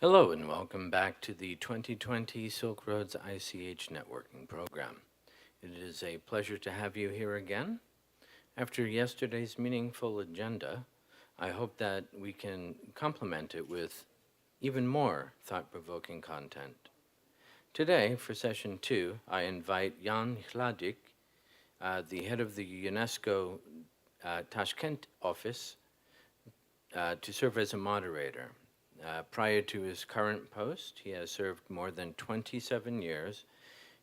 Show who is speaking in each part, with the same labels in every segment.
Speaker 1: Hello and welcome back to the 2020 Silk Roads ICH Networking Program. It is a pleasure to have you here again. After yesterday's meaningful agenda, I hope that we can complement it with even more thought-provoking content. Today, for session 2, I invite Jan Hladik, the head of the UNESCO Tashkent office, to serve as a moderator. Prior to his current post, he has served more than 27 years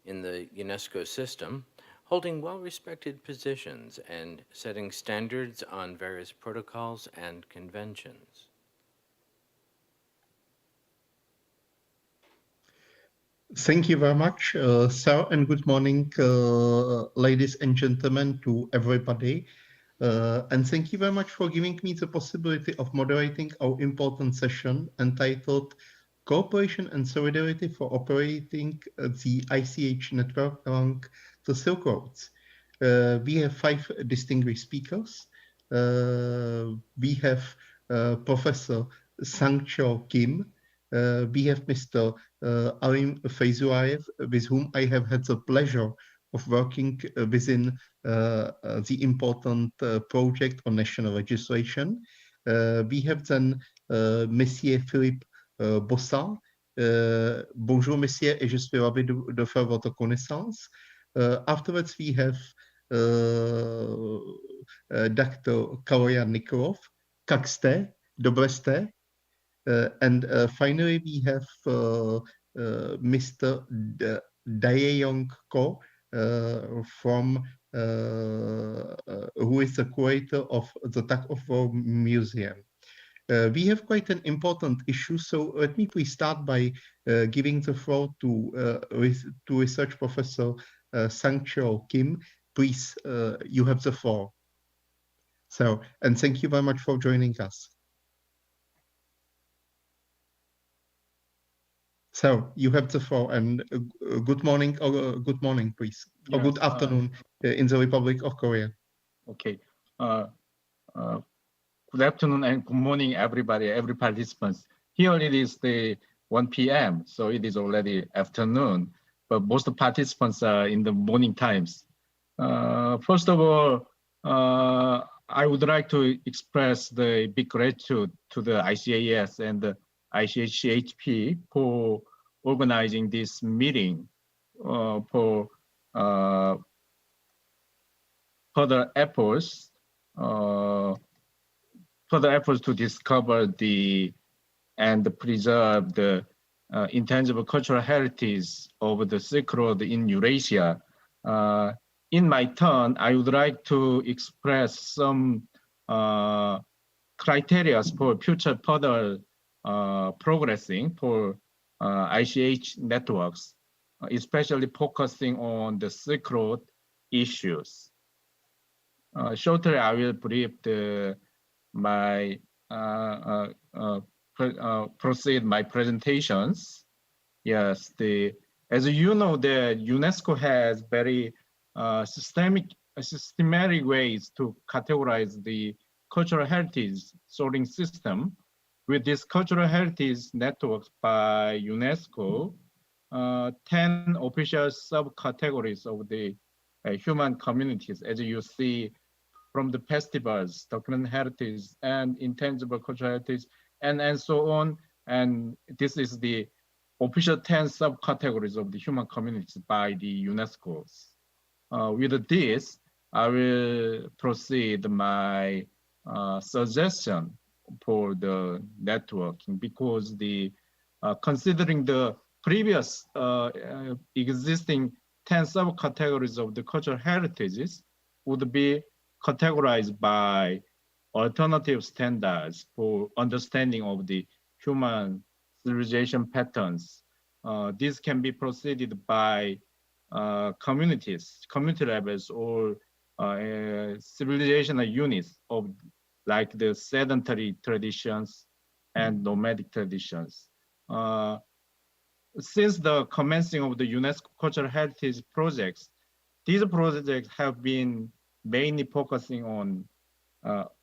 Speaker 1: in the UNESCO system, holding well-respected positions and setting standards on various protocols and conventions.
Speaker 2: Thank you very much, sir, and good morning, ladies and gentlemen, to everybody. And thank you very much for giving me the possibility of moderating our important session entitled Cooperation and Solidarity for Operating the ICH Network Along the Silk Roads. We have 5 distinguished speakers. We have Professor Sang-Cho Kim. We have Mr. Alim Feyzulayev, with whom I have had the pleasure of working within the important project on national legislation. We have then Monsieur Philippe Bossard. Bonjour, Monsieur, et je suis ravi de faire votre connaissance. Afterwards, we have Dr. Kaloyan Nikolov. Kak jste? Dobře jste? And finally, we have Mr. Dae-Yong Ko from who is the curator of the Tug of War Museum. We have quite an important issue, so let me please start by giving the floor to research professor Sang-Cho Kim. Please, you have the floor. So, and thank you very much for joining us. So you have the floor, and good morning, please, or good afternoon in the Republic of Korea.
Speaker 3: Okay. Good afternoon and good morning, everybody, every participants. Here it is the 1 p.m., so it is already afternoon, but most participants are in the morning times. First of all, I would like to express the big gratitude to the ICAS and the ICHP for organizing this meeting for further efforts to discover and preserve the intangible cultural heritage of the Silk Road in Eurasia. In my turn, I would like to express some criteria for future further progressing for ICH networks, especially focusing on the Silk Road issues. Shortly, I will brief proceed my presentations. Yes, as you know, the UNESCO has very systematic ways to categorize the cultural heritage sorting system. With this cultural heritage networks by UNESCO, 10 official subcategories of the human communities, as you see from the festivals, documented heritage, and intangible cultural heritage, and so on. And this is the official 10 subcategories of the human communities by the UNESCO. With this, I will proceed my suggestion for the networking, because considering the previous existing 10 subcategories of the cultural heritages would be categorized by alternative standards for understanding of the human civilization patterns. This can be proceeded by community levels or civilizational units of like the sedentary traditions and nomadic traditions. Since the commencing of the UNESCO Cultural Heritage projects, these projects have been mainly focusing on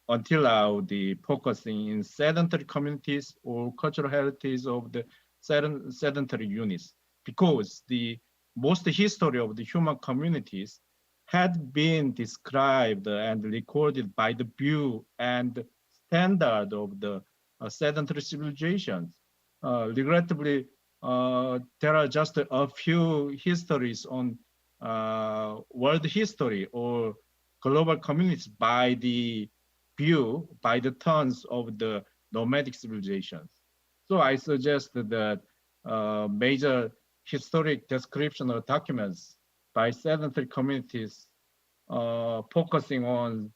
Speaker 3: until now, the focusing in sedentary communities or cultural heritage of the sedentary units, because the most history of the human communities had been described and recorded by the view and standard of the sedentary civilizations. Regrettably, there are just a few histories on world history or global communities by the view, by the terms of the nomadic civilizations. So I suggest that major historic description or documents by sedentary communities focusing on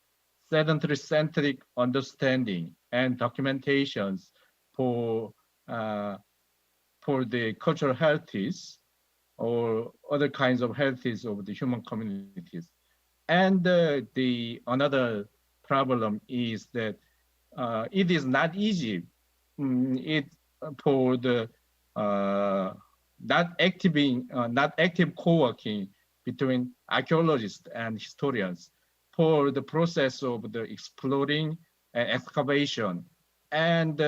Speaker 3: sedentary centric understanding and documentations for the cultural heritage or other kinds of heritage of the human communities. And the another problem is that it is not easy. It for the not active co-working between archaeologists and historians for the process of the exploring and excavation and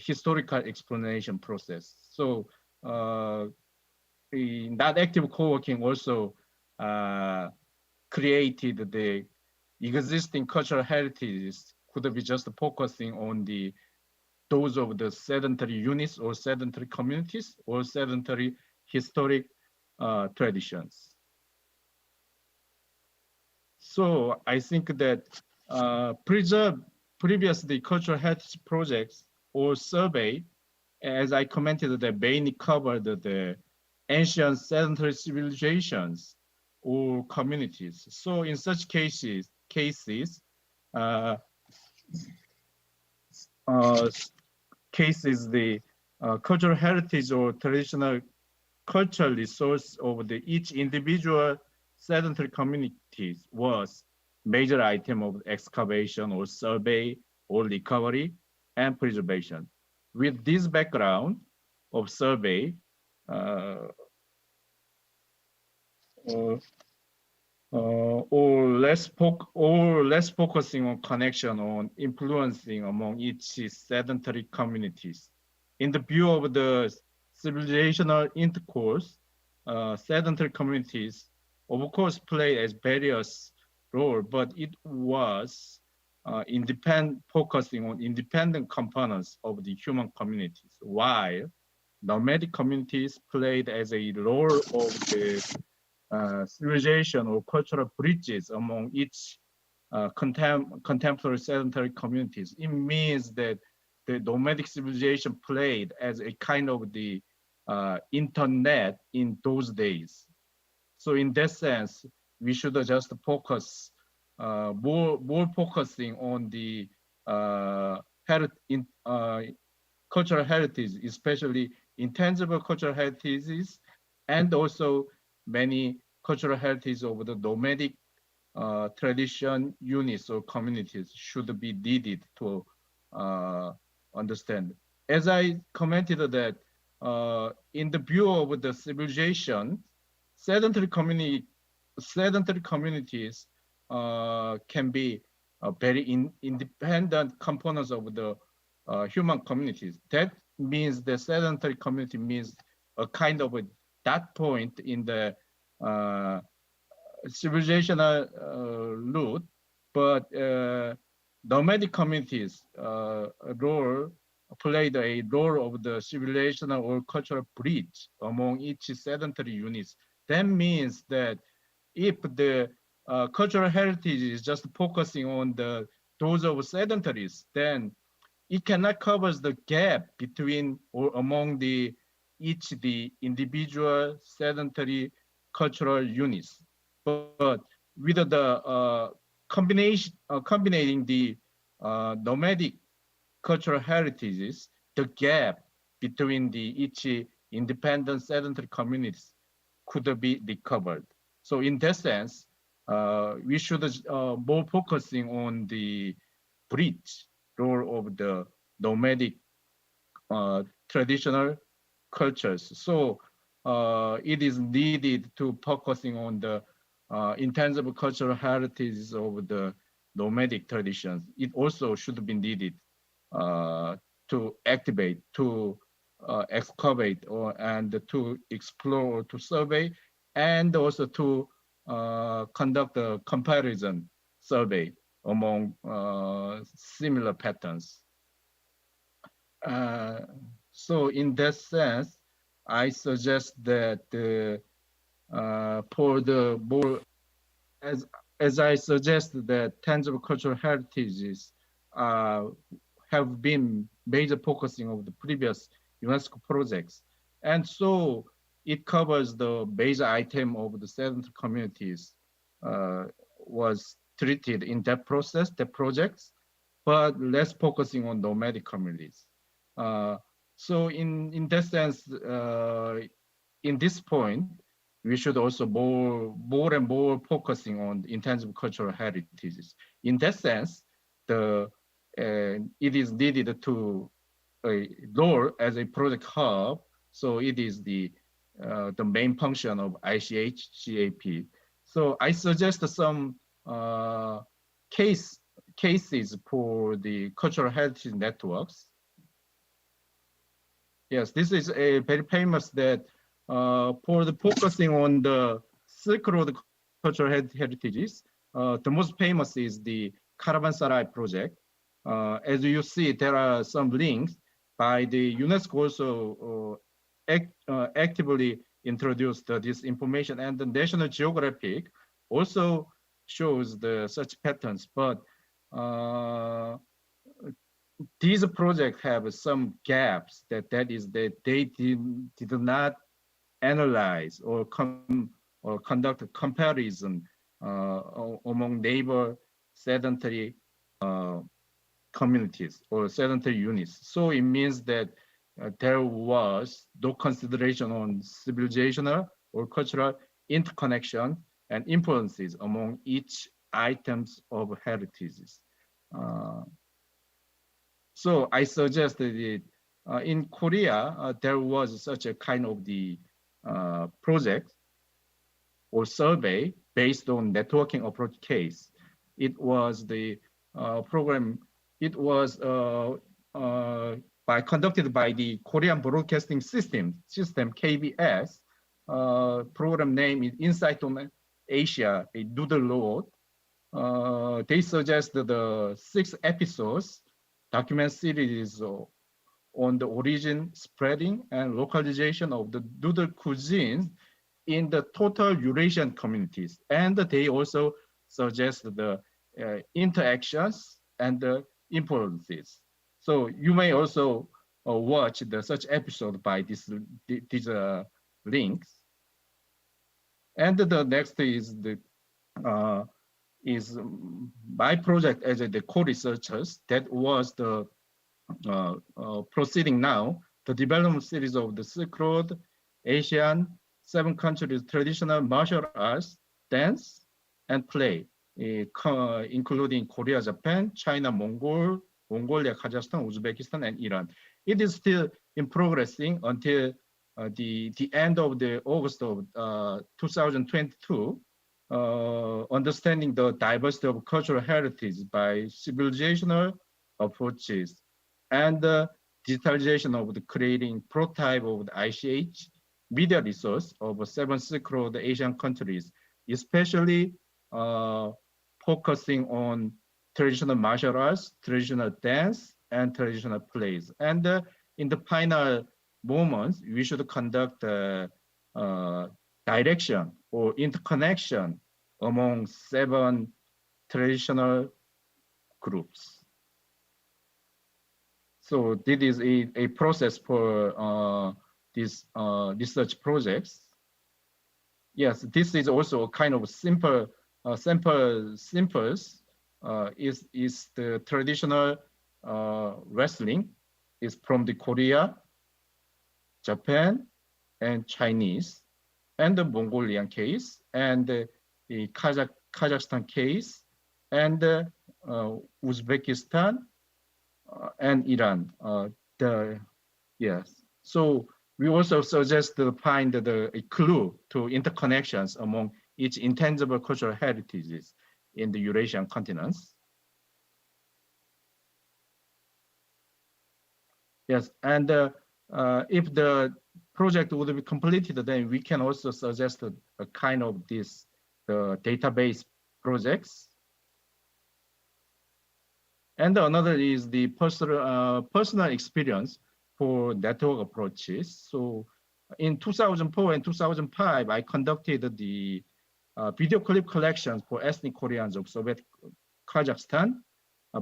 Speaker 3: historical explanation process. So that active co-working also created the existing cultural heritages could be just focusing on those of the sedentary units or sedentary communities or sedentary historic traditions. So I think that preserve previously cultural heritage projects or survey, as I commented, that mainly covered the ancient sedentary civilizations or communities. So in such cases, the cultural heritage or traditional cultural resource of each individual sedentary communities was major item of excavation or survey or recovery and preservation. With this background of survey, or less focusing on connection on influencing among each sedentary communities. In the view of the civilizational intercourse, sedentary communities, of course, play as various role, but it was focusing on independent components of the human communities, while nomadic communities played as a role of the civilization or cultural bridges among each contemporary sedentary communities. It means that the nomadic civilization played as a kind of the internet in those days. So in that sense, we should just focus more focusing on the cultural heritage, especially intangible cultural heritages, and also many cultural heritage of the nomadic tradition units or communities should be needed to understand. As I commented that in the view of the civilization, sedentary communities can be very independent components of the human communities. That means the sedentary community means a kind of a that point in the civilizational route, but nomadic communities played a role of the civilizational or cultural bridge among each sedentary units. That means that if the cultural heritage is just focusing on those of sedentaries, then it cannot cover the gap between or among the individual sedentary cultural units. But with the combining the nomadic cultural heritages, the gap between each independent sedentary communities could be recovered. So in that sense, we should more focusing on the bridge role of the nomadic traditional cultures. So it is needed to focusing on the intangible cultural heritage of the nomadic traditions, it also should be needed to activate, to excavate, and to explore, to survey, and also to conduct a comparison survey among similar patterns. So in that sense, I suggest that for the more, as I suggest that tangible cultural heritages have been major focusing of the previous UNESCO projects. And so it covers the major item of the sedentary communities was treated in that process, the projects, but less focusing on nomadic communities. So in that sense, in this point, we should also more and more focusing on intangible cultural heritages. In that sense, it is needed to role as a project hub. So it is the main function of ICH CAP. So I suggest some cases for the cultural heritage networks. Yes, this is a very famous that for the focusing on the Silk Road cultural heritages, the most famous is the Caravanserai project. As you see, there are some links by the UNESCO also actively introduced this information, and the National Geographic also shows such patterns, but these projects have some gaps that they did not analyze or conduct a comparison among neighbor sedentary communities or sedentary units. So it means that there was no consideration on civilizational or cultural interconnection and influences among each items of heritages. So I suggest that in Korea, there was such a kind of the project or survey based on networking approach case. It was the program, it was conducted by the Korean Broadcasting System KBS. Program name is Insight on Asia, a doodle road. They suggested the 6 episodes document series on the origin, spreading, and localization of the noodle cuisine in the total Eurasian communities. And they also suggest the interactions and the influences. So you may also watch such episode by these links. And the next is my project as the co-researchers that was the proceeding now, the development series of the Silk Road, Asian, 7 countries traditional martial arts, dance, and play, including Korea, Japan, China, Mongolia, Kazakhstan, Uzbekistan, and Iran. It is still in progressing until the end of the August of 2022. Understanding the diversity of cultural heritage by civilizational approaches and the digitalization of the creating prototype of the ICH media resource of 7 Silk Road Asian countries, especially focusing on traditional martial arts, traditional dance, and traditional plays. And in the final moments, we should conduct direction or interconnection among 7 traditional groups. So this is a process for these research projects. Yes, this is also a kind of simple samples is the traditional wrestling is from the Korea, Japan, and Chinese, and the Mongolian case, and the Kazakhstan case, and Uzbekistan, and Iran. Yes. So we also suggest to find a clue to interconnections among each intangible cultural heritages in the Eurasian continents. Yes, and if the project would be completed, then we can also suggest a kind of this database projects. And another is the personal experience for network approaches. So in 2004 and 2005, I conducted the video clip collections for ethnic Koreans of Soviet Kazakhstan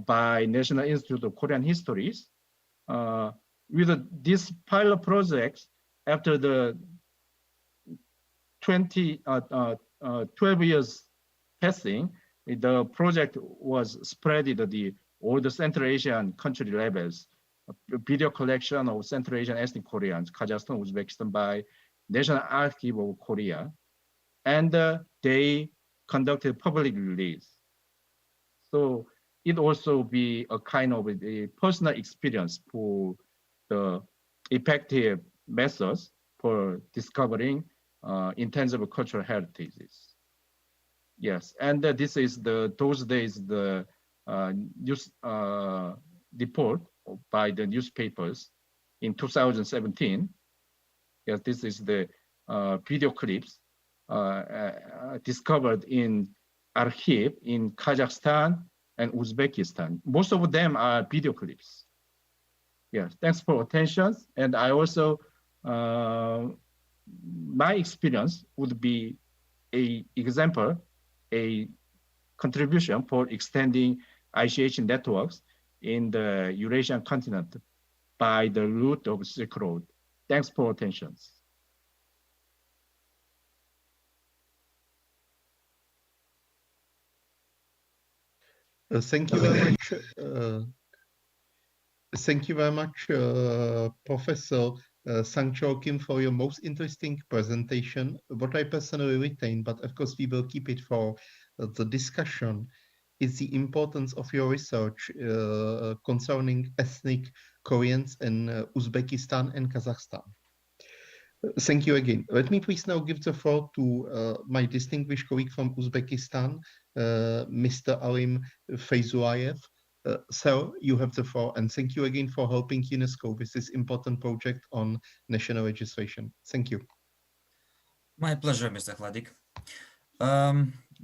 Speaker 3: by National Institute of Korean Histories. With this pilot projects, after the 12 years passing, the project was spread to all the Central Asian country levels. Video collection of Central Asian ethnic Koreans, Kazakhstan, Uzbekistan by National Archive of Korea. And they conducted public release. So it also be a kind of a personal experience for the effective methods for discovering intangible cultural heritages. Yes, and this is those days the news report by the newspapers in 2017. Yes, this is the video clips discovered in archive in Kazakhstan and Uzbekistan. Most of them are video clips. Yes, thanks for attention. And I also, my experience would be a example, a contribution for extending ICH networks in the Eurasian continent by the route of Silk Road. Thanks for attention.
Speaker 2: Thank you very much. Thank you very much, Professor Sang-Chul Kim, for your most interesting presentation. What I personally retain, but of course we will keep it for the discussion, is the importance of your research concerning ethnic Koreans in Uzbekistan and Kazakhstan. Thank you again. Let me please now give the floor to my distinguished colleague from Uzbekistan, Mr. Alim Feyzulayev. Sir, you have the floor, and thank you again for helping UNESCO with this important project on national registration. Thank you.
Speaker 4: My pleasure, Mr. Hladik.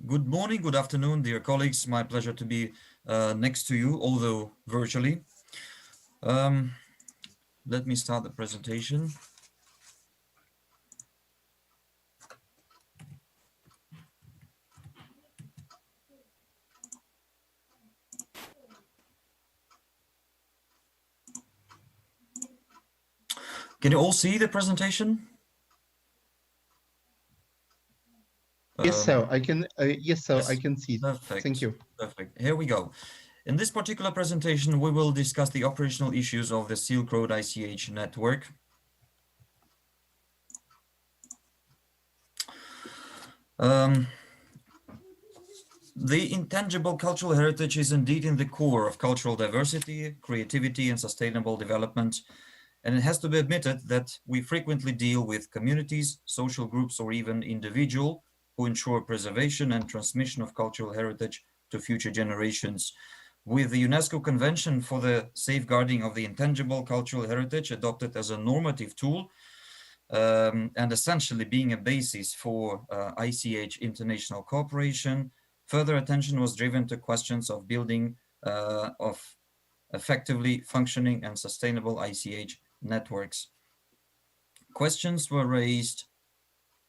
Speaker 4: Good morning, good afternoon, dear colleagues. My pleasure to be next to you, although virtually. Let me start the presentation. Can you all see the presentation?
Speaker 2: Yes, sir. I can. Yes, sir.
Speaker 4: Yes.
Speaker 2: I can see.
Speaker 4: Perfect.
Speaker 2: Thank you.
Speaker 4: Perfect. Here we go. In this particular presentation, we will discuss the operational issues of the Silk Road ICH network. The intangible cultural heritage is indeed in the core of cultural diversity, creativity, and sustainable development. And it has to be admitted that we frequently deal with communities, social groups, or even individuals who ensure preservation and transmission of cultural heritage to future generations. With the UNESCO Convention for the Safeguarding of the Intangible Cultural Heritage adopted as a normative tool and essentially being a basis for ICH international cooperation, further attention was driven to questions of building of effectively functioning and sustainable ICH networks. Questions were raised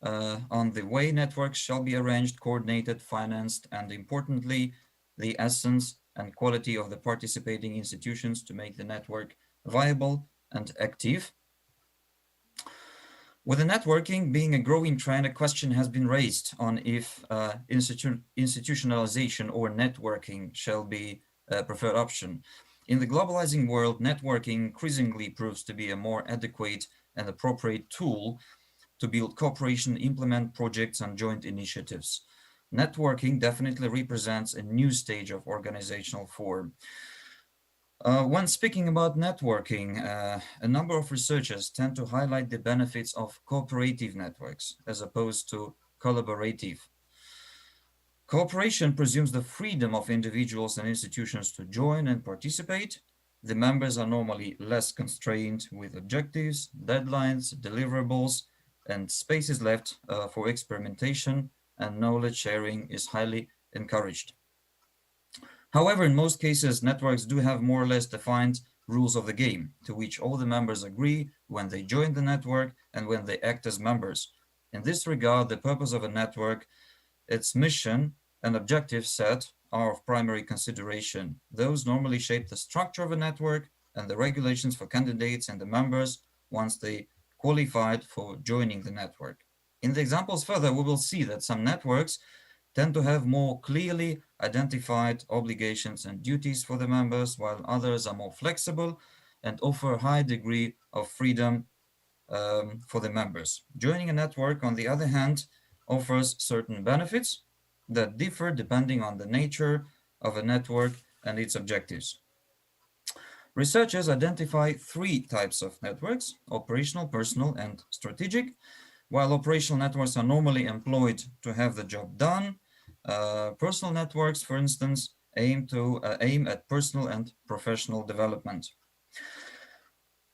Speaker 4: on the way networks shall be arranged, coordinated, financed, and importantly, the essence and quality of the participating institutions to make the network viable and active. With the networking being a growing trend, a question has been raised on if institutionalization or networking shall be a preferred option. In the globalizing world, networking increasingly proves to be a more adequate and appropriate tool to build cooperation, implement projects and joint initiatives. Networking definitely represents a new stage of organizational form. When speaking about networking, a number of researchers tend to highlight the benefits of cooperative networks as opposed to collaborative. Cooperation presumes the freedom of individuals and institutions to join and participate, the members are normally less constrained with objectives, deadlines, deliverables, and space is left for experimentation, and knowledge sharing is highly encouraged. However, in most cases, networks do have more or less defined rules of the game, to which all the members agree when they join the network and when they act as members. In this regard, the purpose of a network, its mission and objective set are of primary consideration. Those normally shape the structure of a network and the regulations for candidates and the members once they qualified for joining the network. In the examples further, we will see that some networks tend to have more clearly identified obligations and duties for the members, while others are more flexible and offer a high degree of freedom for the members. Joining a network, on the other hand, offers certain benefits that differ depending on the nature of a network and its objectives. Researchers identify three types of networks: operational, personal, and strategic. While operational networks are normally employed to have the job done, personal networks, for instance, aim at personal and professional development.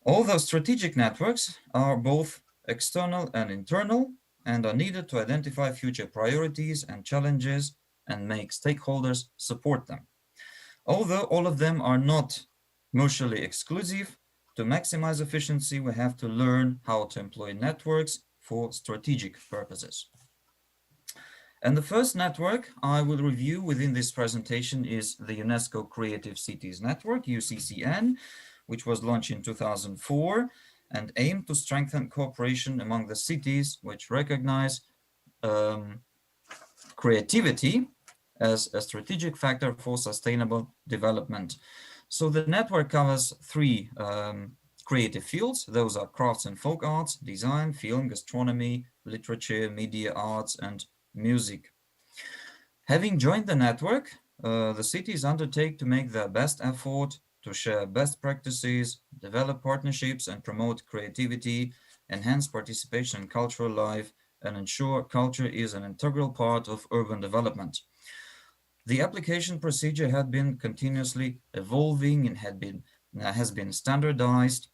Speaker 4: Although strategic networks are both external and internal and are needed to identify future priorities and challenges and make stakeholders support them. Although all of them are not mutually exclusive, to maximize efficiency, we have to learn how to employ networks for strategic purposes. And the first network I will review within this presentation is the UNESCO Creative Cities Network, UCCN, which was launched in 2004 and aimed to strengthen cooperation among the cities which recognize creativity as a strategic factor for sustainable development. So the network covers three creative fields. Those are crafts and folk arts, design, film, gastronomy, literature, media arts, and music. Having joined the network, the cities undertake to make their best effort to share best practices, develop partnerships, and promote creativity, enhance participation in cultural life, and ensure culture is an integral part of urban development. The application procedure had been continuously evolving and has been standardized.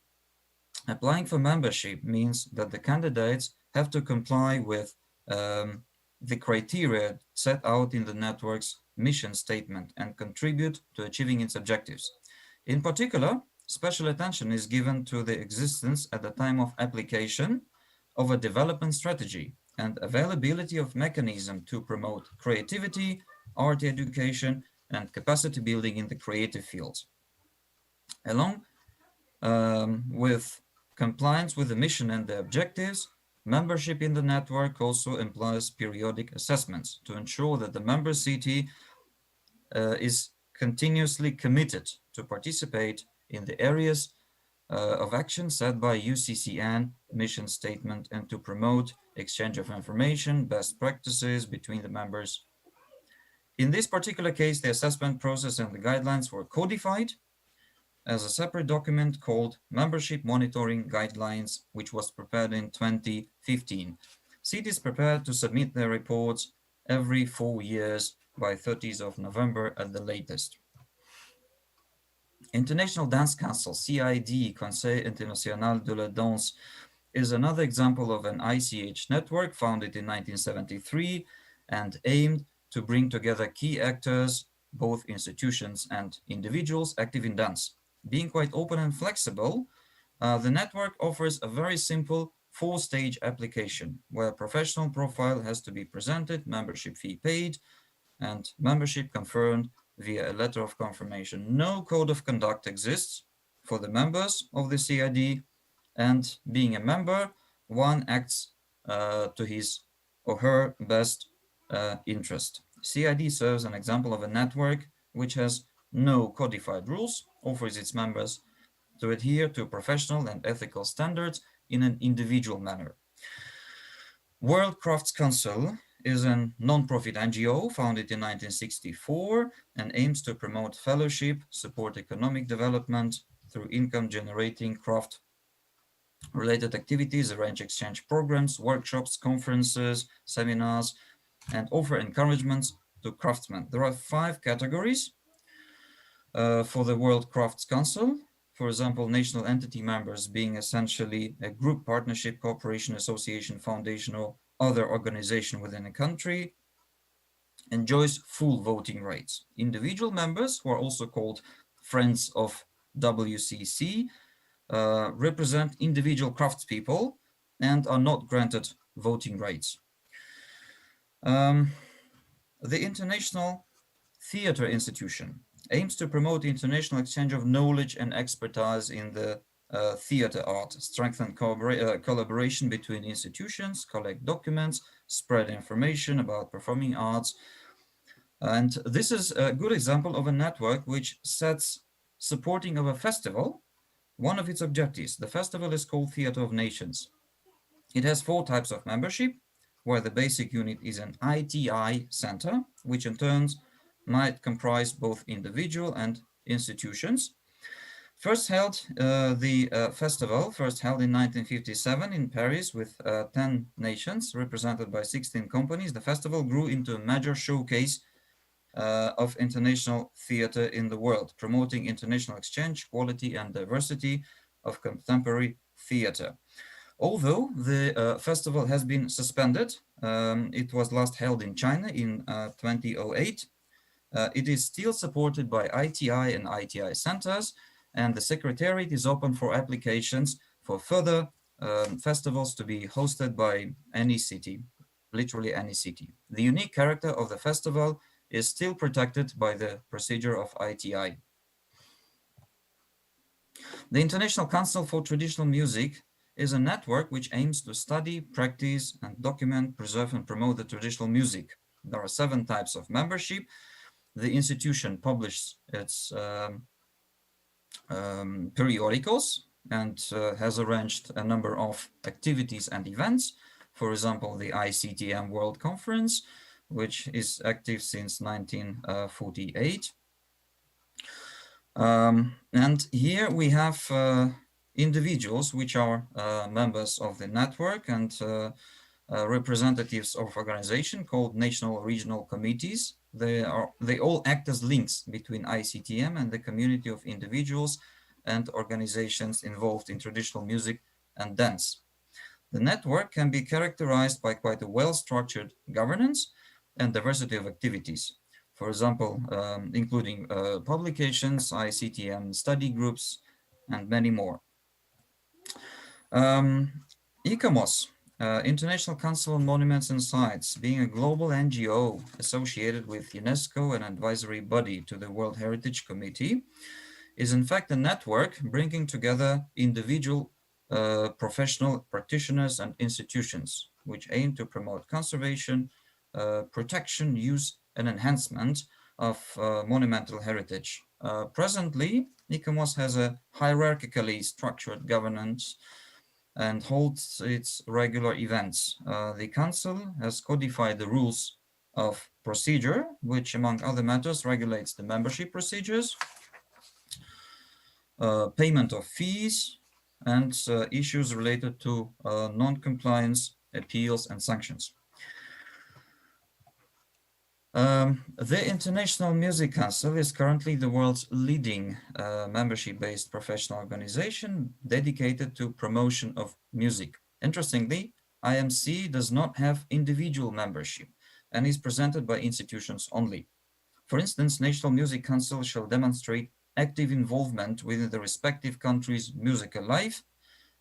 Speaker 4: Applying for membership means that the candidates have to comply with the criteria set out in the network's mission statement and contribute to achieving its objectives. In particular, special attention is given to the existence at the time of application of a development strategy and availability of mechanism to promote creativity, art education, and capacity building in the creative fields. Along with compliance with the mission and the objectives, membership in the network also implies periodic assessments to ensure that the member city is continuously committed to participate in the areas of action set by UCCN mission statement and to promote exchange of information, best practices between the members. In this particular case, the assessment process and the guidelines were codified as a separate document called Membership Monitoring Guidelines, which was prepared in 2015. Cities prepared to submit their reports every 4 years by 30th of November at the latest. International Dance Council, CID, Conseil International de la Danse, is another example of an ICH network founded in 1973 and aimed to bring together key actors, both institutions and individuals active in dance. Being quite open and flexible, the network offers a very simple 4-stage application where a professional profile has to be presented, membership fee paid, and membership confirmed via a letter of confirmation. No code of conduct exists for the members of the CID, and being a member, one acts to his or her best interest. CID serves an example of a network which has no codified rules, offers its members to adhere to professional and ethical standards in an individual manner. World Crafts Council is a non-profit NGO founded in 1964 and aims to promote fellowship, support economic development through income-generating craft-related activities, arrange exchange programs, workshops, conferences, seminars, and offer encouragements to craftsmen. There are 5 categories for the World Crafts Council. For example, national entity members being essentially a group, partnership, cooperation, association, foundation, or other organization within a country, enjoys full voting rights. Individual members, who are also called Friends of WCC, represent individual craftspeople and are not granted voting rights. The International Theatre Institution aims to promote the international exchange of knowledge and expertise in the theatre art, strengthen collaboration between institutions, collect documents, spread information about performing arts. And this is a good example of a network which sets supporting of a festival one of its objectives. The festival is called Theatre of Nations. It has 4 types of membership, where the basic unit is an ITI center, which in turn might comprise both individual and institutions. The festival first held in 1957 in Paris with 10 nations represented by 16 companies. The festival grew into a major showcase of international theater in the world, promoting international exchange, quality, and diversity of contemporary theater. Although the festival has been suspended, it was last held in China in 2008. It is still supported by ITI and ITI centers, and the Secretariat is open for applications for further festivals to be hosted by any city, literally any city. The unique character of the festival is still protected by the procedure of ITI. The International Council for Traditional Music is a network which aims to study, practice, and document, preserve, and promote the traditional music. There are 7 types of membership. The institution publishes its periodicals and has arranged a number of activities and events. For example, the ICTM World Conference, which is active since 1948. And here we have individuals which are members of the network and representatives of organization called national regional committees. They all act as links between ICTM and the community of individuals and organizations involved in traditional music and dance. The network can be characterized by quite a well-structured governance and diversity of activities. For example, including publications, ICTM study groups, and many more. ICOMOS, International Council on Monuments and Sites, being a global NGO associated with UNESCO, an advisory body to the World Heritage Committee, is in fact a network bringing together individual professional practitioners and institutions, which aim to promote conservation, protection, use, and enhancement of monumental heritage. Presently, ICOMOS has a hierarchically structured governance and holds its regular events. The Council has codified the rules of procedure, which among other matters regulates the membership procedures, payment of fees, and issues related to non-compliance, appeals, and sanctions. The International Music Council is currently the world's leading membership-based professional organization dedicated to promotion of music. Interestingly, IMC does not have individual membership and is presented by institutions only. For instance, National Music Council shall demonstrate active involvement within the respective country's musical life,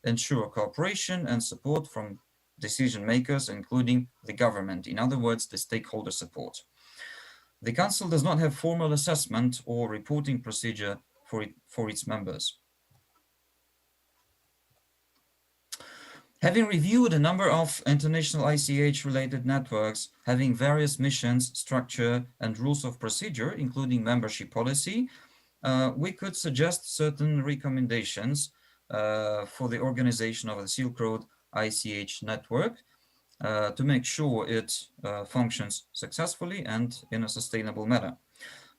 Speaker 4: ensure cooperation and support from decision makers, including the government. In other words, the stakeholder support. The Council does not have formal assessment or reporting procedure for its members. Having reviewed a number of international ICH-related networks, having various missions, structure, and rules of procedure, including membership policy, we could suggest certain recommendations for the organization of the Silk Road ICH network to make sure it functions successfully and in a sustainable manner.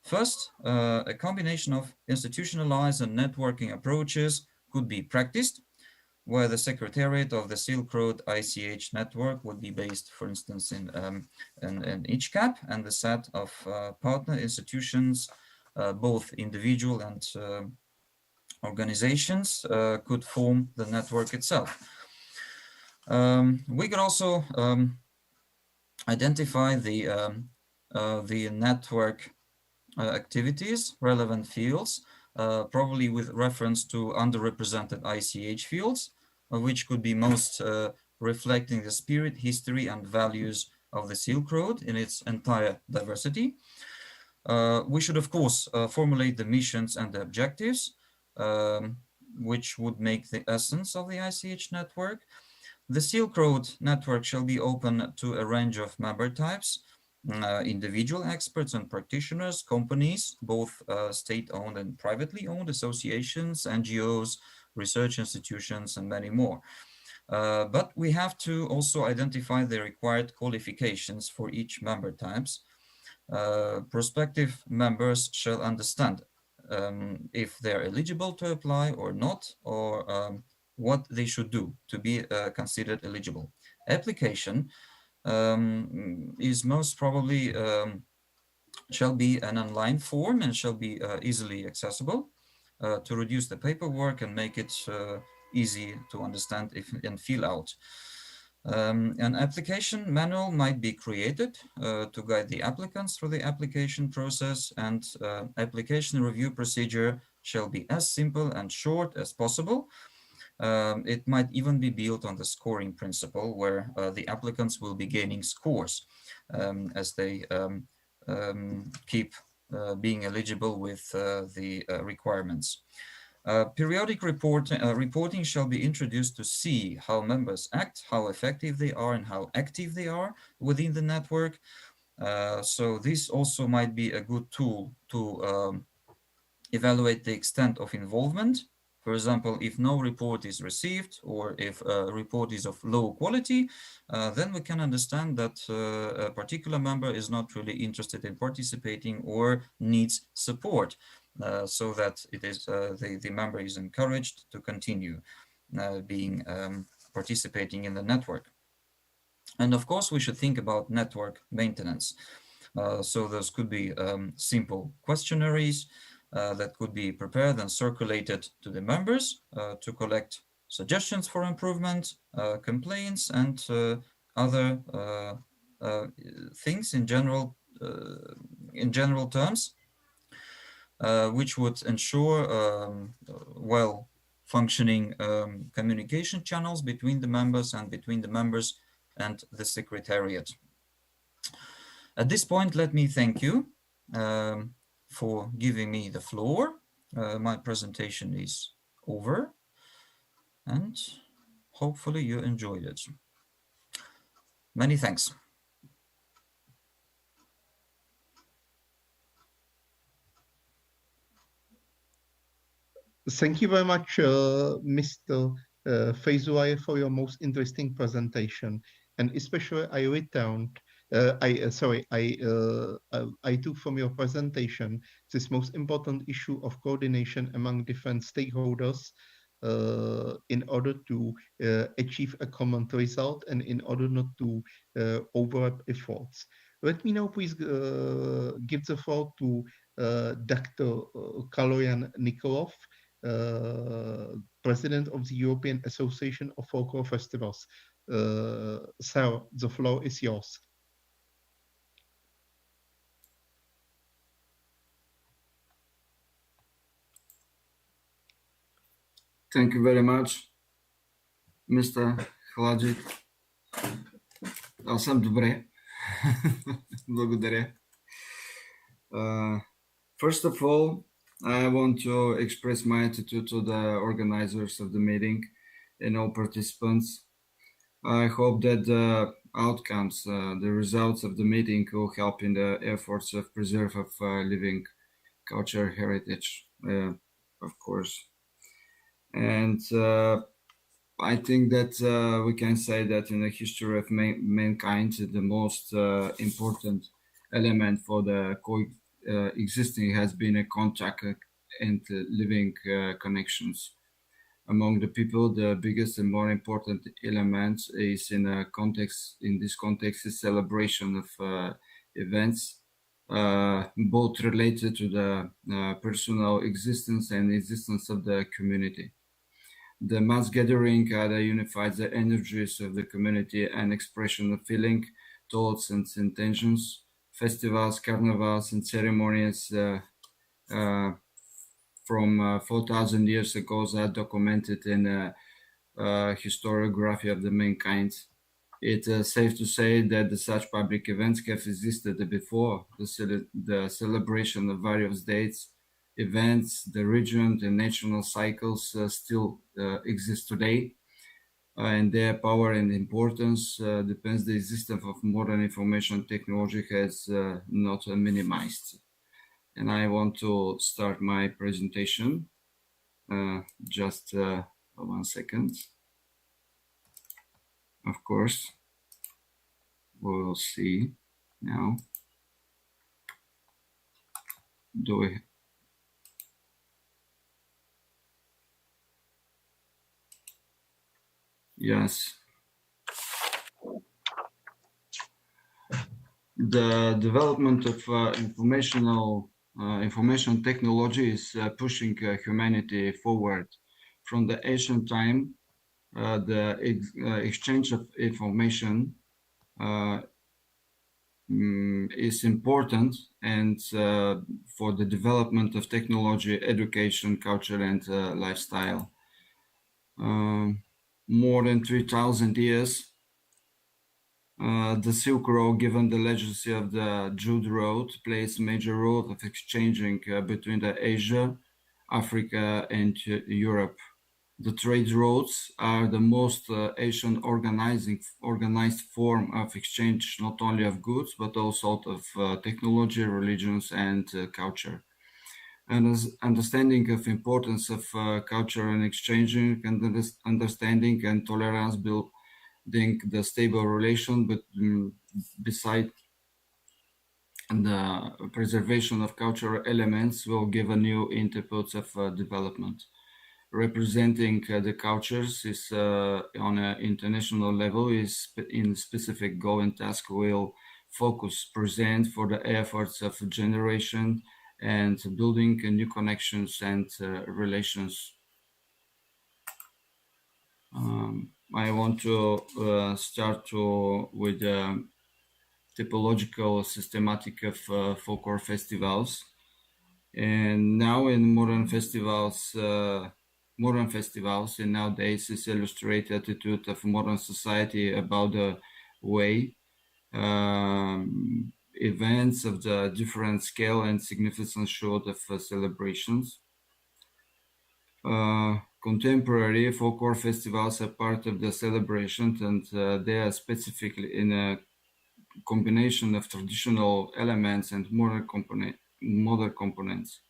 Speaker 4: First, a combination of institutionalized and networking approaches could be practiced, where the Secretariat of the Silk Road ICH network would be based, for instance, in ICHCAP, and the set of partner institutions both individual and organizations could form the network itself. We could also identify the network activities, relevant fields, probably with reference to underrepresented ICH fields, which could be most reflecting the spirit, history, and values of the Silk Road in its entire diversity. We should, of course, formulate the missions and the objectives, which would make the essence of the ICH network. The Silk Road network shall be open to a range of member types, individual experts and practitioners, companies, both state-owned and privately owned, associations, NGOs, research institutions, and many more. But we have to also identify the required qualifications for each member types. Prospective members shall understand if they're eligible to apply or not, or what they should do to be considered eligible. Application is most probably shall be an online form and shall be easily accessible to reduce the paperwork and make it easy to understand and fill out. An application manual might be created to guide the applicants through the application process, and application review procedure shall be as simple and short as possible. It might even be built on the scoring principle, where the applicants will be gaining scores as they keep being eligible with the requirements. Periodic reporting shall be introduced to see how members act, how effective they are, and how active they are within the network. So this also might be a good tool to evaluate the extent of involvement. For example, if no report is received, or if a report is of low quality, then we can understand that a particular member is not really interested in participating or needs support, so that it is the member is encouraged to continue participating in the network. And of course, we should think about network maintenance. So those could be simple questionnaires that could be prepared and circulated to the members to collect suggestions for improvement, complaints, and other things in general terms, which would ensure well functioning communication channels between the members and between the members and the Secretariat. At this point, let me thank you for giving me the floor. My presentation is over, and hopefully you enjoyed it. Many thanks.
Speaker 2: Thank you very much, Mr. Feyzullah, for your most interesting presentation, and especially I returned. I took from your presentation this most important issue of coordination among different stakeholders in order to achieve a common result and in order not to overlap efforts. Let me now please give the floor to Dr. Kaloyan Nikolov, President of the European Association of Folklore Festivals. Sir, the floor is yours.
Speaker 5: Thank you very much, Mr. Хладжик. Аз съм добре. Благодаря. First of all, I want to express my attitude to the organizers of the meeting and all participants. I hope that the outcomes, the results of the meeting will help in the efforts of preserve of living culture heritage, of course. And I think that we can say that in the history of mankind, the most important element for the existing has been a contact and living connections among the people. The biggest and more important element is in this context is celebration of events, both related to the personal existence and existence of the community. The mass gathering unifies the energies of the community and expression of feeling, thoughts, and intentions. Festivals, carnivals, and ceremonies from 4,000 years ago are documented in a historiography of the mankind. It's safe to say that such public events have existed before the celebration of various dates, events, the region, the national cycles still exist today, and their power and importance depends the existence of modern information technology has not minimized. And I want to start my presentation. Just 1 second. Of course, we'll see now. Do we? Yes. The development of information technology is pushing humanity forward. From the ancient time, the exchange of information is important, and for the development of technology, education, culture, and lifestyle. More than 3,000 years, the Silk Road, given the legacy of the Jute Road, plays a major role of exchanging between the Asia, Africa, and Europe. The trade routes are the most Asian organized form of exchange, not only of goods, but also of technology, religions, and culture. And as understanding of importance of culture and exchanging, and understanding and tolerance building the stable relation, but beside the preservation of cultural elements will give a new input of development. Representing the cultures is on an international level is in specific goal and task will focus present for the efforts of generation and building new connections and relations. I want to start with the typological systematic of folklore festivals. And now in modern festivals and nowadays is illustrate attitude of modern society about the way events of the different scale and significance short of celebrations. Contemporary folklore festivals are part of the celebrations, and they are specifically in a combination of traditional elements and modern components.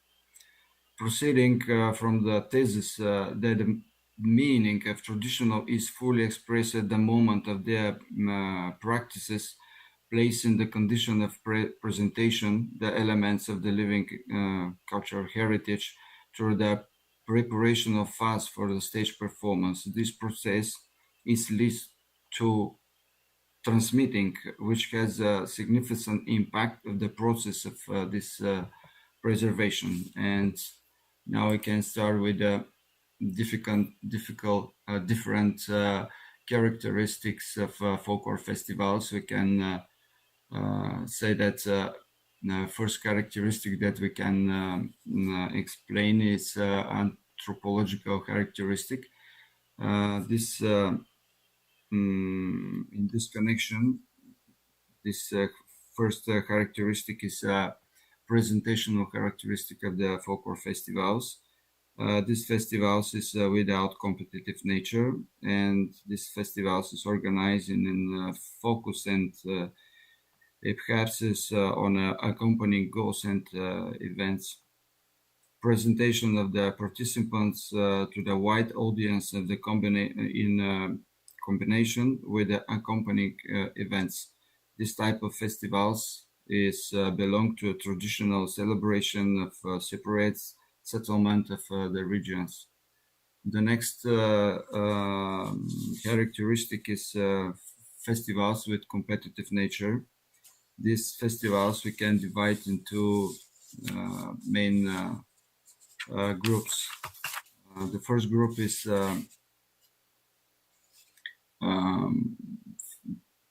Speaker 5: Proceeding from the thesis that the meaning of traditional is fully expressed at the moment of their practices, placed in the condition of presentation, the elements of the living cultural heritage through the preparation of fast for the stage performance. This process is leads to transmitting, which has a significant impact of the process of this preservation. And now we can start with the different characteristics of folklore festivals. We can say that the first characteristic that we can explain is anthropological characteristic. In this connection, this first characteristic is presentational characteristic of the folklore festivals. These festivals is without competitive nature, and this festivals is organized in focus and it perhaps is on accompanying goals and events. Presentation of the participants to the wide audience of the combination with the accompanying events. This type of festivals is belong to a traditional celebration of separate settlement of the regions. The next characteristic is festivals with competitive nature. these festivals we can divide into main groups. The first group is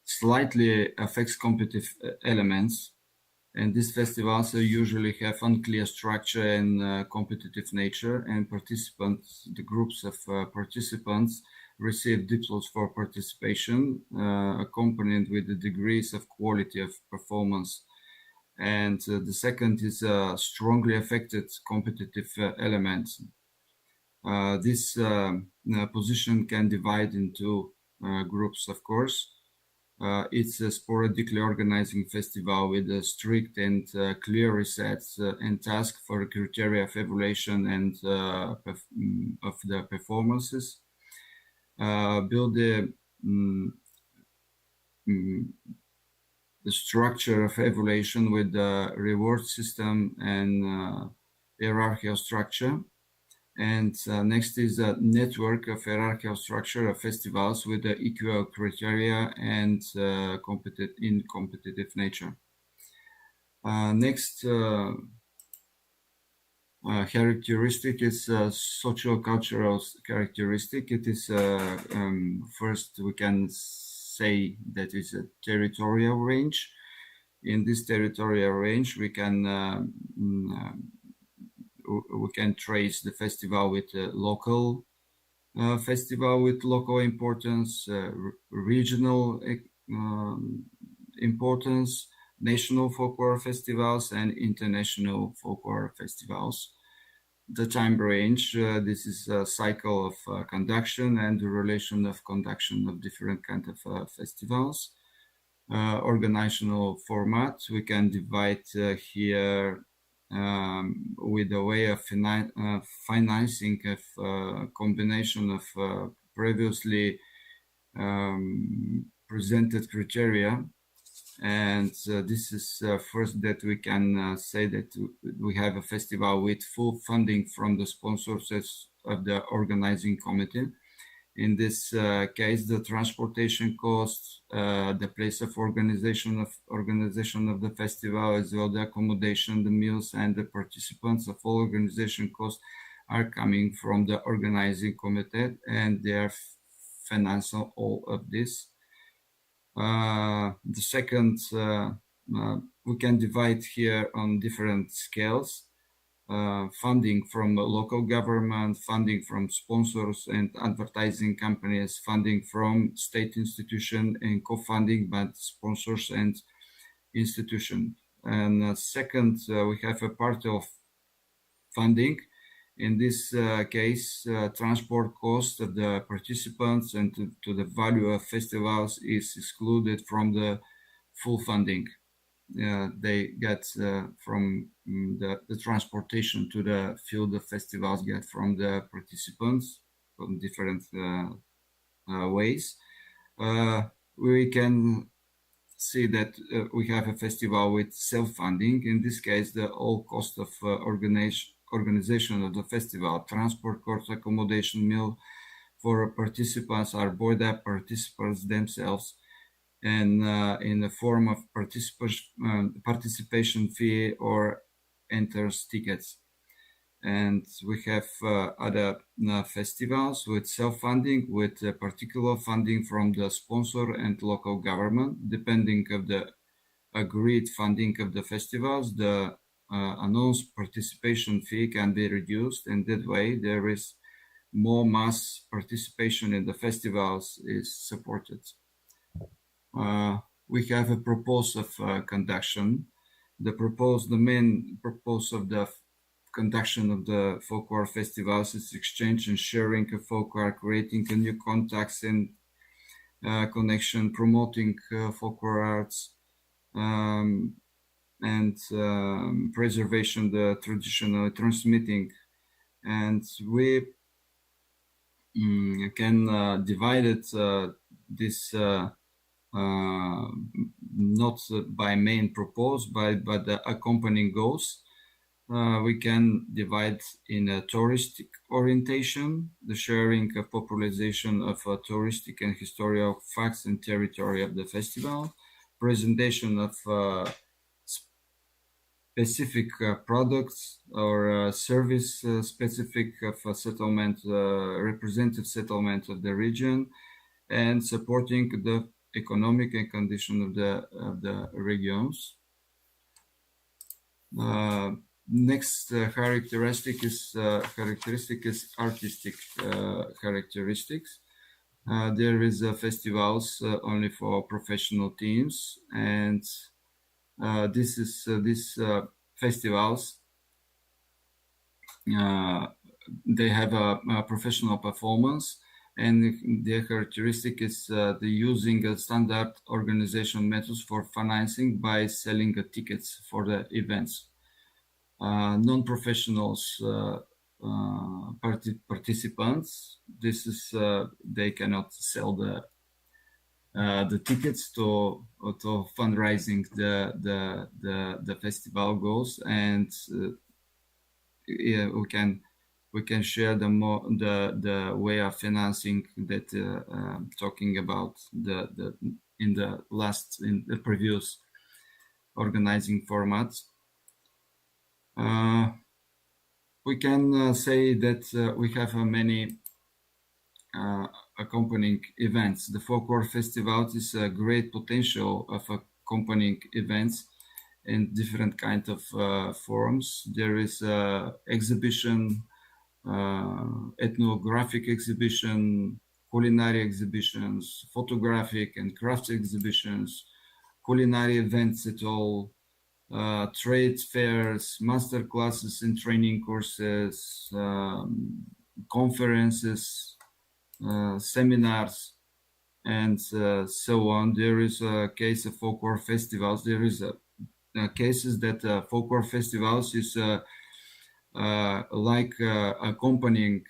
Speaker 5: slightly affects competitive elements, and these festivals usually have unclear structure and competitive nature, and participants, the groups of participants receive diplomas for participation, accompanied with the degrees of quality of performance. And the second is strongly affected competitive elements. This position can divide into groups, of course. It's a sporadically organizing festival with a strict and clear resets and task for criteria of evaluation and of the performances. Build the structure of evaluation with the reward system and hierarchical structure. And next is a network of hierarchical structure of festivals with the equal criteria and competitive nature. Next characteristic is socio-cultural characteristic. It is first we can say that it's a territorial range. In this territorial range, we can trace the festival with local festival with local importance, regional importance, national folklore festivals, and international folklore festivals. The time range, this is a cycle of conduction and the relation of conduction of different kinds of festivals. Organizational format, we can divide here with a way of financing of combination of previously presented criteria. And this is first that we can say that we have a festival with full funding from the sponsors of the organizing committee. In this case, the transportation costs, the place of organization of the festival, as well the accommodation, the meals, and the participants of all organization costs are coming from the organizing committee, and they are financing all of this. The second, we can divide here on different scales. Funding from local government, funding from sponsors and advertising companies, funding from state institution, and co-funding by sponsors and institution. And second, we have a part of funding. In this case, transport cost of the participants and to the value of festivals is excluded from the full funding. They get from the transportation to the field of festivals get from the participants from different ways. We can see that we have a festival with self-funding. In this case, the all cost of organization of the festival, transport cost, accommodation, meal for participants are borne by participants themselves, and in the form of participation fee or enters tickets. And we have other festivals with self-funding, with particular funding from the sponsor and local government. Depending of the agreed funding of the festivals, the announced participation fee can be reduced, and that way there is more mass participation in the festivals is supported. We have a proposal of conduction. The main purpose of the conduction of the folklore festivals is exchange and sharing of folklore, creating a new contacts and connection, promoting folklore arts, and preservation the traditional, transmitting. And we can divide it this not by main purpose, but the accompanying goals. We can divide in a touristic orientation, the sharing of popularization of touristic and historical facts and territory of the festival. presentation of specific products or service specific of a settlement, representative settlement of the region, and supporting the economic and condition of the regions. Next characteristic is artistic characteristics. There is festivals only for professional teams, and these festivals they have a professional performance, and their characteristic is the using standard organization methods for financing by selling tickets for the events. Non-professionals participants, this is they cannot sell the tickets to fundraising the festival goals, and yeah, we can share the way of financing that talking about in the previous organizing formats. We can say that we have many accompanying events. The Folklore Festival is a great potential of accompanying events in different kinds of forms. There is exhibition, ethnographic exhibition, culinary exhibitions, photographic and crafts exhibitions, culinary events at all, trade fairs, master classes and training courses, conferences, seminars, and so on. There is a case of folklore festivals. There is cases that folklore festivals is like accompanying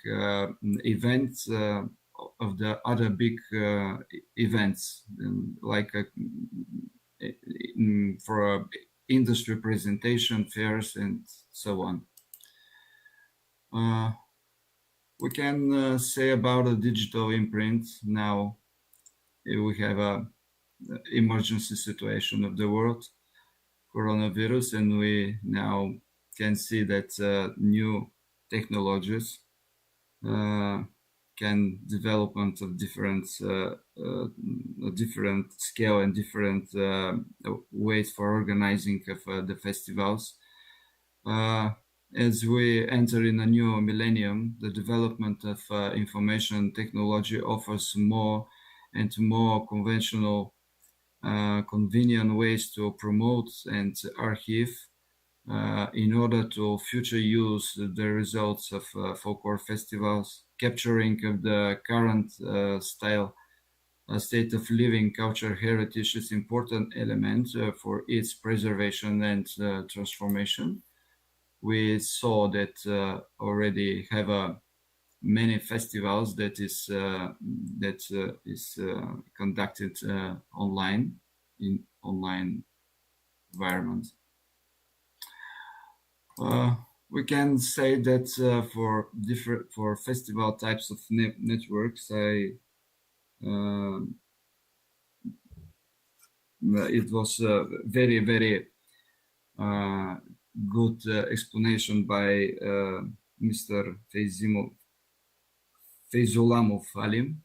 Speaker 5: events of the other big events, like for industry presentation, fairs, and so on. We can say about a digital imprint. Now we have a emergency situation of the world, coronavirus, and we now can see that new technologies can development of different scale and different ways for organizing of the festivals. As we enter in a new millennium, the development of information technology offers more and more conventional, convenient ways to promote and archive in order to future use the results of folklore festivals, capturing of the current state of living culture heritage is important element for its preservation and transformation. We saw that already have many festivals that is conducted online in online environment. We can say that for festival types of networks, it was very good explanation by Mr. Feyzulamov Alim,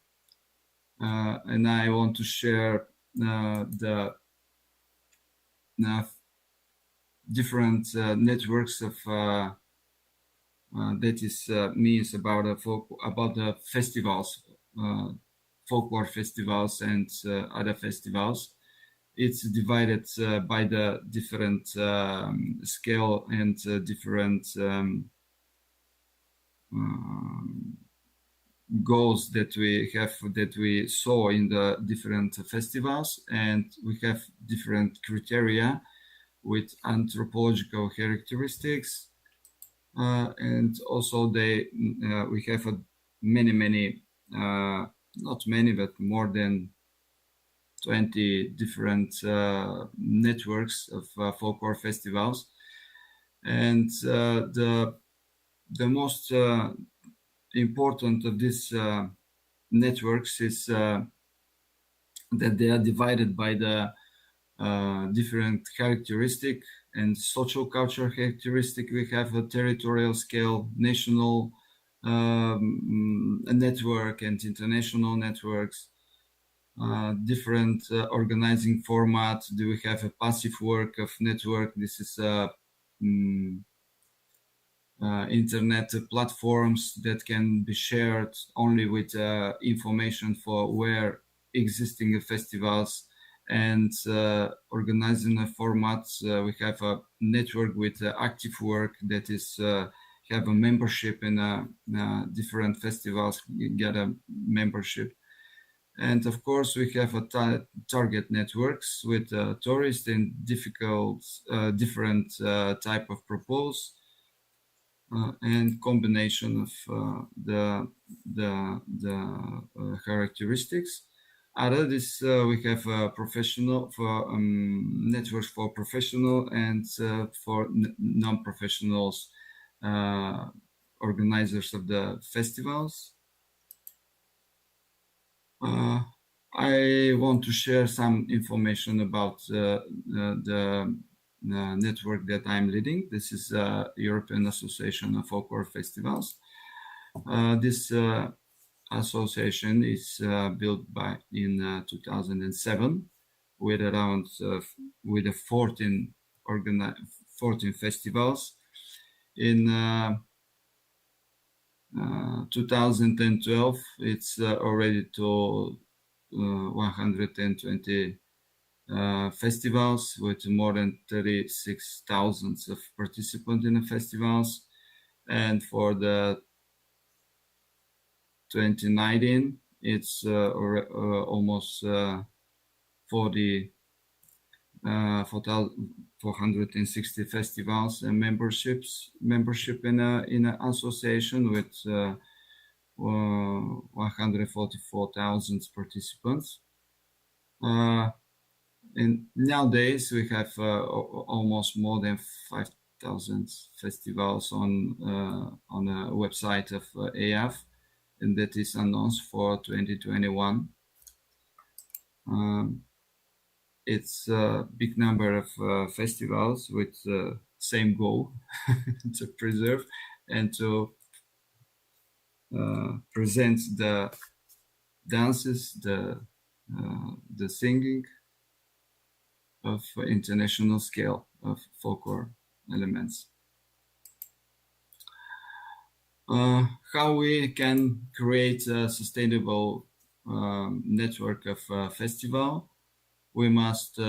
Speaker 5: and I want to share the different networks of that is means about the festivals, folklore festivals and other festivals. It's divided by the different scale and different goals that we have, that we saw in the different festivals, and we have different criteria with anthropological characteristics, and also we have many not many but more than 20 different networks of folklore festivals, and the most important of these networks is that they are divided by the different characteristic and social culture characteristic. We have a territorial scale, national network and international networks, different organizing format. Do we have a passive work of network? This is internet platforms that can be shared only with information for where existing festivals, and organizing a format. We have a network with active work that is have a membership in different festivals, you get a membership. And of course, we have a target networks with tourists and different type of proposals. And combination of the characteristics. Other this we have professional for networks for professional and for non-professionals organizers of the festivals. I want to share some information about the network that I'm leading. This is European Association of Folklore Festivals. This association is built in 2007 with around with 14 festivals. In 2012, it's already to 120 festivals with more than 36,000 of participants in the festivals. And for the 2019, it's almost 460 festivals and membership in an association with 144,000 participants. And nowadays we have almost more than 5,000 festivals on a website of EAF, and that is announced for 2021. It's a big number of festivals with same goal to preserve and to present the dances, the singing of international scale of folklore elements. How we can create a sustainable network of festival? We must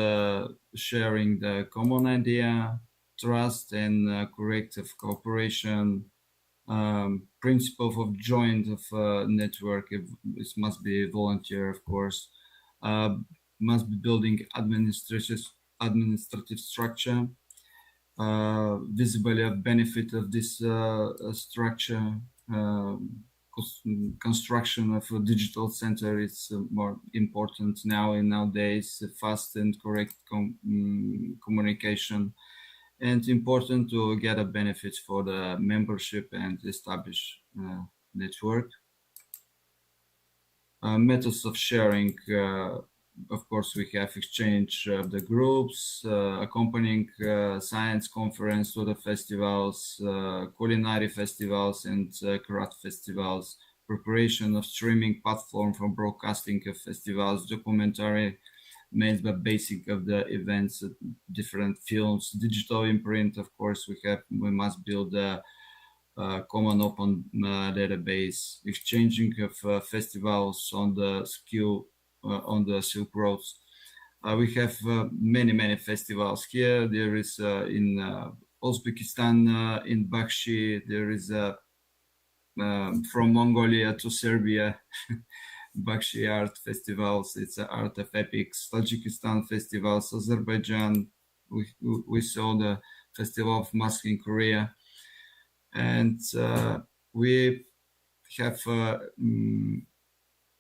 Speaker 5: sharing the common idea, trust, and corrective cooperation. Principle of joint of network. It must be volunteer, of course. Must be building administrative structure, visibly of benefit of this structure. Construction of a digital center is more important nowadays. Fast and correct communication, and important to get a benefit for the membership and establish network. Methods of sharing. Of course, we have exchange of the groups, accompanying science conference to the festivals, culinary festivals, and craft festivals, preparation of streaming platform for broadcasting of festivals, documentary made by basic of the events, different films, digital imprint. Of course, we must build a common open database, exchanging of festivals on the on the Silk Roads. We have many festivals here. There is in Uzbekistan, in Bakshi, there is from Mongolia to Serbia, Bakshi art festivals. It's art of epics. Tajikistan festivals, Azerbaijan. We saw the festival of mask in Korea, and we have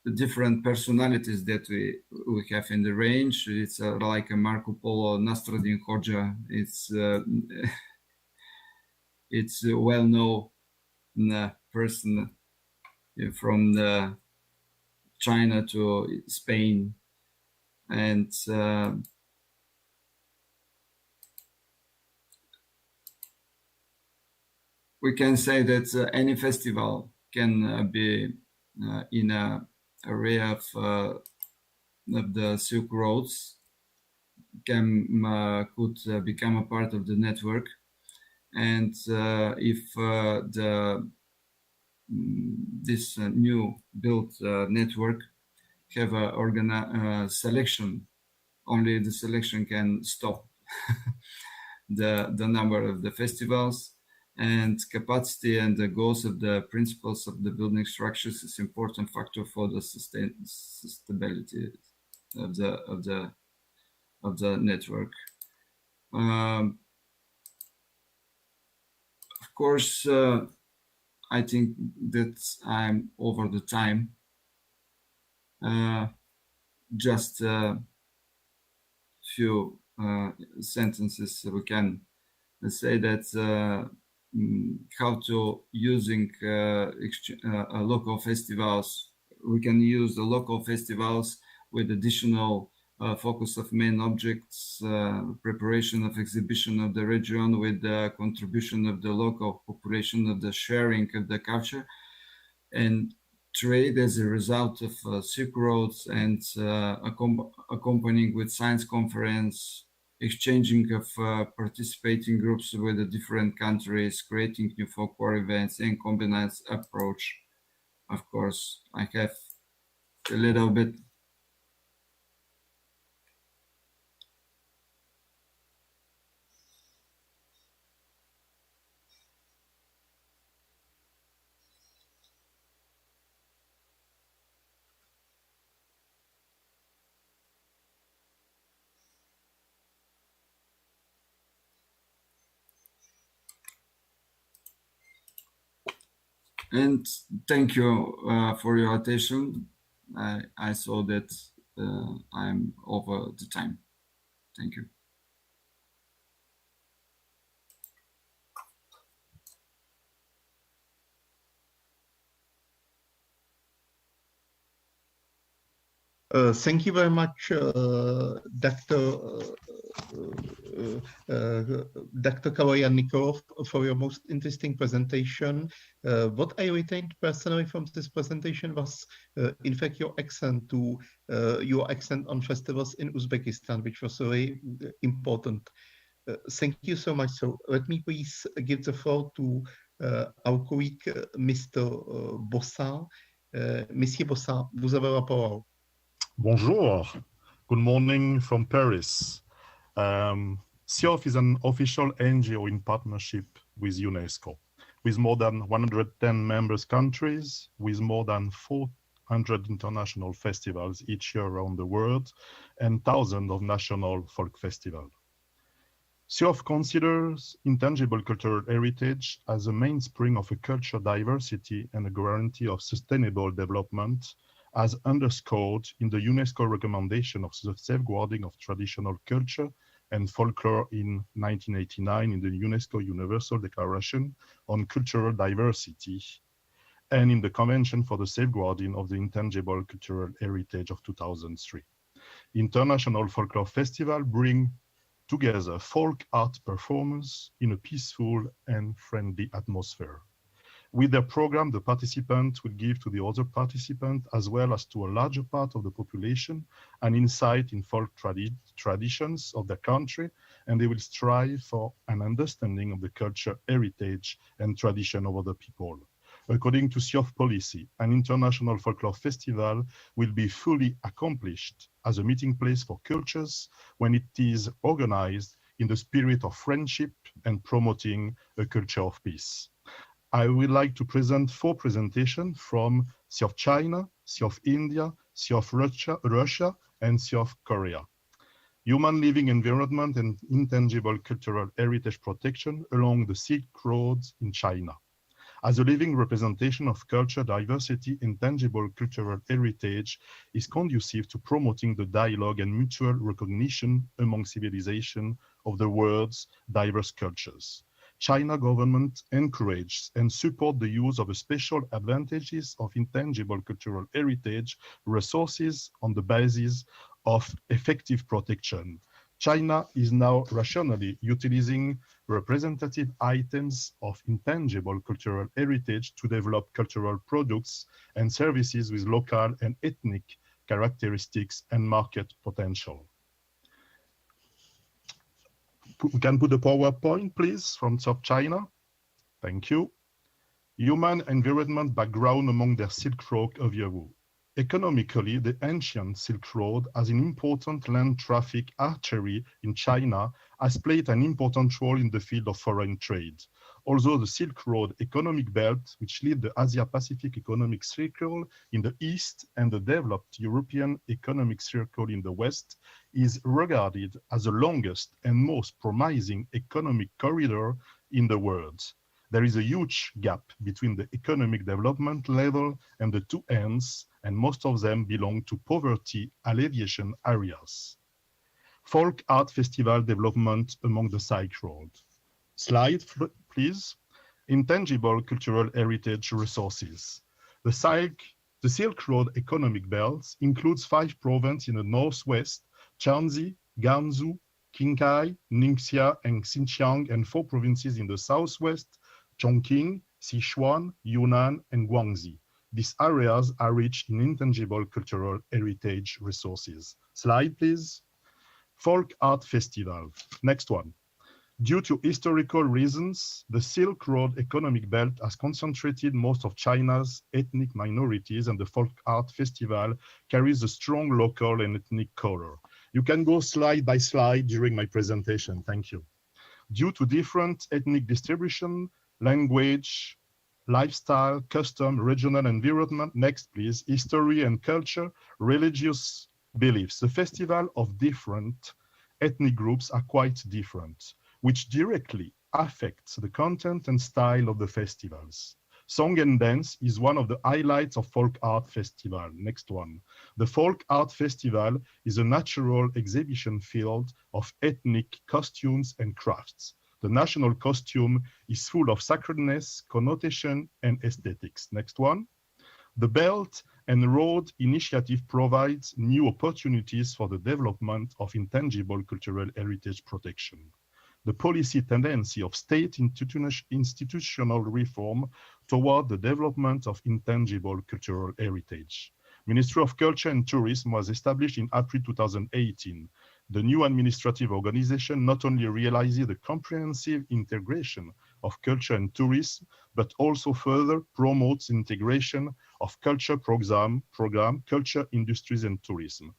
Speaker 5: the different personalities that we have in the range. It's like a Marco Polo, Nasruddin Hoxha. It's a well-known person from China to Spain, and we can say that any festival can be in an area of the Silk Roads, could become a part of the network. And if this new built network have a selection, only the selection can stop the number of the festivals, and capacity and the goals of the principles of the building structures is important factor for the sustainability of the network. Of course, I think that I'm over the time. Just a few sentences we can say that how to using local festivals. We can use the local festivals with additional focus of main objects, preparation of exhibition of the region with the contribution of the local population, of the sharing of the culture, and trade as a result of Silk Roads, and accompanying with science conference, exchanging of participating groups with the different countries, creating new folklore events, and combined approach. Of course, I have a little bit. And thank you for your attention. I saw that I'm over the time. Thank you.
Speaker 2: Thank you very much, Dr. Kaloyan-Nikolov, for your most interesting presentation. What I retained personally from this presentation was, in fact, your accent on festivals in Uzbekistan, which was really important. Thank you so much. So let me please give the floor to our colleague, Mr. Bossin. Monsieur Bossin, vous avez la parole.
Speaker 6: Bonjour, good morning from Paris. SIOF is an official NGO in partnership with UNESCO, with more than 110 members countries, with more than 400 international festivals each year around the world, and thousands of national folk festivals. SIOF considers intangible cultural heritage as a mainspring of a cultural diversity and a guarantee of sustainable development, as underscored in the UNESCO recommendation of the safeguarding of traditional culture and folklore in 1989 in the UNESCO Universal Declaration on Cultural Diversity, and in the Convention for the Safeguarding of the Intangible Cultural Heritage of 2003. International Folklore Festival bring together folk art performers in a peaceful and friendly atmosphere. With their program, the participants will give to the other participants, as well as to a larger part of the population, an insight in folk traditions of their country, and they will strive for an understanding of the culture, heritage, and tradition of other people. According to SIOF policy, an international folklore festival will be fully accomplished as a meeting place for cultures when it is organized in the spirit of friendship and promoting a culture of peace. I would like to present 4 presentations from SIOF China, SIOF India, SIOF Russia, and SIOF Korea. Human living environment and intangible cultural heritage protection along the Silk Roads in China. As a living representation of culture diversity, intangible cultural heritage is conducive to promoting the dialogue and mutual recognition among civilizations of the world's diverse cultures. China government encourages and supports the use of the special advantages of intangible cultural heritage resources on the basis of effective protection China is now rationally utilizing representative items of intangible cultural heritage to develop cultural products and services with local and ethnic characteristics and market potential. We can put the PowerPoint, please, from South China. Thank you. Human environment background among their Silk Road overview. Economically, the ancient Silk Road, as an important land traffic artery in China, has played an important role in the field of foreign trade. Although the Silk Road economic belt, which lead the Asia-Pacific Economic Circle in the east and the developed European Economic Circle in the west, is regarded as the longest and most promising economic corridor in the world. There is a huge gap between the economic development level and the two ends, and most of them belong to poverty alleviation areas. Folk art festival development among the Silk Road. Slide, please. Intangible cultural heritage resources. The Silk Road economic belt includes 5 provinces in the northwest, Shanxi, Gansu, Qinghai, Ningxia, and Xinjiang, and 4 provinces in the southwest, Chongqing, Sichuan, Yunnan, and Guangxi. These areas are rich in intangible cultural heritage resources. Slide, please. Folk Art Festival. Next one. Due to historical reasons, the Silk Road economic belt has concentrated most of China's ethnic minorities, and the Folk Art Festival carries a strong local and ethnic color. You can go slide by slide during my presentation. Thank you. Due to different ethnic distribution, language, lifestyle, custom, regional environment. Next, please. History and culture, religious beliefs. The festival of different ethnic groups are quite different, which directly affects the content and style of the festivals. Song and dance is one of the highlights of Folk Art Festival. Next one. The Folk Art Festival is a natural exhibition field of ethnic costumes and crafts. The national costume is full of sacredness, connotation, and aesthetics. Next one. The Belt and Road Initiative provides new opportunities for the development of intangible cultural heritage protection. The policy tendency of state institutional reform toward the development of intangible cultural heritage. Ministry of Culture and Tourism was established in April 2018. The new administrative organization not only realizes the comprehensive integration of culture and tourism, but also further promotes integration of culture program, culture, industries, and tourism.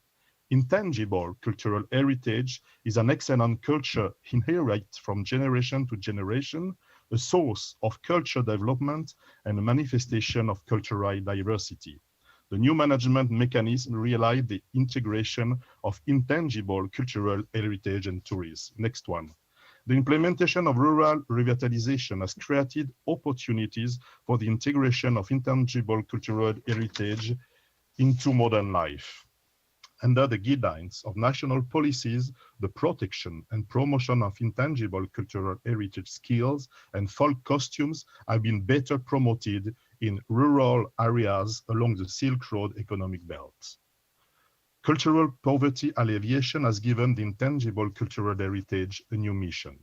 Speaker 6: Intangible cultural heritage is an excellent culture inherited from generation to generation, a source of culture development and a manifestation of cultural diversity. The new management mechanism realized the integration of intangible cultural heritage and tourism. Next one. The implementation of rural revitalization has created opportunities for the integration of intangible cultural heritage into modern life. Under the guidelines of national policies, the protection and promotion of intangible cultural heritage skills and folk costumes have been better promoted in rural areas along the Silk Road economic belt. Cultural poverty alleviation has given the intangible cultural heritage a new mission: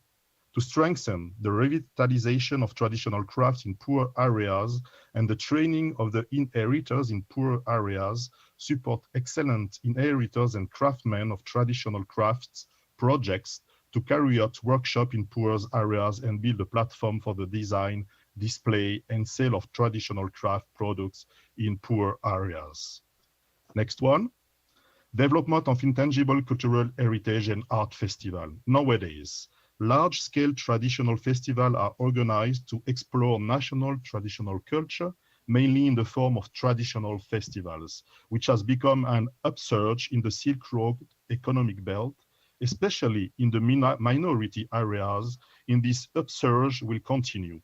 Speaker 6: to strengthen the revitalization of traditional crafts in poor areas and the training of the inheritors in poor areas, support excellent inheritors and craftsmen of traditional crafts projects to carry out workshops in poor areas and build a platform for the design, display, and sale of traditional craft products in poor areas. Next one. Development of intangible cultural heritage and art festival. Nowadays, large-scale traditional festivals are organized to explore national traditional culture, mainly in the form of traditional festivals, which has become an upsurge in the Silk Road economic belt, especially in the minority areas. In this upsurge will continue,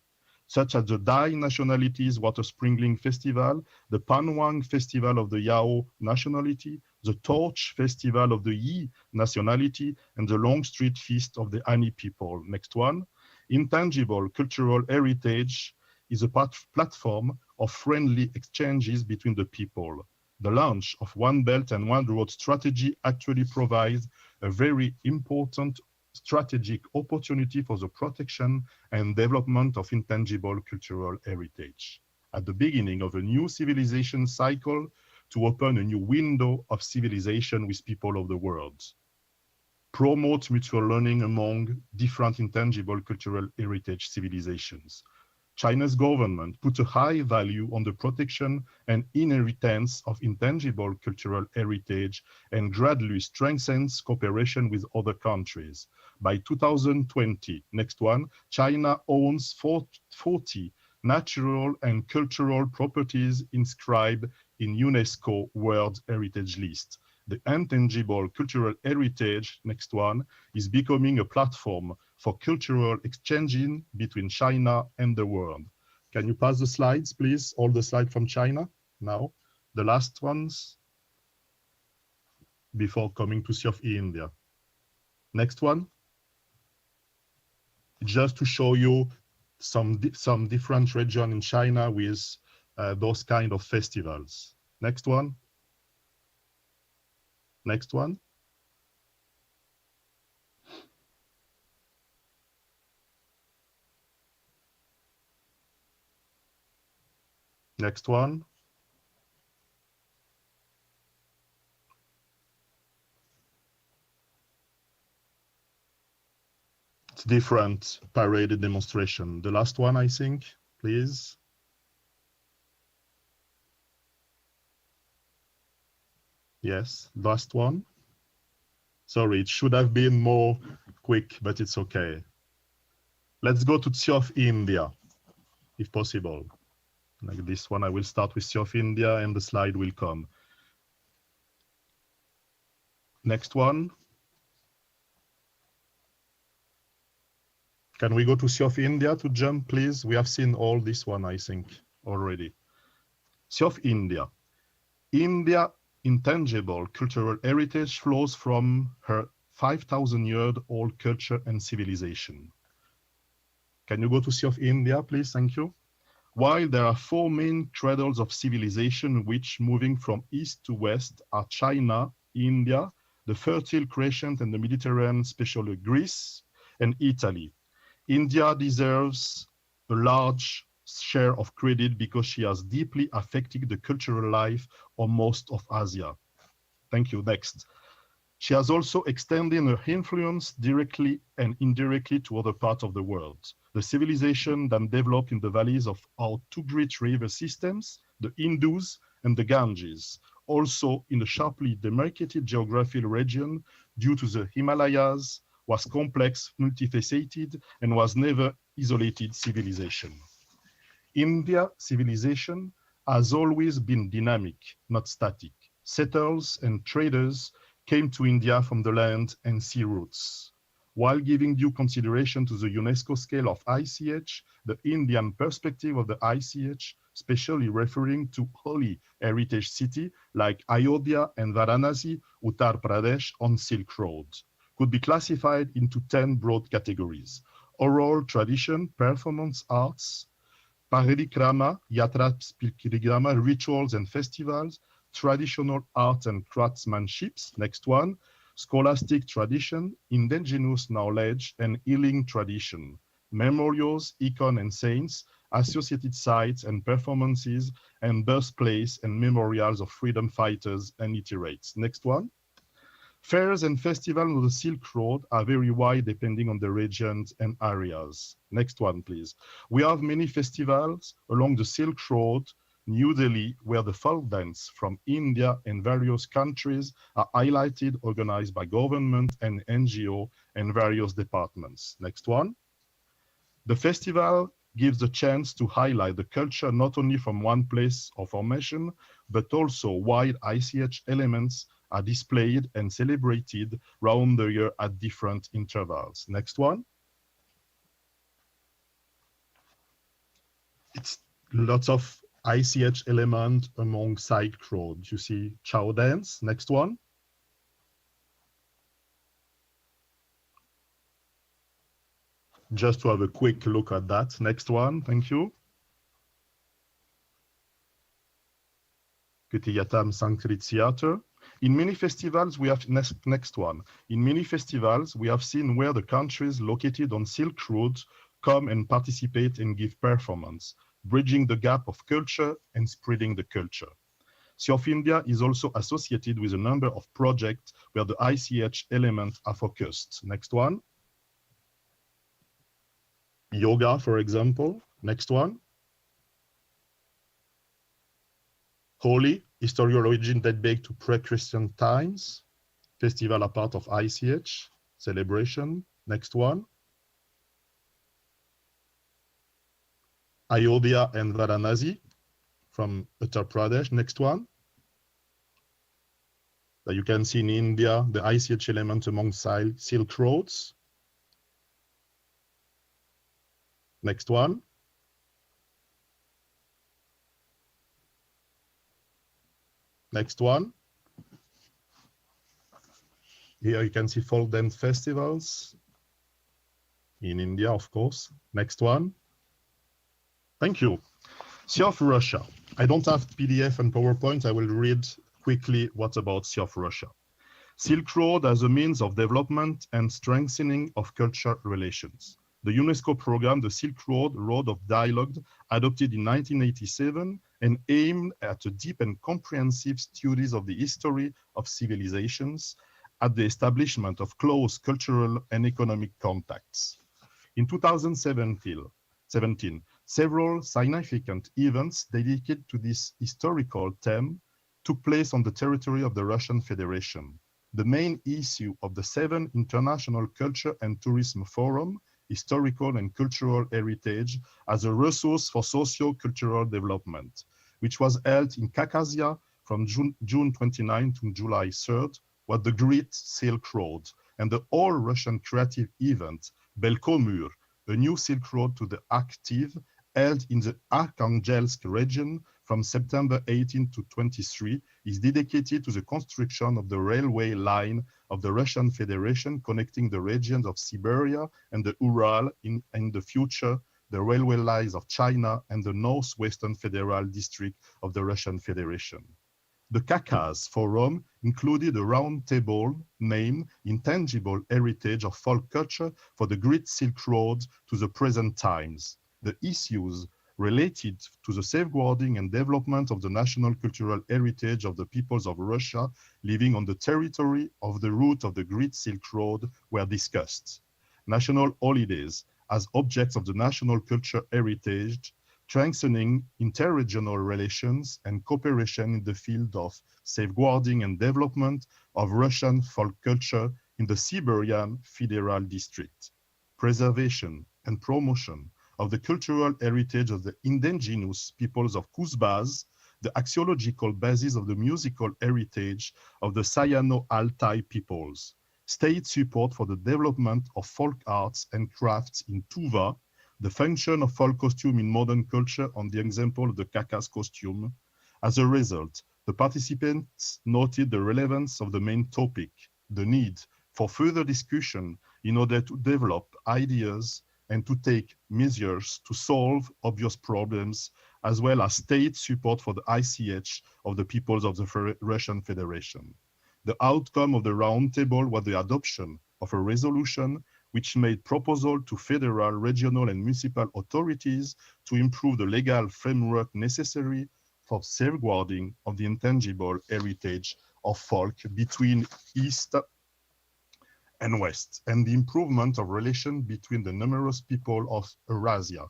Speaker 6: such as the Dai Nationalities Water Sprinkling Festival, the Panwang Festival of the Yao Nationality, the Torch Festival of the Yi Nationality, and the Long Street Feast of the Hani people. Next one. Intangible cultural heritage is a platform of friendly exchanges between the people. the launch of One Belt and One Road strategy actually provides a very important strategic opportunity for the protection and development of intangible cultural heritage. At the beginning of a new civilization cycle to open a new window of civilization with people of the world. Promote mutual learning among different intangible cultural heritage civilizations. China's government put a high value on the protection and inheritance of intangible cultural heritage and gradually strengthens cooperation with other countries. By 2020, next one, China owns 40 natural and cultural properties inscribed in UNESCO World Heritage List. The intangible cultural heritage, next one, is becoming a platform for cultural exchanging between China and the world. Can you pass the slides, please? All the slides from China now. The last ones before coming to Sea of India. Next one. Just to show you some different region in China with those kind of festivals. Next one. Next one. Next one. It's different parade demonstration. The last one, I think, please. Yes, last one. Sorry, it should have been more quick, but it's okay. Let's go to Sea of India, if possible. Like this one, I will start with Sea of India and the slide will come. Next one. Can we go to Sea of India to jump, please? We have seen all this one, I think, already. Sea of India. India intangible cultural heritage flows from her 5,000-year-old culture and civilization. Can you go to Sea of India, please? Thank you. While there are four main cradles of civilization which, moving from east to west, are China, India, the fertile Crescent and the Mediterranean, especially Greece, and Italy. India deserves a large share of credit because she has deeply affected the cultural life of most of Asia. Thank you. Next. She has also extended her influence directly and indirectly to other parts of the world. The civilization that developed in the valleys of our two great river systems, the Indus and the Ganges, also in a sharply demarcated geographical region due to the Himalayas, was complex, multifaceted, and was never isolated civilization. India civilization has always been dynamic, not static. Settlers and traders came to India from the land and sea routes. While giving due consideration to the UNESCO scale of ICH, the Indian perspective of the ICH, especially referring to holy heritage cities like Ayodhya and Varanasi, Uttar Pradesh on Silk Road, could be classified into 10 broad categories: oral tradition, performance arts, parikrama, yatra parikrama, rituals and festivals, traditional art and craftsmanship, next one, scholastic tradition, indigenous knowledge and healing tradition, memorials, icons and saints, associated sites and performances, and birthplace and memorials of freedom fighters and literates. Next one. Fairs and festivals on the Silk Road are very wide depending on the regions and areas. Next one, please. We have many festivals along the Silk Road, New Delhi, where the folk dance from India and various countries are highlighted, organized by government and NGO and various departments. Next one. The festival gives the chance to highlight the culture not only from one place or formation, but also wide ICH elements are displayed and celebrated round the year at different intervals. Next one. It's lots of ICH element among Silk Road. You see Chow dance. Next one. Just to have a quick look at that. Next one. Thank you. Kütüyatam Sanskrit Theater. In many festivals, we have next one. In many festivals, we have seen where the countries located on Silk Road come and participate and give performance, bridging the gap of culture and spreading the culture. SIOF India is also associated with a number of projects where the ICH elements are focused. Next one. Yoga, for example. Next one. Holi, historical origin date back to pre-Christian times. Festival are part of ICH celebration. Next one. Ayodhya and Varanasi from Uttar Pradesh. Next one. That you can see in India, the ICH element among Silk Roads. Next one. Next one. Here you can see folk dance festivals in India, of course. Next one. Thank you. SIOF Russia. I don't have PDF and PowerPoint. I will read quickly what about SIOF Russia. Silk Road as a means of development and strengthening of cultural relations. The UNESCO program, the Silk Road, Road of Dialogue, adopted in 1987 and aimed at a deep and comprehensive studies of the history of civilizations at the establishment of close cultural and economic contacts. In 2017, several significant events dedicated to this historical theme took place on the territory of the Russian Federation. The main issue of the 7th International Culture and Tourism Forum, Historical and Cultural Heritage as a resource for socio-cultural development, which was held in Khakassia from June 29 to July 3rd, was the Great Silk Road and the all-Russian creative event, Belkomur, a new Silk Road to the active, held in the Arkhangelsk region from September 18 to 23, is dedicated to the construction of the railway line of the Russian Federation connecting the regions of Siberia and the Ural in the future, the railway lines of China and the Northwestern Federal District of the Russian Federation. The Khakaz Forum included a round table named Intangible Heritage of Folk Culture for the Great Silk Road to the present times. The issues related to the safeguarding and development of the national cultural heritage of the peoples of Russia living on the territory of the route of the Great Silk Road were discussed. National holidays as objects of the national culture heritage, strengthening interregional relations and cooperation in the field of safeguarding and development of Russian folk culture in the Siberian Federal District, preservation and promotion of the cultural heritage of the indigenous peoples of Kuzbaz, the axiological basis of the musical heritage of the Sayano-Altai peoples, state support for the development of folk arts and crafts in Tuva, the function of folk costume in modern culture on the example of the Khakaz costume. As a result, the participants noted the relevance of the main topic, the need for further discussion in order to develop ideas and to take measures to solve obvious problems, as well as state support for the ICH of the peoples of the Russian Federation. The outcome of the roundtable was the adoption of a resolution which made proposal to federal, regional, and municipal authorities to improve the legal framework necessary for safeguarding of the intangible heritage of folk between East and West, and the improvement of relation between the numerous people of Eurasia,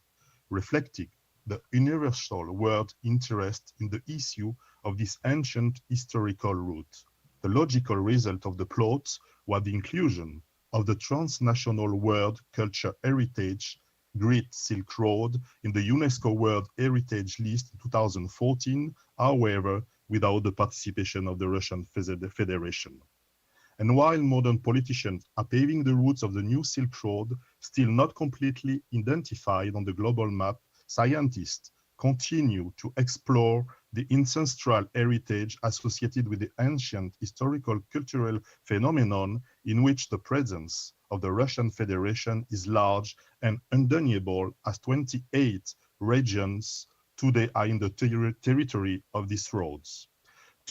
Speaker 6: reflecting the universal world interest in the issue of this ancient historical route. The logical result of the plot was the inclusion of the transnational world culture heritage Great Silk Road in the UNESCO World Heritage List in 2014, however, without the participation of the Russian Federation. And while modern politicians are paving the routes of the new Silk Road, still not completely identified on the global map, scientists continue to explore the ancestral heritage associated with the ancient historical cultural phenomenon in which the presence of the Russian Federation is large and undeniable, as 28 regions today are in the territory of these roads.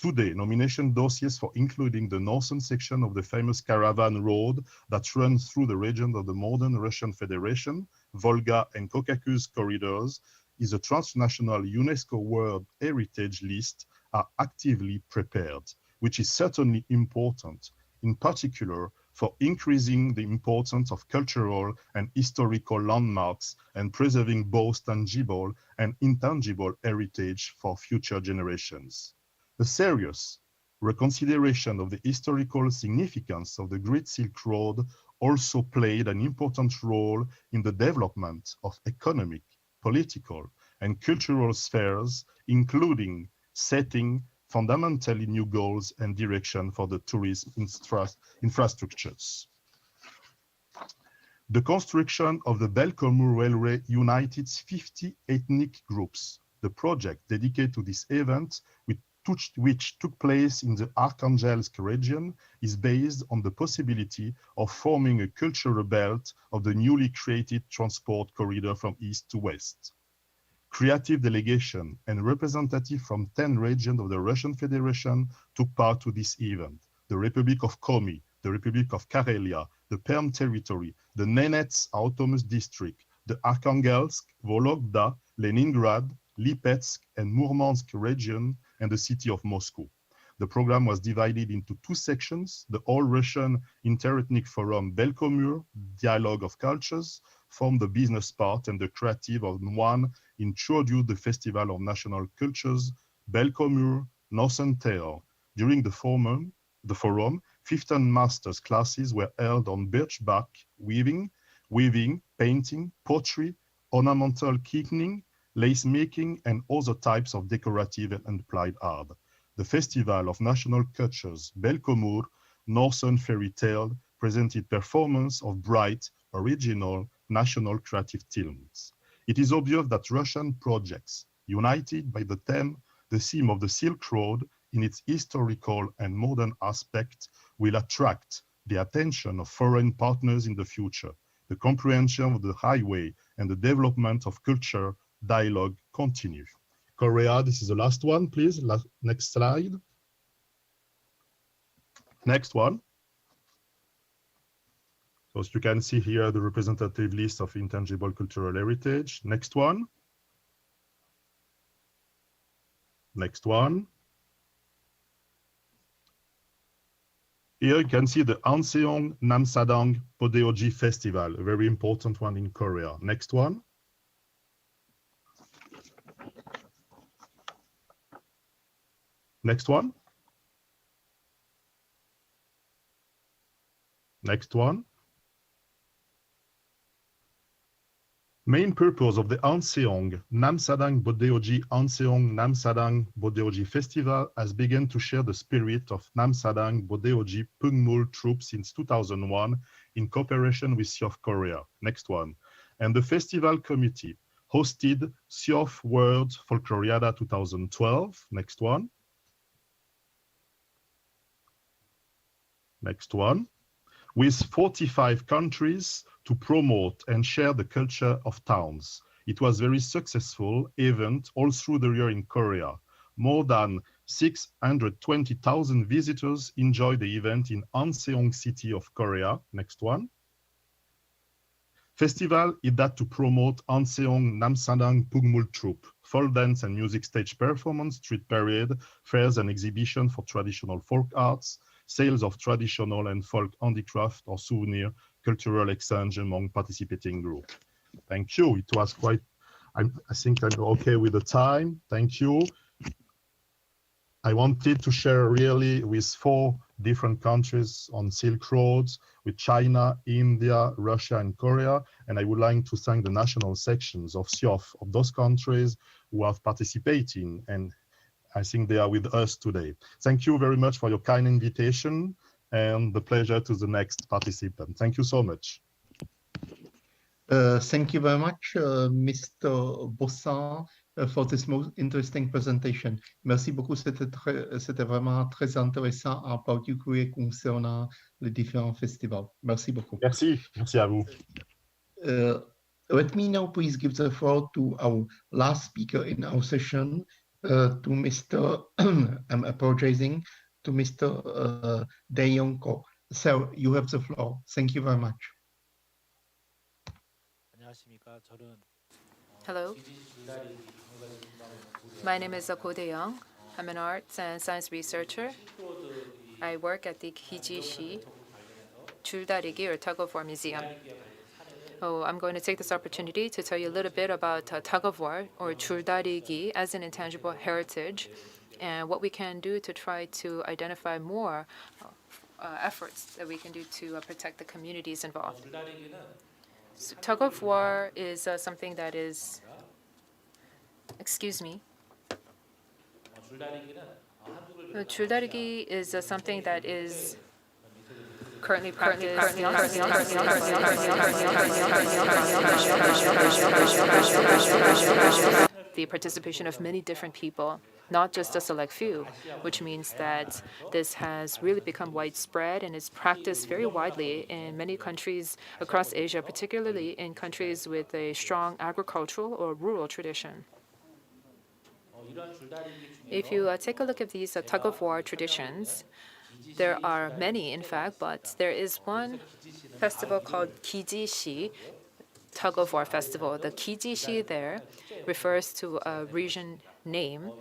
Speaker 6: Today, nomination dossiers for including the northern section of the famous Caravan Road that runs through the region of the modern Russian Federation, Volga and Caucasus corridors, is a transnational UNESCO World Heritage List are actively prepared, which is certainly important, in particular for increasing the importance of cultural and historical landmarks and preserving both tangible and intangible heritage for future generations. A serious reconsideration of the historical significance of the Great Silk Road also played an important role in the development of economic, political, and cultural spheres, including setting fundamentally new goals and direction for the tourism infrastructures. The construction of the Belcomur Railway united 50 ethnic groups. The project dedicated to this event, which took place in the Arkhangelsk region, is based on the possibility of forming a cultural belt of the newly created transport corridor from east to west. Creative delegation and representatives from 10 regions of the Russian Federation took part to this event. The Republic of Komi, the Republic of Karelia, the Perm territory, the Nenets Autonomous District, the Arkhangelsk, Vologda, Leningrad, Lipetsk, and Murmansk region, and the city of Moscow. The program was divided into two sections: the All-Russian Interethnic Forum Belcomur, Dialogue of Cultures, formed the business part, and the creative of one introduced the Festival of National Cultures, Belcomur, Northern Tale. During the forum, 15 master's classes were held on birch bark weaving, painting, pottery, ornamental quilting, lace making, and other types of decorative and applied art. The Festival of National Cultures, Belcomur, Northern Fairy Tale, presented performance of bright, original, national creative themes. It is obvious that Russian projects, united by the theme of the Silk Road in its historical and modern aspect, will attract the attention of foreign partners in the future. The comprehension of the highway and the development of culture dialogue continue. Korea, this is the last one, please. Next slide. Next one. So as you can see here, the representative list of intangible cultural heritage. Next one. Next one. Here you can see the Anseong Namsadang Podeoji Festival, a very important one in Korea. Next one. Next one. Next one. Main purpose of the Anseong Namsadang Bodeoji Festival has begun to share the spirit of Namsadang Bodeoji Pungmul troops since 2001 in cooperation with South Korea. Next one. And the festival committee hosted South World Folkloriada 2012. Next one. Next one. With 45 countries to promote and share the culture of towns. It was a very successful event all through the year in Korea. More than 620,000 visitors enjoyed the event in Anseong City of Korea. Next one. Festival is that to promote Anseong Namsadang Pungmul Troupe, folk dance and music stage performance, street parade, fairs and exhibition for traditional folk arts, sales of traditional and folk handicraft or souvenir, cultural exchange among participating groups. Thank you. It was quite, I think I'm okay with the time. Thank you. I wanted to share really with 4 different countries on Silk Roads, with China, India, Russia, and Korea. And I would like to thank the national sections of SIOF of those countries who have participated, and I think they are with us today. Thank you very much for your kind invitation, and the pleasure to the next participant. Thank you so much.
Speaker 2: Thank you very much, Mr. Bossard, for this most interesting presentation. Merci beaucoup, c'était vraiment très intéressant, en particulier concernant les différents festivals. Merci beaucoup.
Speaker 6: Merci, merci à vous.
Speaker 2: Let me now please give the floor to our last speaker in our session, to Mr. I'm apologizing, to Mr. Dae-Young Ko. So you have the floor. Thank you very much.
Speaker 7: Hello. My name is Ko Dae-Young. I'm an arts and science researcher. I work at the Kijishi 줄다리기 or tug of war museum. I'm going to take this opportunity to tell you a little bit about tug of war or 줄다리기 as an intangible heritage and what we can do to try to identify more efforts that we can do to protect the communities involved. So, tug of war is something that is, excuse me. 줄다리기 is something that is currently practiced. The participation of many different people, not just a select few, which means that this has really become widespread and is practiced very widely in many countries across Asia, particularly in countries with a strong agricultural or rural tradition. If you take a look at these tug-of-war traditions, there are many, in fact, but there is one festival called Kijishi tug-of-war festival. The Kijishi there refers to a region name,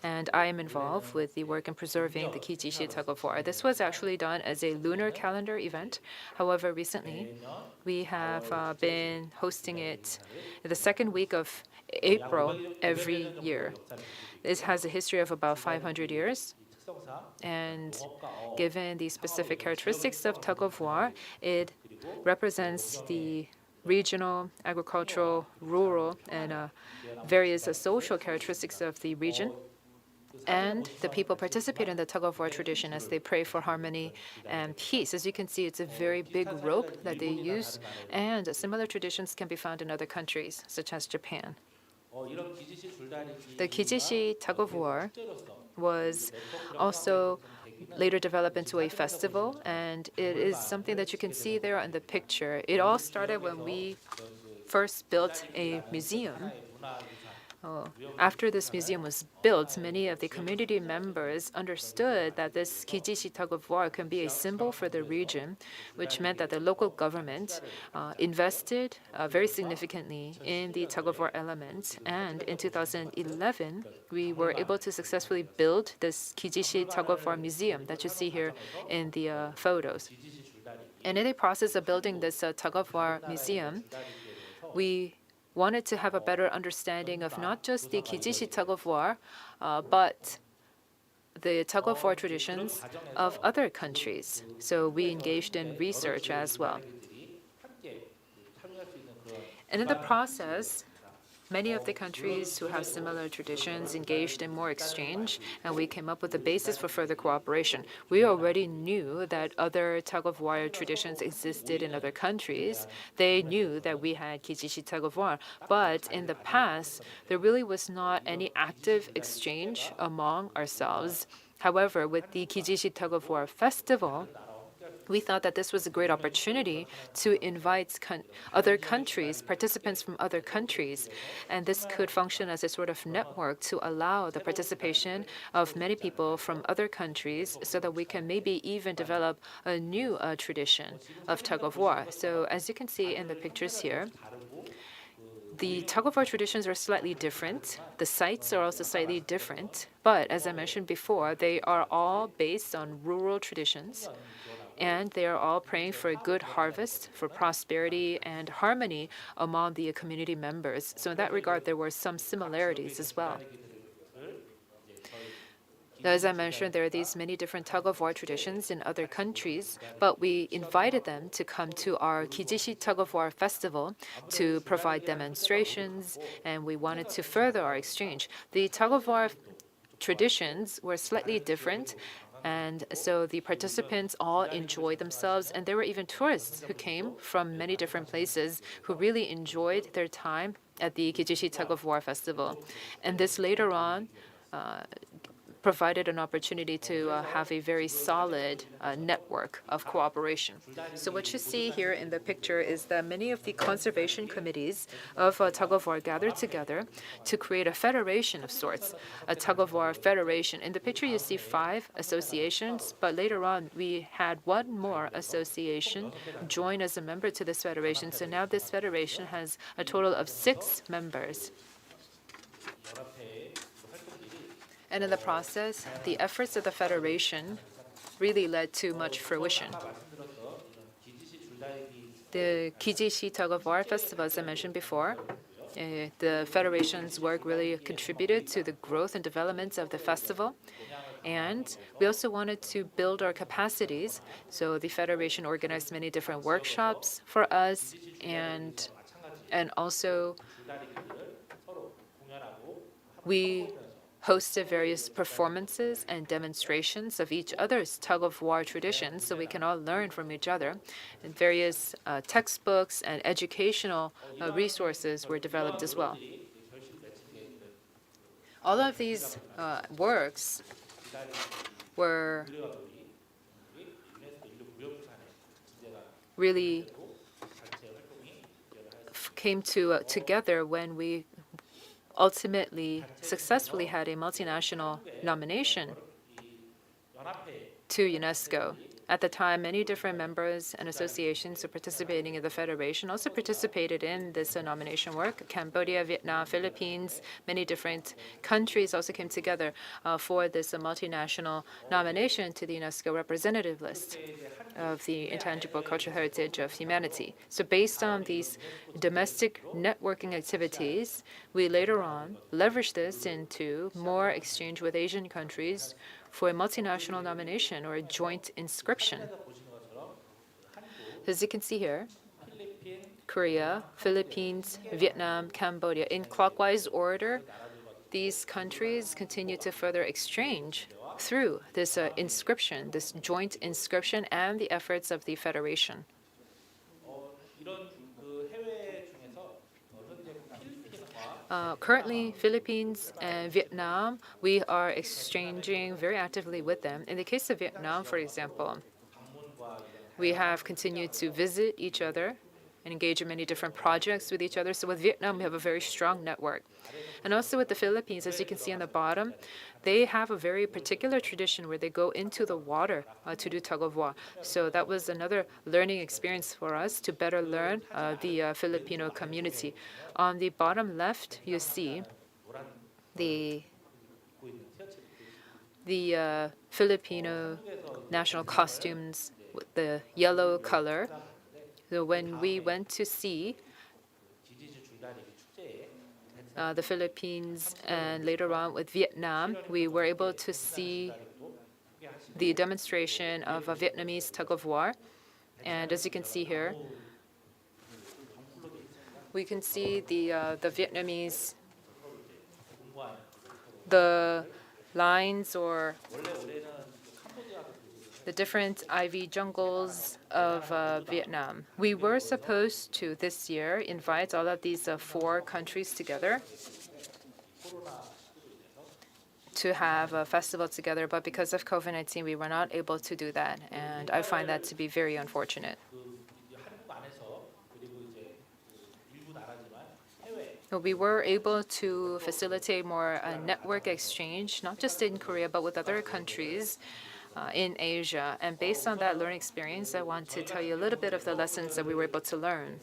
Speaker 7: and I am involved with the work in preserving the Kijishi tug-of-war. This was actually done as a lunar calendar event. However, recently, we have been hosting it the second week of April every year. This has a history of about 500 years. And given the specific characteristics of tug-of-war, it represents the regional, agricultural, rural, and various social characteristics of the region. And the people participate in the tug-of-war tradition as they pray for harmony and peace. As you can see, it's a very big rope that they use, and similar traditions can be found in other countries, such as Japan. The Kijishi tug-of-war was also later developed into a festival, and it is something that you can see there in the picture. It all started when we first built a museum. After this museum was built, many of the community members understood that this Kijishi tug-of-war can be a symbol for the region, which meant that the local government invested very significantly in the tug-of-war element. And in 2011, we were able to successfully build this Kijishi tug-of-war museum that you see here in the photos. And in the process of building this tug-of-war museum, we wanted to have a better understanding of not just the Kijishi tug-of-war, but the tug-of-war traditions of other countries. So we engaged in research as well. And in the process, many of the countries who have similar traditions engaged in more exchange, and we came up with a basis for further cooperation. We already knew that other tug-of-war traditions existed in other countries. They knew that we had Kijishi tug-of-war, but in the past, there really was not any active exchange among ourselves. However, with the Kijishi tug-of-war festival, we thought that this was a great opportunity to invite other countries, participants from other countries, and this could function as a sort of network to allow the participation of many people from other countries so that we can maybe even develop a new tradition of tug-of-war. So as you can see in the pictures here, the tug-of-war traditions are slightly different. The sites are also slightly different, but as I mentioned before, they are all based on rural traditions. And they are all praying for a good harvest, for prosperity and harmony among the community members. So in that regard, there were some similarities as well. As I mentioned, there are these many different tug-of-war traditions in other countries, but we invited them to come to our Kijishi tug-of-war festival to provide demonstrations, and we wanted to further our exchange. The tug-of-war traditions were slightly different, and so the participants all enjoyed themselves, and there were even tourists who came from many different places who really enjoyed their time at the Kijishi tug-of-war festival. And this later on provided an opportunity to have a very solid network of cooperation. So what you see here in the picture is that many of the conservation committees of tug of war gathered together to create a federation of sorts, a tug of war federation. In the picture, you see 5 associations, but later on, we had one more association join as a member to this federation. So now this federation has a total of 6 members. And in the process, the efforts of the Federation really led to much fruition. The Kijishi Tug of War Festival, as I mentioned before, the Federation's work really contributed to the growth and development of the festival. And we also wanted to build our capacities. So the Federation organized many different workshops for us, and also we hosted various performances and demonstrations of each other's tug-of-war traditions so we can all learn from each other. And various textbooks and educational resources were developed as well. All of these works were really came together when we ultimately successfully had a multinational nomination to UNESCO. At the time, many different members and associations were participating in the Federation also participated in this nomination work. Cambodia, Vietnam, Philippines, many different countries also came together for this multinational nomination to the UNESCO representative list of the intangible cultural heritage of humanity. So based on these domestic networking activities, we later on leveraged this into more exchange with Asian countries for a multinational nomination or a joint inscription. As you can see here, Korea, Philippines, Vietnam, Cambodia, in clockwise order, these countries continue to further exchange through this inscription, this joint inscription, and the efforts of the Federation. Currently, Philippines and Vietnam, we are exchanging very actively with them. In the case of Vietnam, for example, we have continued to visit each other and engage in many different projects with each other. So with Vietnam, we have a very strong network. And also with the Philippines, as you can see on the bottom, they have a very particular tradition where they go into the water to do tug-of-war. So that was another learning experience for us to better learn the Filipino community. On the bottom left, you see the Filipino national costumes with the yellow color. So when we went to see the Philippines and later on with Vietnam, we were able to see the demonstration of a Vietnamese tug-of-war. And as you can see here, we can see the Vietnamese, the lines or the different IV jungles of Vietnam. We were supposed to this year invite all of these 4 countries together to have a festival together, but because of COVID-19, we were not able to do that, and I find that to be very unfortunate. We were able to facilitate more network exchange, not just in Korea, but with other countries in Asia. And based on that learning experience, I want to tell you a little bit of the lessons that we were able to learn.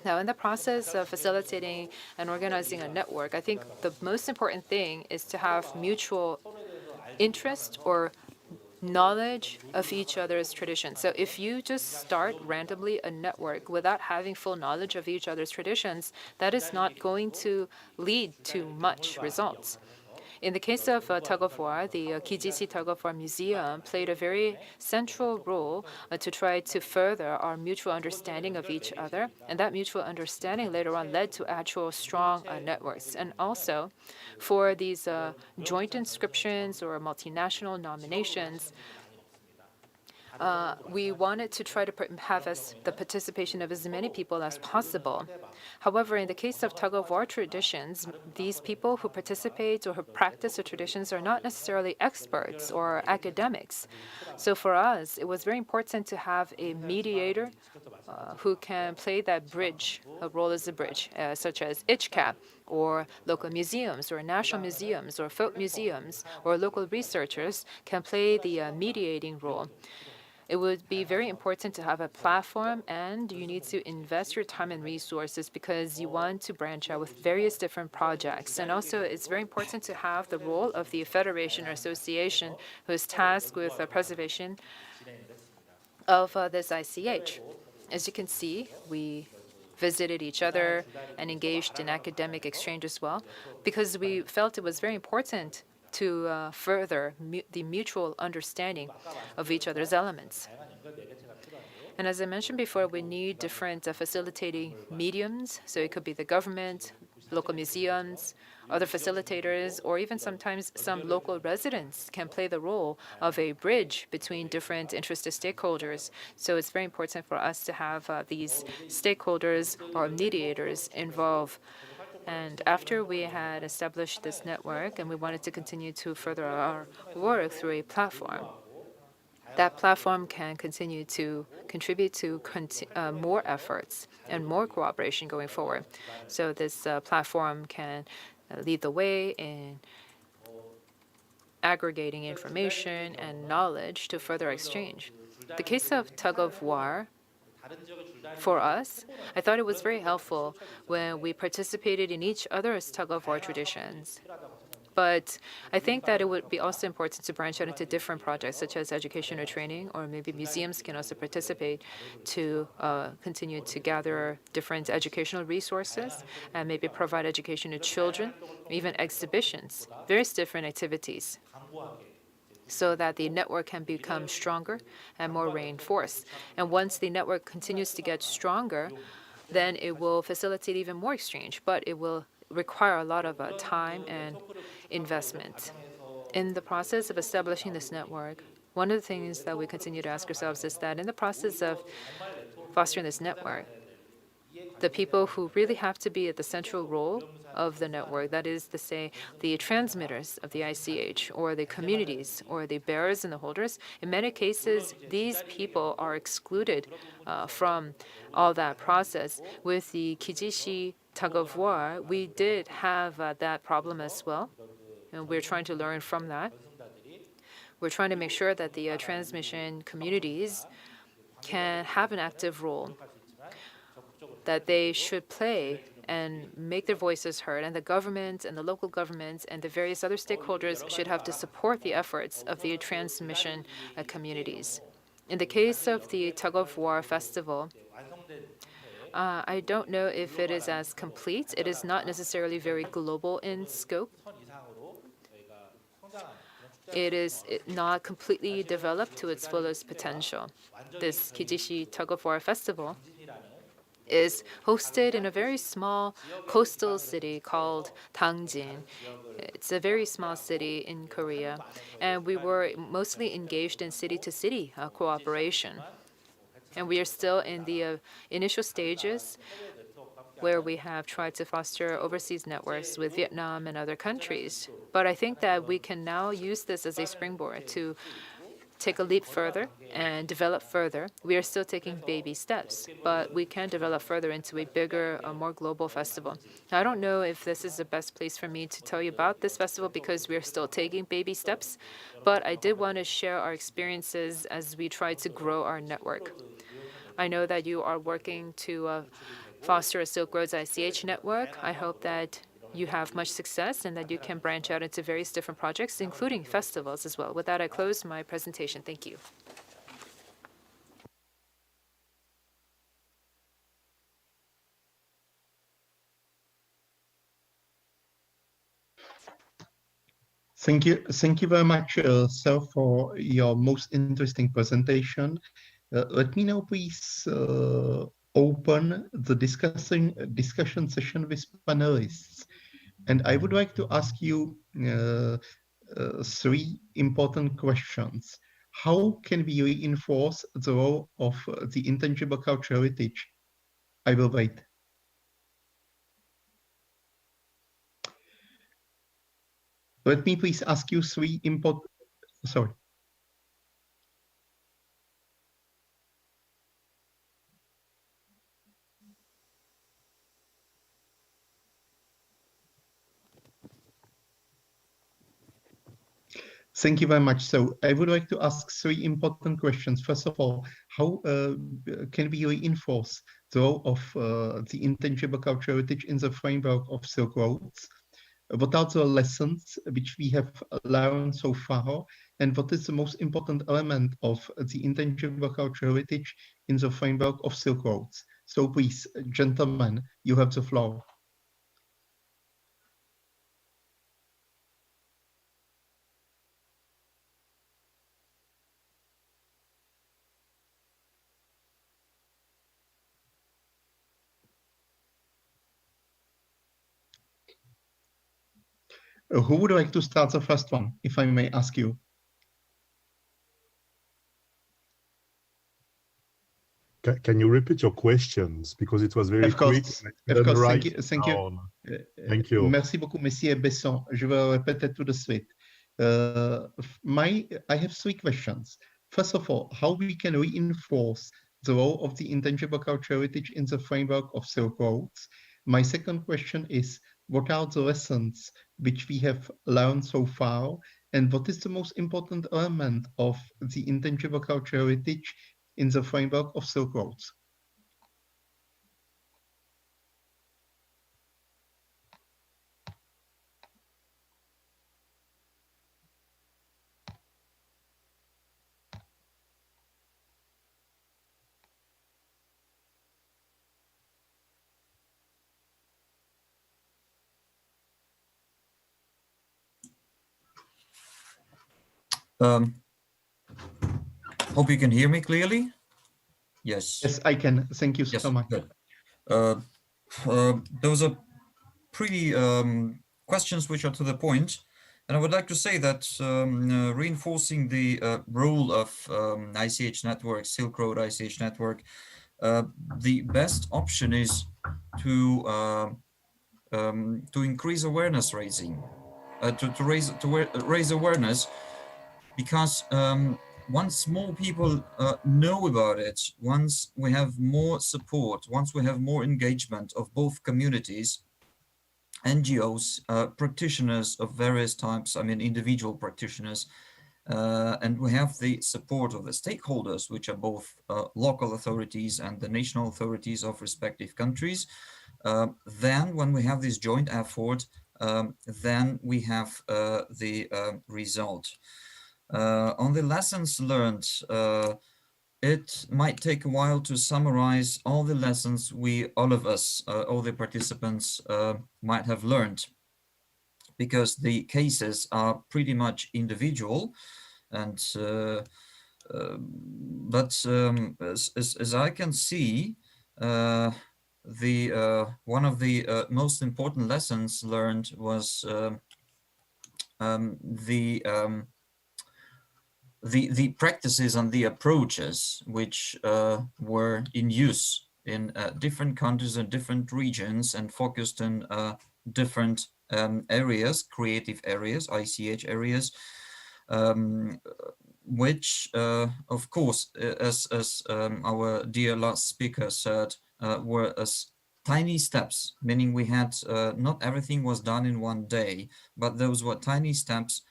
Speaker 7: Now, in the process of facilitating and organizing a network, I think the most important thing is to have mutual interest or knowledge of each other's traditions. So if you just start randomly a network without having full knowledge of each other's traditions, that is not going to lead to much results. In the case of tug-of-war, the Kijishi Tug-of-War Museum played a very central role to try to further our mutual understanding of each other. And that mutual understanding later on led to actual strong networks. And also, for these joint inscriptions or multinational nominations, we wanted to try to have the participation of as many people as possible. However, in the case of tug-of-war traditions, these people who participate or who practice the traditions are not necessarily experts or academics. So for us, it was very important to have a mediator who can play that bridge, a role as a bridge, such as ICHCAP, or local museums, or national museums, or folk museums, or local researchers can play the mediating role. It would be very important to have a platform, and you need to invest your time and resources because you want to branch out with various different projects. And also, it's very important to have the role of the federation or association who is tasked with the preservation of this ICH. As you can see, we visited each other and engaged in academic exchange as well because we felt it was very important to further the mutual understanding of each other's elements. And as I mentioned before, we need different facilitating mediums. So it could be the government, local museums, other facilitators, or even sometimes some local residents can play the role of a bridge between different interested stakeholders. So it's very important for us to have these stakeholders or mediators involved. And after we had established this network and we wanted to continue to further our work through a platform, that platform can continue to contribute to more efforts and more cooperation going forward. So this platform can lead the way in aggregating information and knowledge to further exchange. The case of tug-of-war, for us, I thought it was very helpful when we participated in each other's tug-of-war traditions. But I think that it would be also important to branch out into different projects, such as education or training, or maybe museums can also participate to continue to gather different educational resources and maybe provide education to children, even exhibitions, various different activities, so that the network can become stronger and more reinforced. And once the network continues to get stronger, then it will facilitate even more exchange, but it will require a lot of time and investment. In the process of establishing this network, one of the things that we continue to ask ourselves is that in the process of fostering this network, the people who really have to be at the central role of the network, that is to say, the transmitters of the ICH, or the communities, or the bearers and the holders, in many cases, these people are excluded from all that process. With the Kijishi tug-of-war, we did have that problem as well, and we're trying to learn from that. We're trying to make sure that the transmission communities can have an active role, that they should play and make their voices heard, and the government and the local governments and the various other stakeholders should have to support the efforts of the transmission communities. In the case of the tug-of-war festival, I don't know if it is as complete. It is not necessarily very global in scope. It is not completely developed to its fullest potential. This Kijishi tug-of-war festival is hosted in a very small coastal city called Dangjin. It's a very small city in Korea, and we were mostly engaged in city-to-city cooperation. And we are still in the initial stages where we have tried to foster overseas networks with Vietnam and other countries. But I think that we can now use this as a springboard to take a leap further and develop further. We are still taking baby steps, but we can develop further into a bigger, more global festival. I don't know if this is the best place for me to tell you about this festival because we are still taking baby steps, but I did want to share our experiences as we try to grow our network. I know that you are working to foster a Silk Roads ICH network. I hope that you have much success and that you can branch out into various different projects, including festivals as well. With that, I close my presentation. Thank you.
Speaker 2: Thank you very much, sir, for your most interesting presentation. Let me now please open the discussion session with panelists. And I would like to ask you three important questions. how can we reinforce the role of the intangible cultural heritage? I will wait. Let me please ask you three important, sorry. Thank you very much. So I would like to ask three important questions. First of all, how can we reinforce the role of the intangible cultural heritage in the framework of Silk Roads? What are the lessons which we have learned so far? And what is the most important element of the intangible cultural heritage in the framework of Silk Roads? So please, gentlemen, you have the floor. Who would like to start the first one, if I may ask you?
Speaker 6: Can you repeat your questions, because it was very
Speaker 2: Of
Speaker 6: quick.
Speaker 2: course,
Speaker 6: and I couldn't write
Speaker 2: thank you.
Speaker 6: down. Thank you.
Speaker 2: Merci beaucoup, Monsieur Besson. Je vais répéter tout de suite. I have three questions. First of all, how we can reinforce the role of the intangible cultural heritage in the framework of Silk Roads. My second question is, what are the lessons which we have learned so far? And what is the most important element of the intangible cultural heritage in the framework of Silk Roads?
Speaker 4: Hope you can hear me clearly. Yes.
Speaker 2: Yes, I can. Thank you so much.
Speaker 4: Good. Those are pretty questions which are to the point. And I would like to say that reinforcing the role of ICH network, Silk Road ICH network, the best option is to increase awareness raising, to raise awareness, because once more people know about it, once we have more support, once we have more engagement of both communities, NGOs, practitioners of various types, I mean individual practitioners, and we have the support of the stakeholders, which are both local authorities and the national authorities of respective countries, then when we have this joint effort, then we have the result. On the lessons learned, it might take a while to summarize all the lessons all of us, all the participants might have learned, because the cases are pretty much individual, and but as I can see, one of the most important lessons learned was the practices and the approaches which were in use in different countries and different regions, and focused on different areas, creative areas, ICH areas, which of course, as our dear last speaker said, were as tiny steps, meaning we had not everything was done in one day, but those were tiny steps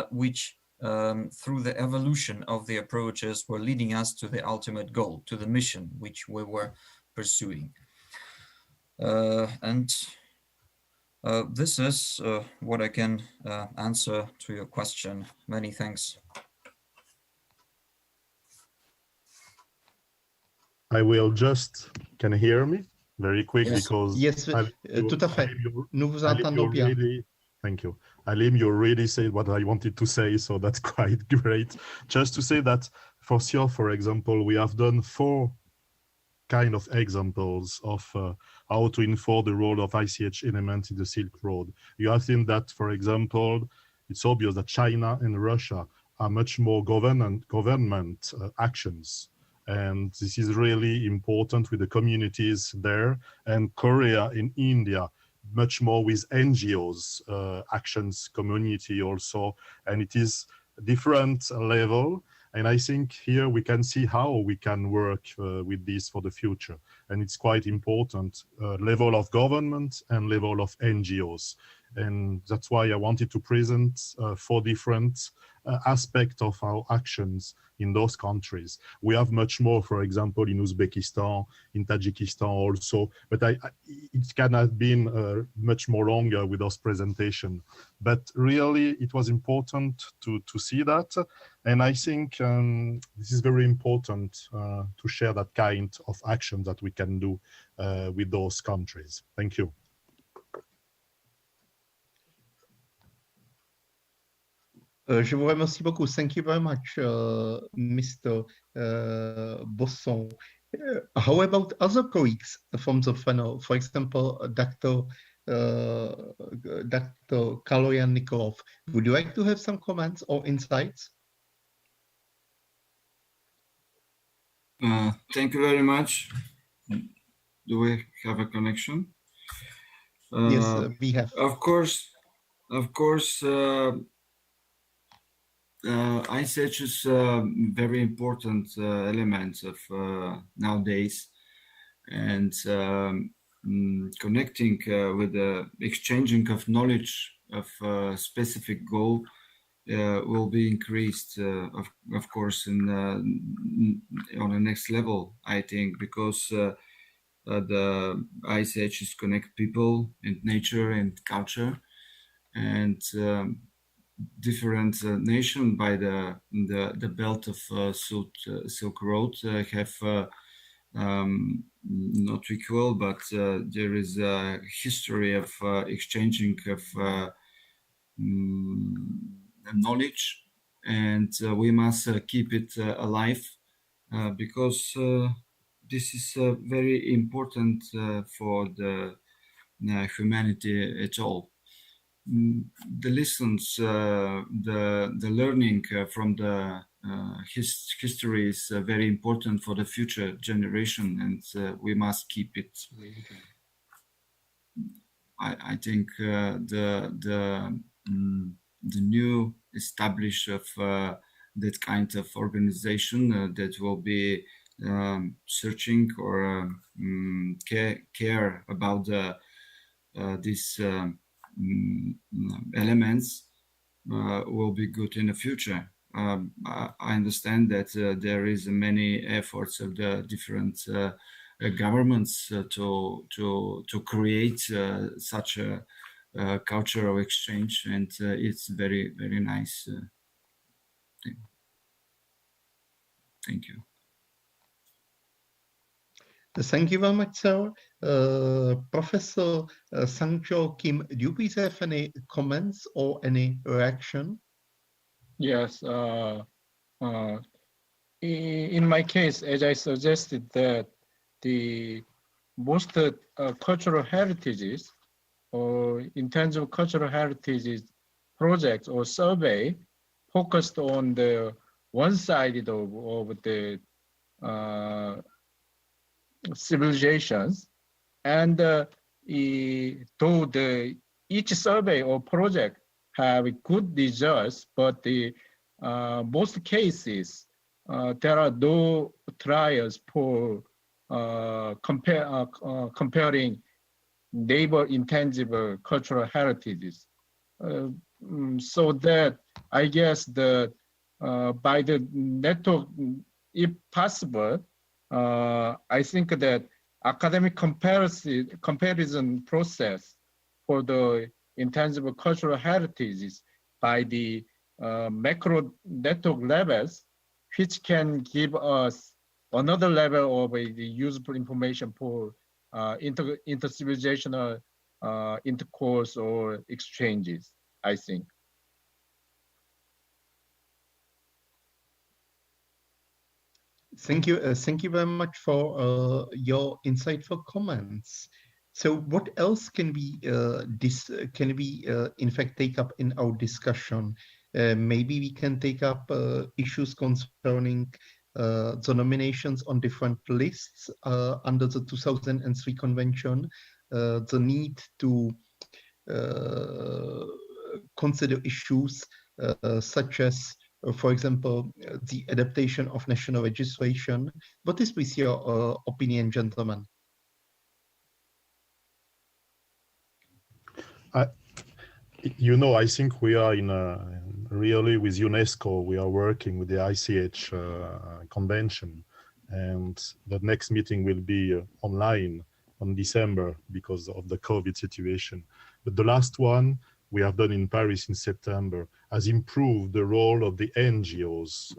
Speaker 4: which through the evolution of the approaches were leading us to the ultimate goal, to the mission which we were pursuing. And this is what I can answer to your question. Many thanks.
Speaker 6: I will just, can you hear me? Very quick,
Speaker 4: Yes.
Speaker 6: because
Speaker 2: Yes, tout à fait. Nous vous entendons bien.
Speaker 6: Really, thank you. Alim, you already said what I wanted to say, so that's quite great. Just to say that for sure, for example, we have done 4 kind of examples of how to enforce the role of ICH elements in the Silk Road. You have seen that, for example, it's obvious that China and Russia are much more government actions. And this is really important with the communities there, and Korea and India much more with NGOs actions community also, and it is different level. And I think here we can see how we can work with this for the future. And it's quite important, level of government and level of NGOs. And that's why I wanted to present 4 different aspects of our actions in those countries. We have much more, for example, in Uzbekistan, in Tajikistan also, but it can have been much more longer with those presentation. But really, it was important to see that. And I think this is very important to share that kind of action that we can do with those countries. Thank you.
Speaker 2: Je vous remercie beaucoup. Thank you very much, Mr. Bosson. How about other colleagues from the panel? For example, Dr. Kaloyan Nikolov. Would you like to have some comments or insights?
Speaker 5: Thank you very much. Do we have a connection?
Speaker 2: Yes, we have.
Speaker 5: Of course, ICH is a very important element of nowadays, and connecting with the exchanging of knowledge of a specific goal will be increased, of course, on the next level, I think, because the ICHs connect people and nature and culture, and different nations by the belt of Silk Road have not equal, but there is a history of exchanging of knowledge, and we must keep it alive because this is very important for the humanity at all. The lessons, the learning from the history is very important for the future generation, and we must keep it. I think the new establish of that kind of organization that will be searching or care about these elements will be good in the future. I understand that there is many efforts of the different governments to create such a cultural exchange, and it's very, very nice thing. Thank you.
Speaker 2: Thank you very much, sir. Professor Sang-Chul Kim, do you please have any comments or any reaction?
Speaker 3: Yes. In my case, as I suggested, that the most cultural heritages or in terms of cultural heritages projects or survey focused on the one side of the civilizations, and though each survey or project have good results, but the most cases there are no trials for comparing neighbor intangible cultural heritages. So that I guess that by the network, if possible, I think that academic comparison process for the intangible cultural heritages by the macro network levels, which can give us another level of the useful information for inter-civilizational intercourse or exchanges, I think.
Speaker 2: Thank you very much for your insightful comments. So, what else can we in fact take up in our discussion? maybe we can take up issues concerning the nominations on different lists under the 2003 convention, the need to consider issues such as, for example, the adaptation of national legislation. What is with your opinion, gentlemen?
Speaker 6: I think we are really with UNESCO, we are working with the ICH convention, and the next meeting will be online on December because of the COVID situation. But the last one we have done in Paris in September has improved the role of the NGOs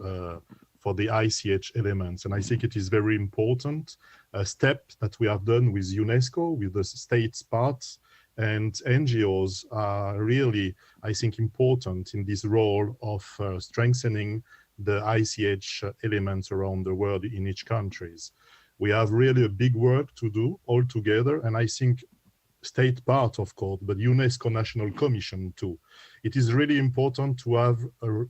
Speaker 6: for the ICH elements. And I think it is very important step that we have done with UNESCO, with the states parts, and NGOs are really, I think, important in this role of strengthening the ICH elements around the world in each countries. We have really a big work to do all together, and I think state part, of course, but UNESCO National Commission too. It is really important to have a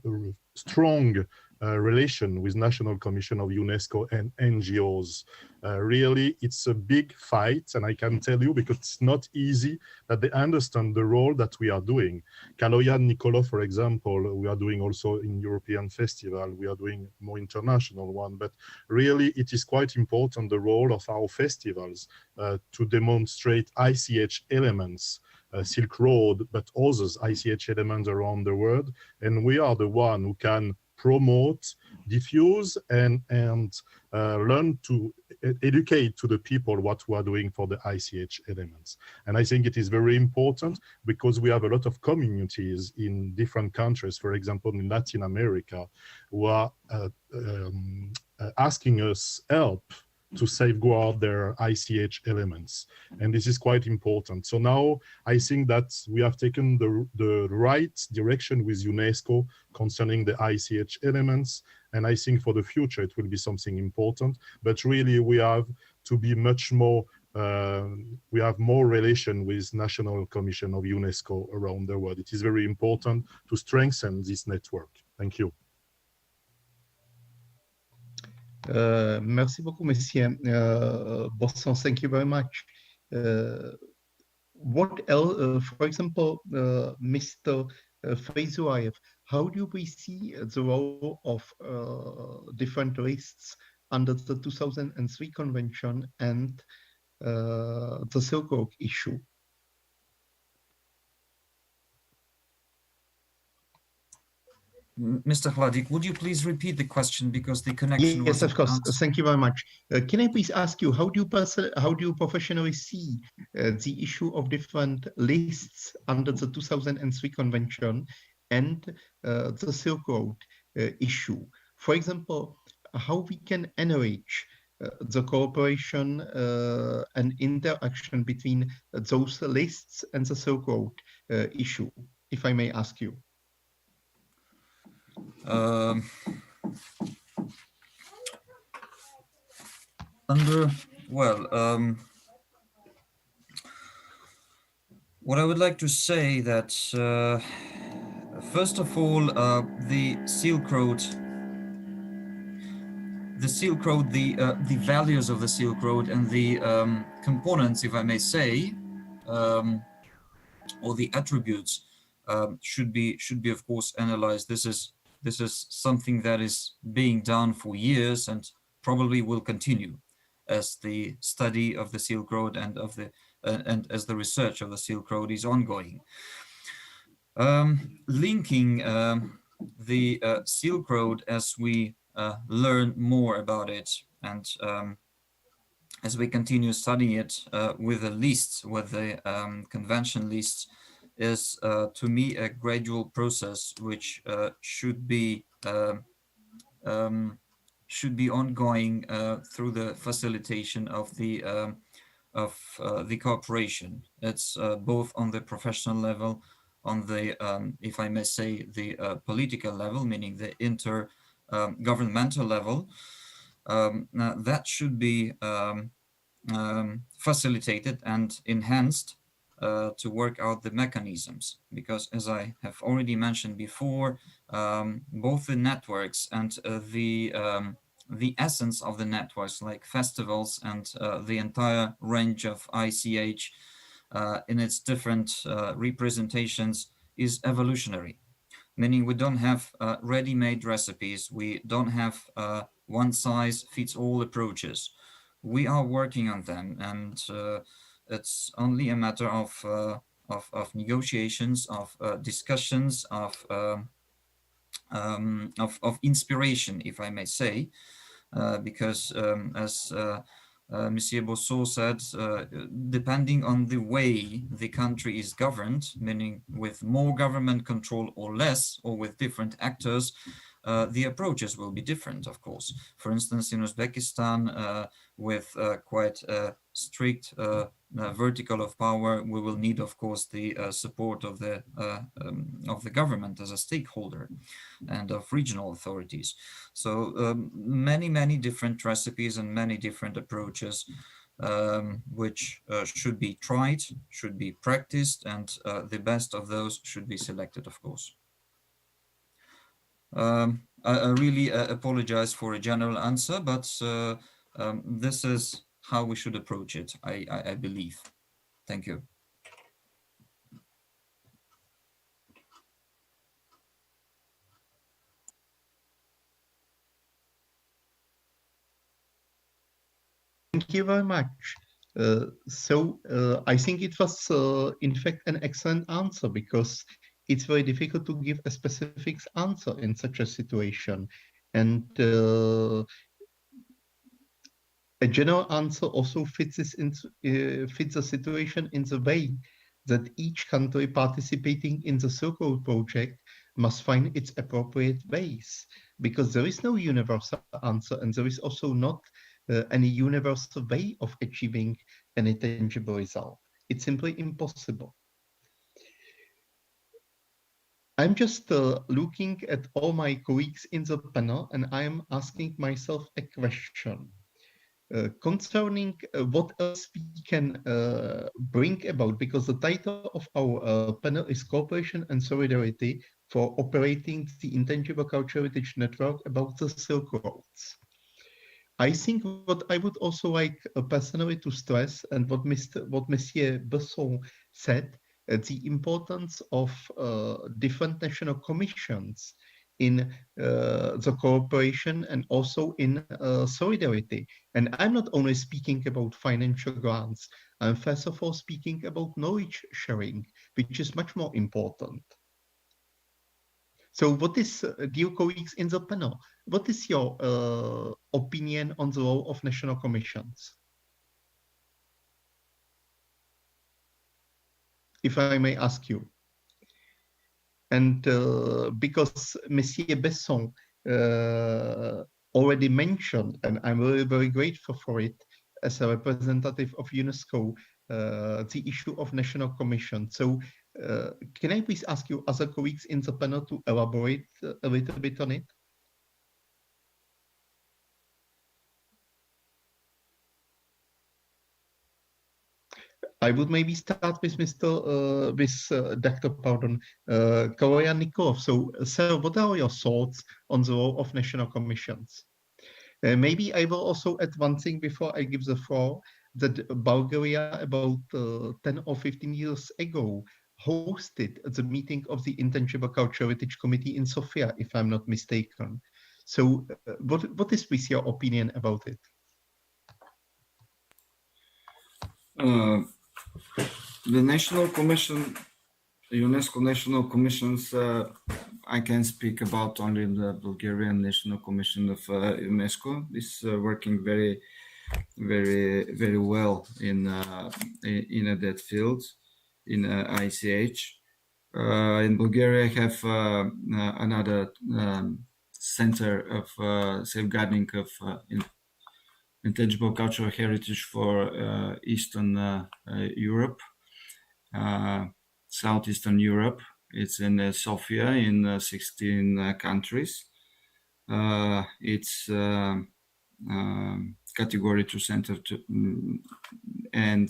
Speaker 6: strong relation with National Commission of UNESCO and NGOs. Really, it's a big fight, and I can tell you, because it's not easy, that they understand the role that we are doing. Kaloyan Nikolov, for example, we are doing also in European festival, we are doing more international one, but really it is quite important, the role of our festivals to demonstrate ICH elements, Silk Road, but others ICH elements around the world, and we are the one who can promote, diffuse, and learn to educate to the people what we are doing for the ICH elements. And I think it is very important because we have a lot of communities in different countries, for example, in Latin America, who are asking us help to safeguard their ICH elements. And this is quite important. So now I think that we have taken the right direction with UNESCO concerning the ICH elements. And I think for the future, it will be something important, but really we have to be much more, we have more relation with National Commission of UNESCO around the world. It is very important to strengthen this network. Thank you.
Speaker 2: Merci beaucoup, Monsieur Bosson. Thank you very much. What else, for example, Mr. Feyzoayev, how do we see the role of different lists under the 2003 convention and the Silk Road issue?
Speaker 4: Mr. Hladik, would you please repeat the question because the connection was...
Speaker 2: Yes, of course. Thank you very much. Can I please ask you, how do you professionally see the issue of different lists under the 2003 convention and the Silk Road issue? For example, how we can enrich the cooperation and interaction between those lists and the Silk Road issue, if I may ask you?
Speaker 4: What I would like to say that first of all, the Silk Road, the values of the Silk Road and the components, if I may say, or the attributes should be of course analyzed. This is something that is being done for years and probably will continue as the study of the Silk Road and of the and as the research of the Silk Road is ongoing. Linking the Silk Road as we learn more about it and as we continue studying it with the lists, with the convention lists, is to me a gradual process which should be ongoing through the facilitation of the cooperation. It's both on the professional level, on the if I may say the political level, meaning the intergovernmental level. That should be facilitated and enhanced to work out the mechanisms, because as I have already mentioned before, both the networks and the essence of the networks, like festivals and the entire range of ICH in its different representations, is evolutionary. Meaning we don't have ready-made recipes, we don't have one-size-fits-all approaches. We are working on them, and it's only a matter of negotiations, of discussions, of inspiration, if I may say, because as Monsieur Bossot said, depending on the way the country is governed, meaning with more government control or less, or with different actors, the approaches will be different, of course. For instance, in Uzbekistan, with quite strict vertical of power, we will need, of course, the support of the government as a stakeholder and of regional authorities. So many different recipes and many different approaches which should be tried, should be practiced, and the best of those should be selected, of course. I really apologize for a general answer, but this is how we should approach it, I believe. Thank you.
Speaker 2: Thank you very much. I think it was, in fact, an excellent answer, because it's very difficult to give a specific answer in such a situation. And a general answer also fits the situation in the way that each country participating in the Silk Road project must find its appropriate ways, because there is no universal answer, and there is also not any universal way of achieving any tangible result. It's simply impossible. I'm just looking at all my colleagues in the panel, and I'm asking myself a question concerning what else we can bring about, because the title of our panel is Cooperation and Solidarity for Operating the Intangible Cultural Heritage Network about the Silk Roads. I think what I would also like personally to stress, and what Monsieur Besson said, the importance of different national commissions in the cooperation and also in solidarity. And I'm not only speaking about financial grants, I'm first of all speaking about knowledge sharing, which is much more important. So what is, dear colleagues in the panel, what is your opinion on the role of national commissions? If I may ask you. And because Monsieur Besson already mentioned, and I'm very, very grateful for it as a representative of UNESCO, the issue of national commission. So can I please ask you, other colleagues in the panel, to elaborate a little bit on it? I would maybe start with Dr. Kaloyan Nikolov. So, sir, what are your thoughts on the role of national commissions? Maybe I will also add one thing before I give the floor, that Bulgaria about 10 or 15 years ago hosted the meeting of the Intangible Cultural Heritage Committee in Sofia, if I'm not mistaken. So what is with your opinion about it?
Speaker 5: The National Commission, UNESCO National Commissions, I can speak about only the Bulgarian National Commission of UNESCO. It's working very, very well in that field, in ICH. In Bulgaria, I have another center of safeguarding of intangible cultural heritage for Eastern Europe, Southeastern Europe. It's in Sofia in 16 countries. It's category 2 center and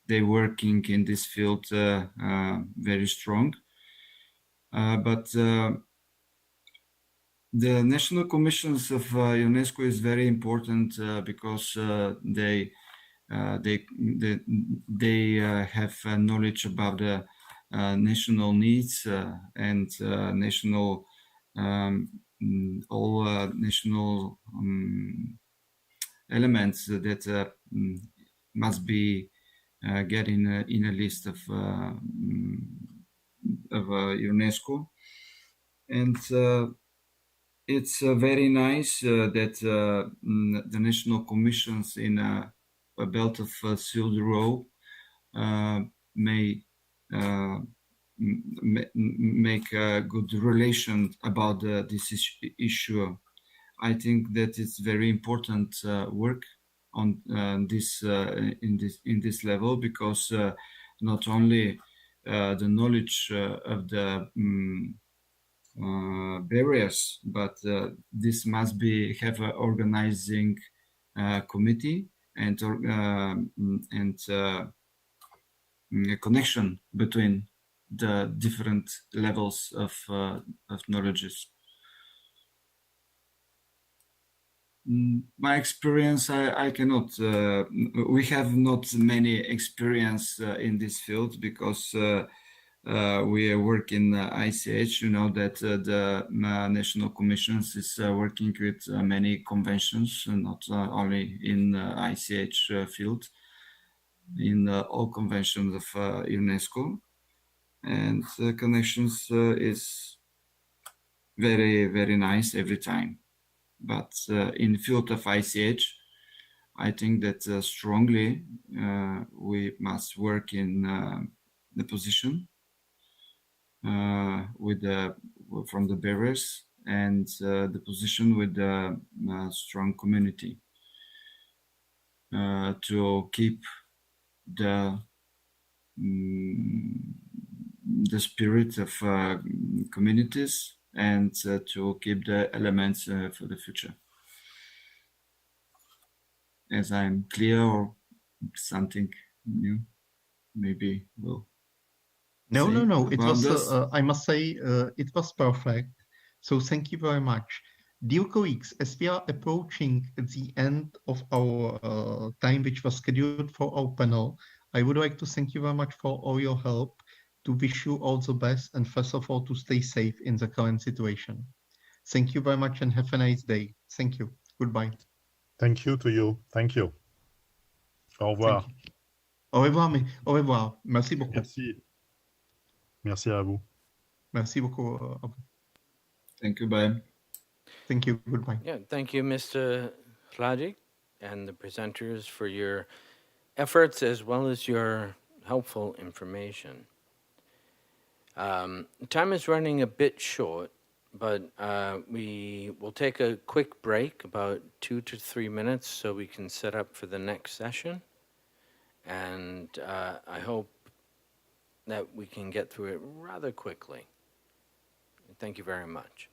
Speaker 5: they working in this field very strong. But the national commissions of UNESCO is very important because they have knowledge about the national needs and national all national elements that must be get in a list of UNESCO, and it's very nice that the national commissions in a belt of Silk Road may make a good relation about this issue. I think that it's very important work on this in this level, because not only the knowledge of the barriers, but this must be have an organizing committee and a connection between the different levels of knowledges. My experience, I cannot. We have not many experience in this field, because we work in ICH. You know that the National Commissions is working with many conventions, not only in ICH field, in all conventions of UNESCO, and connections is very, very nice every time. But in the field of ICH, I think that strongly we must work in the position with from the barriers, and the position with the strong community to keep the spirit of communities, and to keep the elements for the future. As I'm clear, or something new, maybe we'll.
Speaker 2: No. It
Speaker 5: about
Speaker 2: was,
Speaker 5: this.
Speaker 2: I must say, it was perfect. So thank you very much. Dear colleagues, as we are approaching the end of our time, which was scheduled for our panel, I would like to thank you very much for all your help, to wish you all the best, and first of all, to stay safe in the current situation. Thank you very much and have a nice day. Thank you. Goodbye.
Speaker 6: Thank you to you. Thank you. Au revoir.
Speaker 2: Thank you. Au revoir, au revoir. Merci beaucoup.
Speaker 6: Merci. Merci à vous.
Speaker 2: Merci beaucoup.
Speaker 5: Thank you, bye.
Speaker 2: Thank you. Goodbye.
Speaker 1: Yeah, thank you, Mr. Hladik, and the presenters for your efforts as well as your helpful information. Time is running a bit short, but we will take a quick break, about 2 to 3 minutes, so we can set up for the next session. And I hope that we can get through it rather quickly. Thank you very much.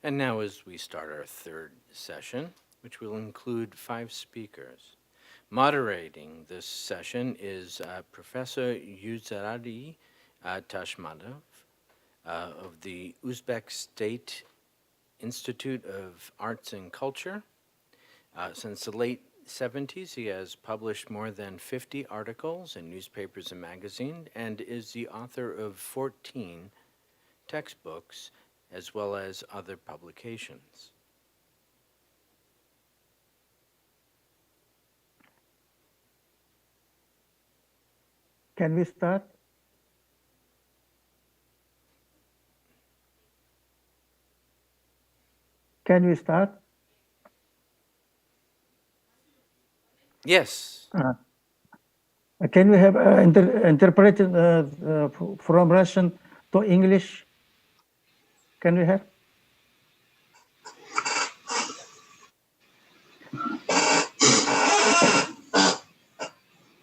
Speaker 1: And now, as we start our third session, which will include 5 speakers, moderating this session is Professor Yuzari Tashmadov of the Uzbek State Institute of Arts and Culture. Since the late 70s, he has published more than 50 articles in newspapers and magazines and is the author of 14 textbooks as well as other publications.
Speaker 8: Can we start? Can we start?
Speaker 1: Yes.
Speaker 8: Can we have interpreted from Russian to English? Can we have?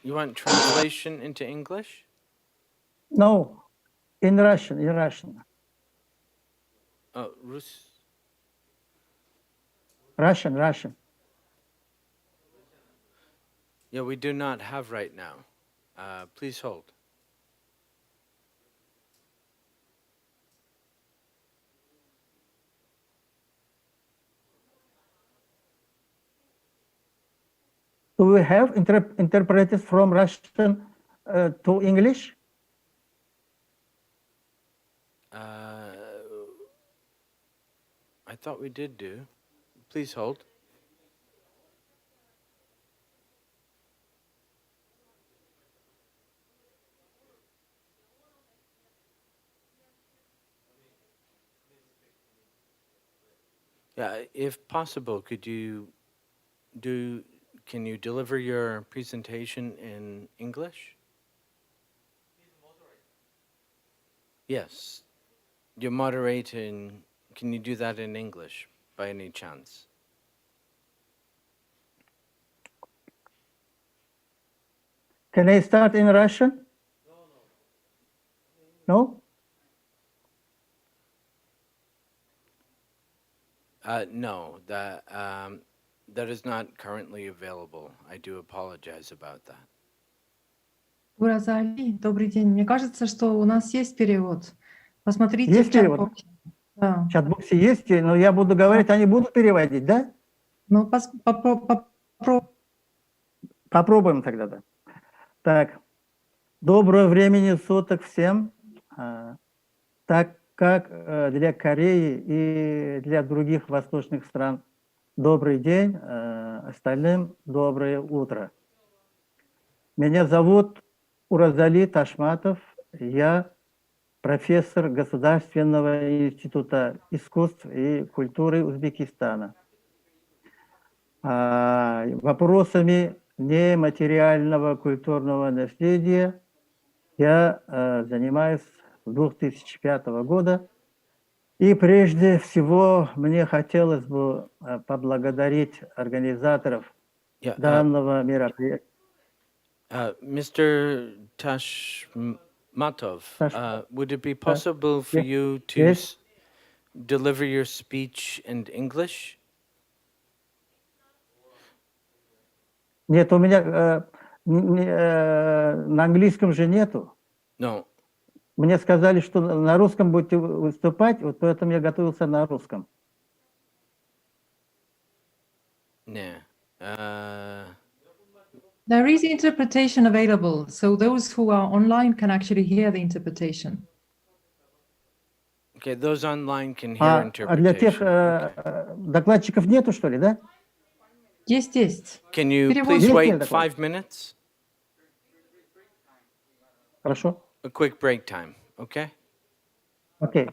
Speaker 1: You want translation into English?
Speaker 8: No, in Russian, in Russian.
Speaker 1: Oh, Rus.
Speaker 8: Russian, Russian.
Speaker 1: Yeah, we do not have right now. Please hold.
Speaker 8: Do we have interpreted from Russian to English?
Speaker 1: I thought we did do. Please hold. Yeah, if possible, can you deliver your presentation in English? Yes. You're moderating. Can you do that in English by any chance?
Speaker 8: Can I start in Russian? No?
Speaker 1: No, that is not currently available. I do apologize about that.
Speaker 9: Уразали, добрый день. Мне кажется, что у нас есть перевод. Посмотрите
Speaker 8: Есть
Speaker 9: в
Speaker 8: перевод?
Speaker 9: чат-боксе. Да.
Speaker 8: В чат-боксе есть, но я буду говорить, они будут переводить, да?
Speaker 9: Ну,
Speaker 8: Попробуем тогда, да. Так, доброго времени суток всем. Так как для Кореи и для других восточных стран добрый день, остальным доброе утро. Меня зовут Уразали Ташматов, я профессор Государственного института искусств и культуры Узбекистана. Вопросами нематериального культурного наследия я занимаюсь с 2005 года. И прежде всего мне хотелось бы поблагодарить организаторов данного мероприятия.
Speaker 1: Mr. Tashmatov, would it be possible for you to deliver your speech in English?
Speaker 8: Нет, у меня на английском же нету.
Speaker 1: No.
Speaker 8: Мне сказали, что на русском будете выступать, вот поэтому я готовился на русском.
Speaker 1: Yeah.
Speaker 9: There is interpretation available, so those who are online can actually hear the interpretation.
Speaker 1: Okay, those online can hear interpretation.
Speaker 8: А для тех докладчиков нету, что ли, да?
Speaker 9: Есть.
Speaker 1: Can you please wait 5 minutes?
Speaker 8: Хорошо.
Speaker 1: A quick break time, okay?
Speaker 8: Okay.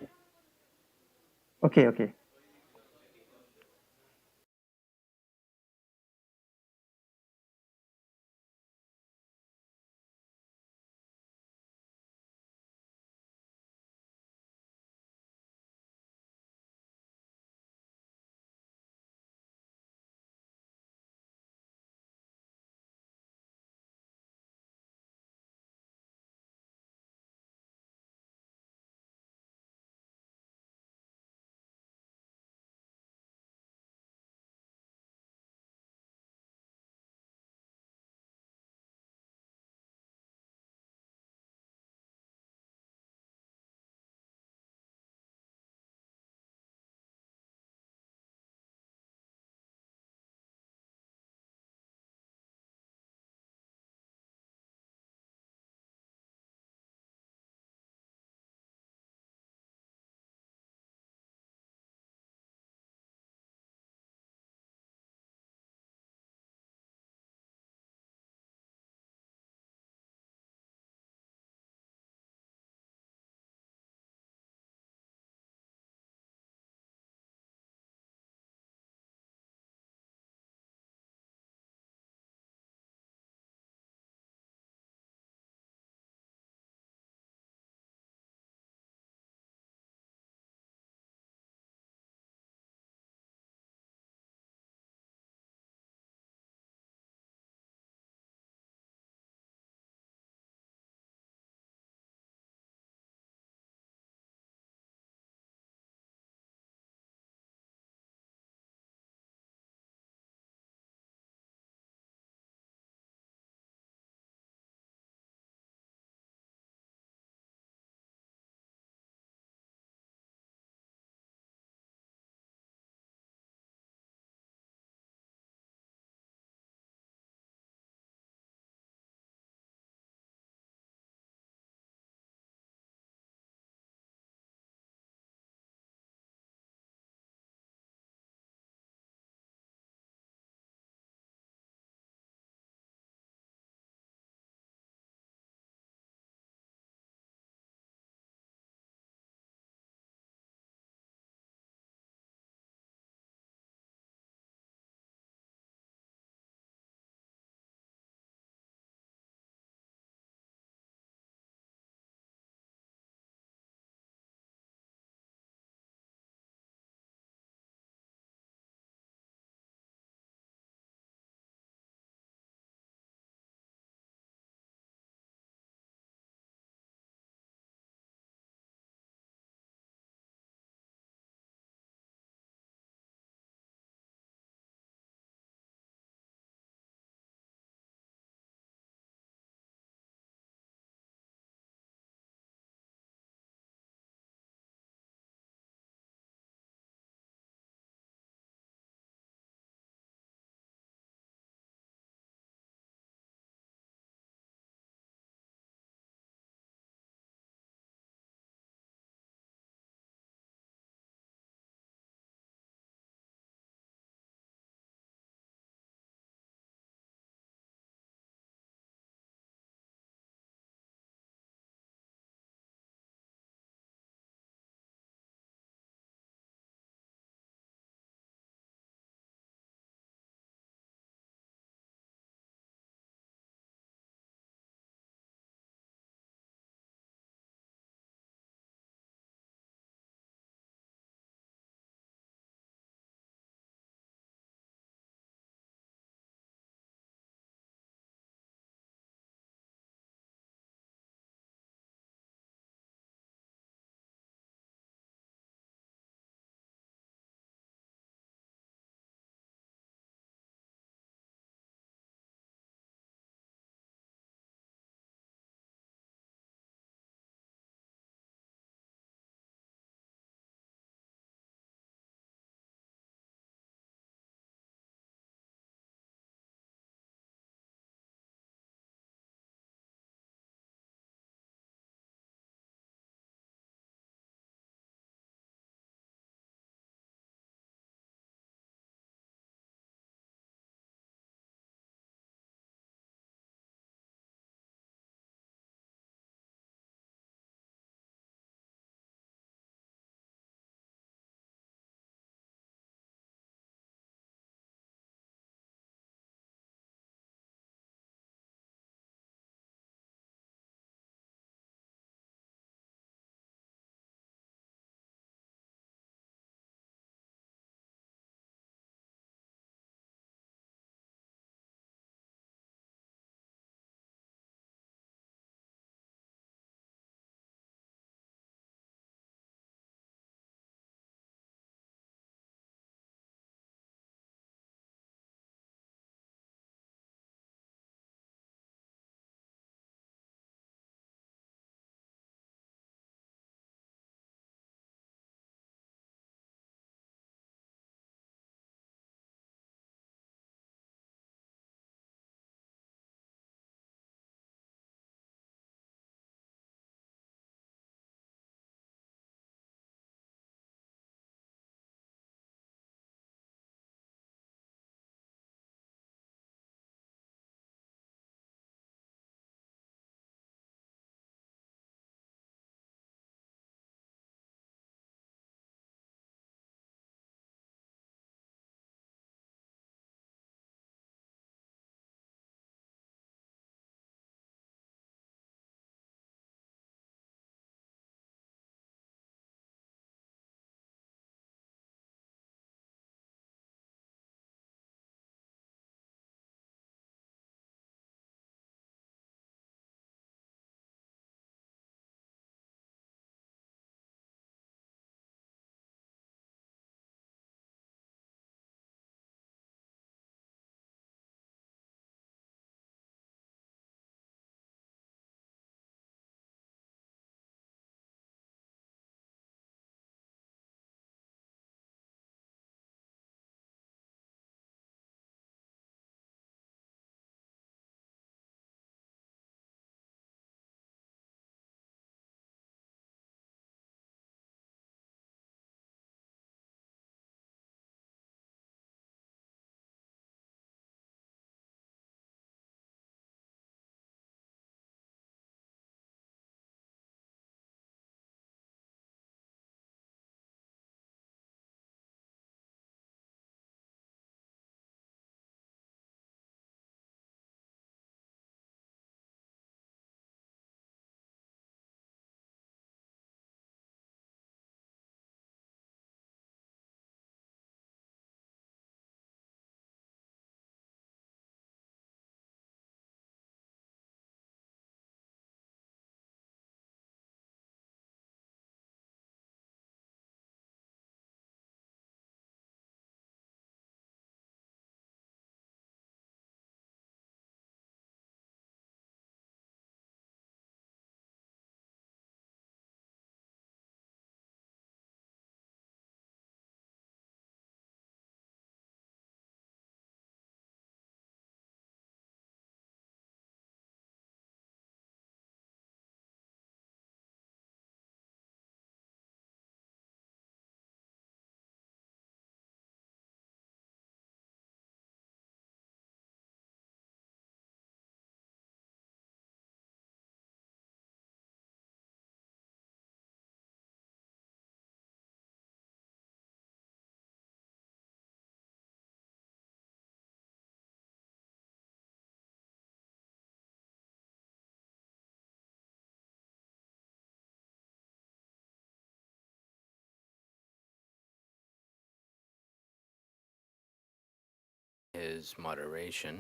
Speaker 1: his moderation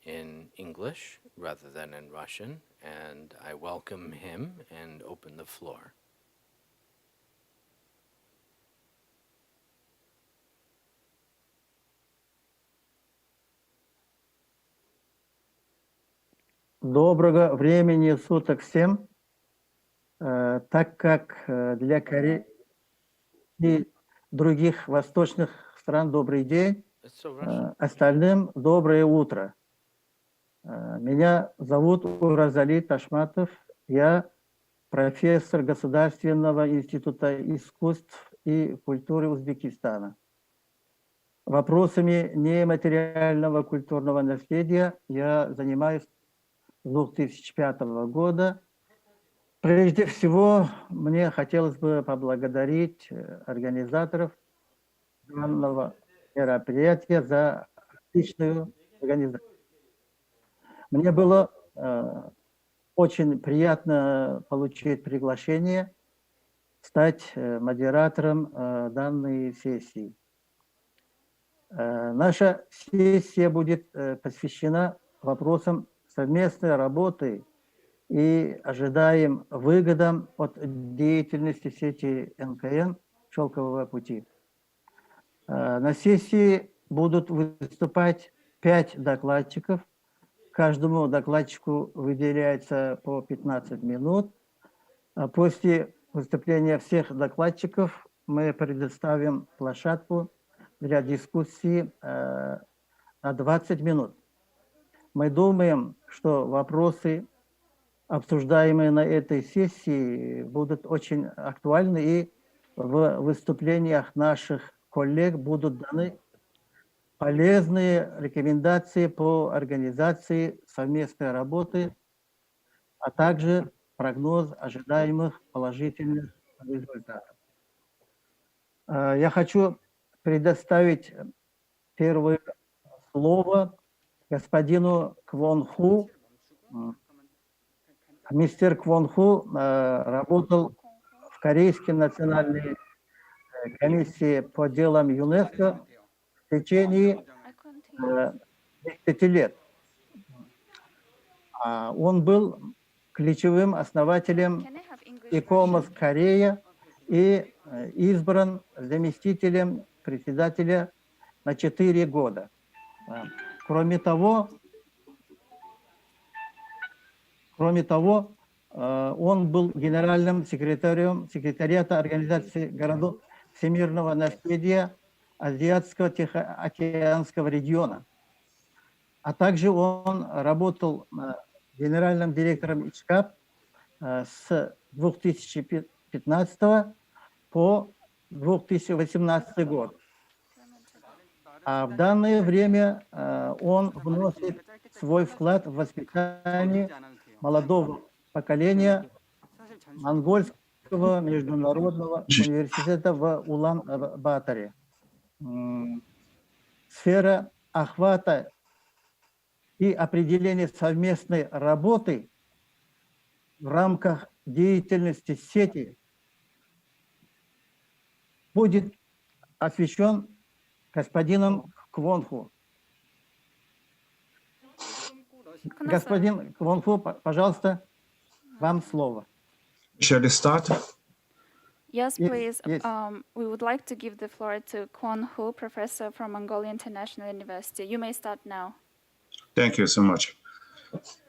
Speaker 1: in English rather than in Russian, and I welcome him and open the floor.
Speaker 8: Доброго времени суток всем. Так как для Кореи и других восточных стран добрый день,
Speaker 1: So Russian.
Speaker 8: остальным доброе утро. Меня зовут Уразали Ташматов. Я профессор Государственного института искусств и культуры Узбекистана. Вопросами нематериального культурного наследия я занимаюсь с 2005 года. Прежде всего, мне хотелось бы поблагодарить организаторов данного мероприятия за отличную организацию. Мне было очень приятно получить приглашение стать модератором данной сессии. Наша сессия будет посвящена вопросам совместной работы и ожидаем выгодам от деятельности сети НКН «Шелкового пути». На сессии будут выступать 5 докладчиков. Каждому докладчику выделяется по 15 минут. После выступления всех докладчиков мы предоставим площадку для дискуссии на 20 минут. Мы думаем, что вопросы, обсуждаемые на этой сессии, будут очень актуальны, и в выступлениях наших коллег будут даны полезные рекомендации по организации совместной работы, а также прогноз ожидаемых положительных результатов. Я хочу предоставить первое слово господину Квон Ху. Мистер Квон Ху работал в Корейской национальной комиссии по делам ЮНЕСКО в течение 10 лет. Он был ключевым основателем ИКОМОС Корея и избран заместителем председателя на 4 года. Кроме того, он был генеральным секретарем секретариата Организации городов всемирного наследия Азиатского Тихоокеанского региона. А также он работал генеральным директором ИЧКАП с 2015 по 2018 год. А в данное время он вносит свой вклад в воспитание молодого поколения Монгольского международного университета в Улан-Баторе. Сфера охвата и определения совместной работы в рамках деятельности сети будет освещен господином Квонху. Господин Квонху, пожалуйста, вам слово.
Speaker 10: Shall we start?
Speaker 11: Yes,
Speaker 8: Yes,
Speaker 11: please.
Speaker 8: yes.
Speaker 11: We would like to give the floor to Kwon Ho, professor from Mongolia International University. You may start now.
Speaker 10: Thank you so much.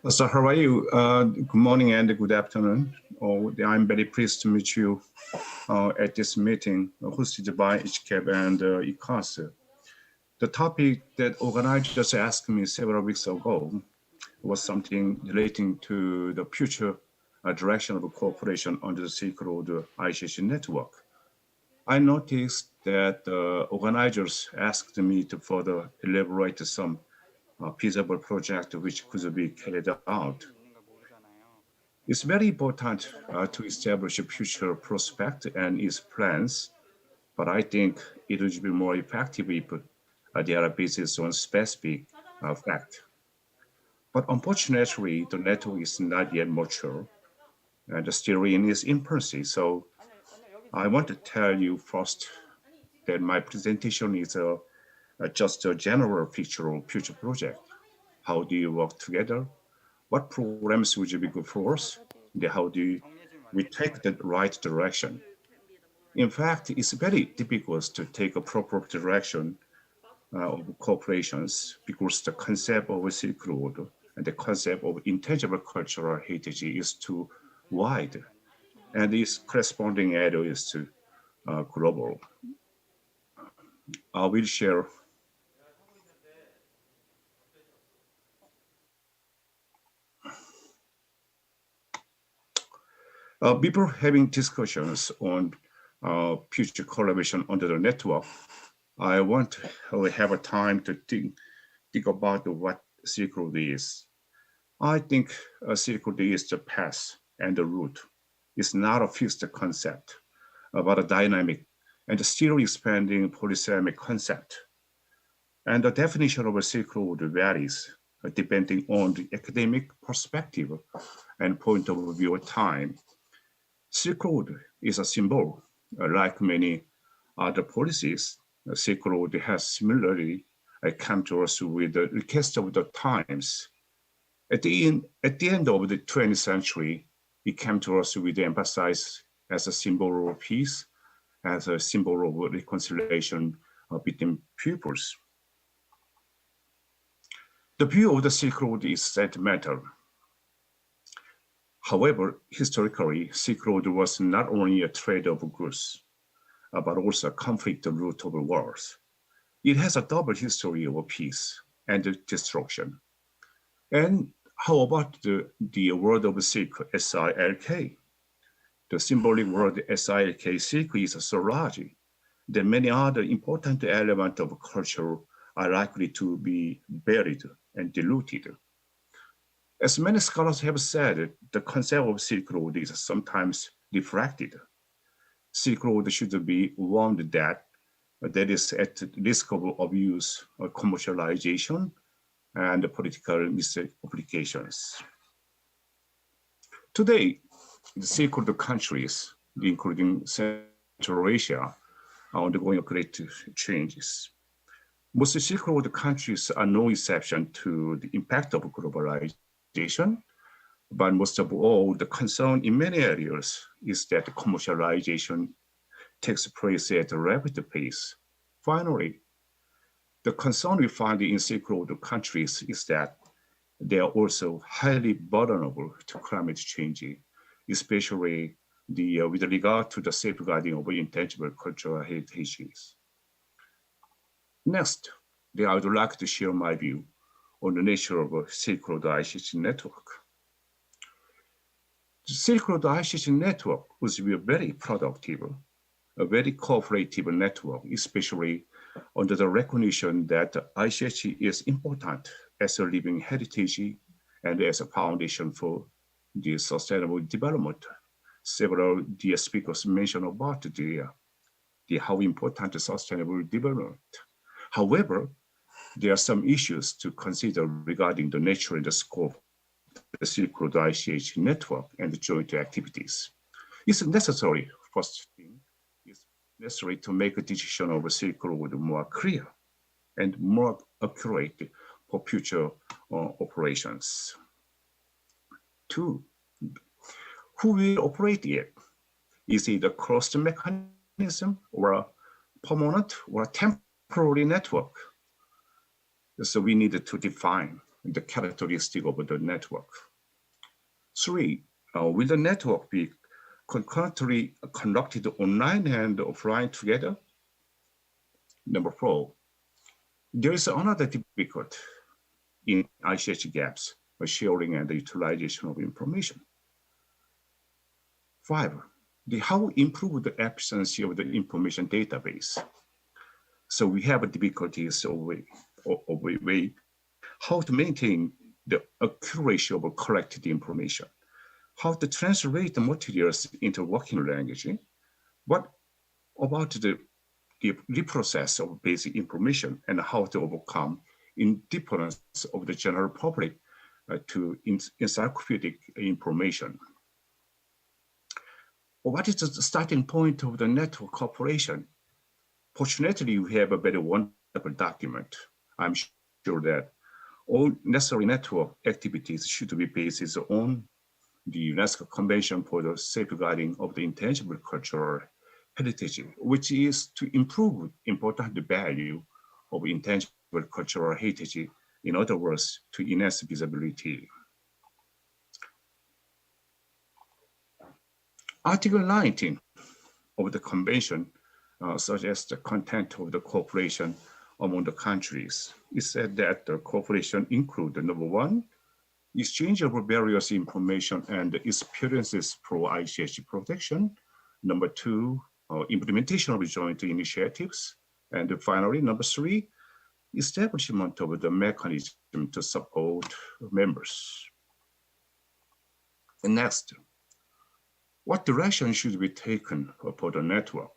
Speaker 10: So how are you? Good morning and good afternoon. I'm very pleased to meet you at this meeting hosted by ICCAP and ICAS. The topic that organizers asked me several weeks ago was something relating to the future direction of cooperation under the Silk Road ICC network. I noticed that organizers asked me to further elaborate some feasible project which could be carried out. It's very important to establish a future prospect and its plans, but I think it would be more effective if they are based on specific fact. But unfortunately, the network is not yet mature and still in its infancy. So I want to tell you first that my presentation is just a general picture of future project. How do you work together? What programs would be good for us? How do we take the right direction? In fact, it's very difficult to take a proper direction of corporations because the concept of a Silk Road and the concept of intangible cultural heritage is too wide, and its corresponding area is too global. I will share before having discussions on future collaboration under the network, I want to have a time to think about what Silk Road is. I think Silk Road is the path and the route. It's not a fixed concept, but a dynamic and still expanding polysemic concept. And the definition of a Silk Road varies depending on the academic perspective and point of view at time. Silk Road is a symbol. Like many other policies, Silk Road has similarly come to us with the request of the times. At the end of the 20th century, it came to us with the emphasis as a symbol of peace, as a symbol of reconciliation between peoples. The view of the Silk Road is sentimental. However, historically, Silk Road was not only a trade of goods, but also a conflict route of wars. It has a double history of peace and destruction. And how about the word of silk, S-I-L-K? The symbolic word S-I-L-K, silk, is so large that many other important elements of culture are likely to be buried and diluted. As many scholars have said, the concept of Silk Road is sometimes refracted. Silk Road should be one that is at risk of abuse, commercialization, and political misapplications. Today, the Silk Road countries, including Central Asia, are undergoing great changes. Most Silk Road countries are no exception to the impact of globalization, but most of all, the concern in many areas is that commercialization takes place at a rapid pace. Finally, the concern we find in Silk Road countries is that they are also highly vulnerable to climate change, especially with regard to the safeguarding of intangible cultural heritages. Next, I would like to share my view on the nature of a Silk Road ICT network. The Silk Road ICT network was a very productive, a very cooperative network, especially under the recognition that ICT is important as a living heritage and as a foundation for the sustainable development. Several dear speakers mentioned about how important sustainable development. However, there are some issues to consider regarding the nature and the scope of the Silk Road ICT network and the joint activities. It's necessary, first thing, it's necessary to make a decision of a Silk Road more clear and more accurate for future operations. Two, who will operate it? Is it a closed mechanism or a permanent or a temporary network? So we needed to define the characteristic of the network. Three, will the network be concurrently conducted online and offline together? Number four, there is another difficulty in ICT gaps, sharing and the utilization of information. Five, how improve the efficiency of the information database. So we have difficulties of how to maintain the accuracy of collected information, how to translate the materials into working language. What about the reprocess of basic information and how to overcome indifference of the general public to encyclopedic information? What is the starting point of the network operation? Fortunately, we have a very wonderful document. I'm sure that all necessary network activities should be based on the UNESCO Convention for the Safeguarding of the Intangible Cultural Heritage, which is to improve important value of intangible cultural heritage, in other words, to enhance visibility. Article 19 of the convention suggests the content of the cooperation among the countries. It said that the cooperation include, number one, exchange of various information and experiences for ICH protection. Number two, implementation of joint initiatives. And finally, number three, establishment of the mechanism to support members. And next, what direction should be taken for the network?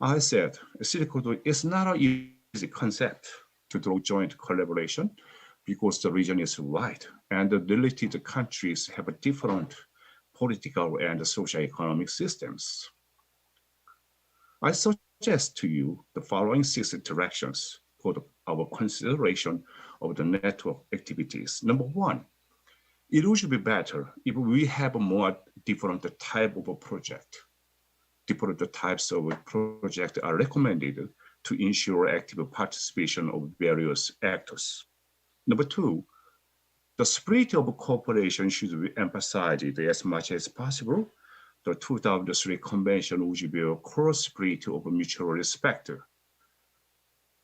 Speaker 10: I said, Silk Road is not an easy concept to draw joint collaboration because the region is wide and the related countries have different political and socio-economic systems. I suggest to you the following 6 directions for our consideration of the network activities. Number one, it would be better if we have more different type of a project. Different types of projects are recommended to ensure active participation of various actors. Number two, the spirit of cooperation should be emphasized as much as possible. The 2003 convention would be a core spirit of mutual respect.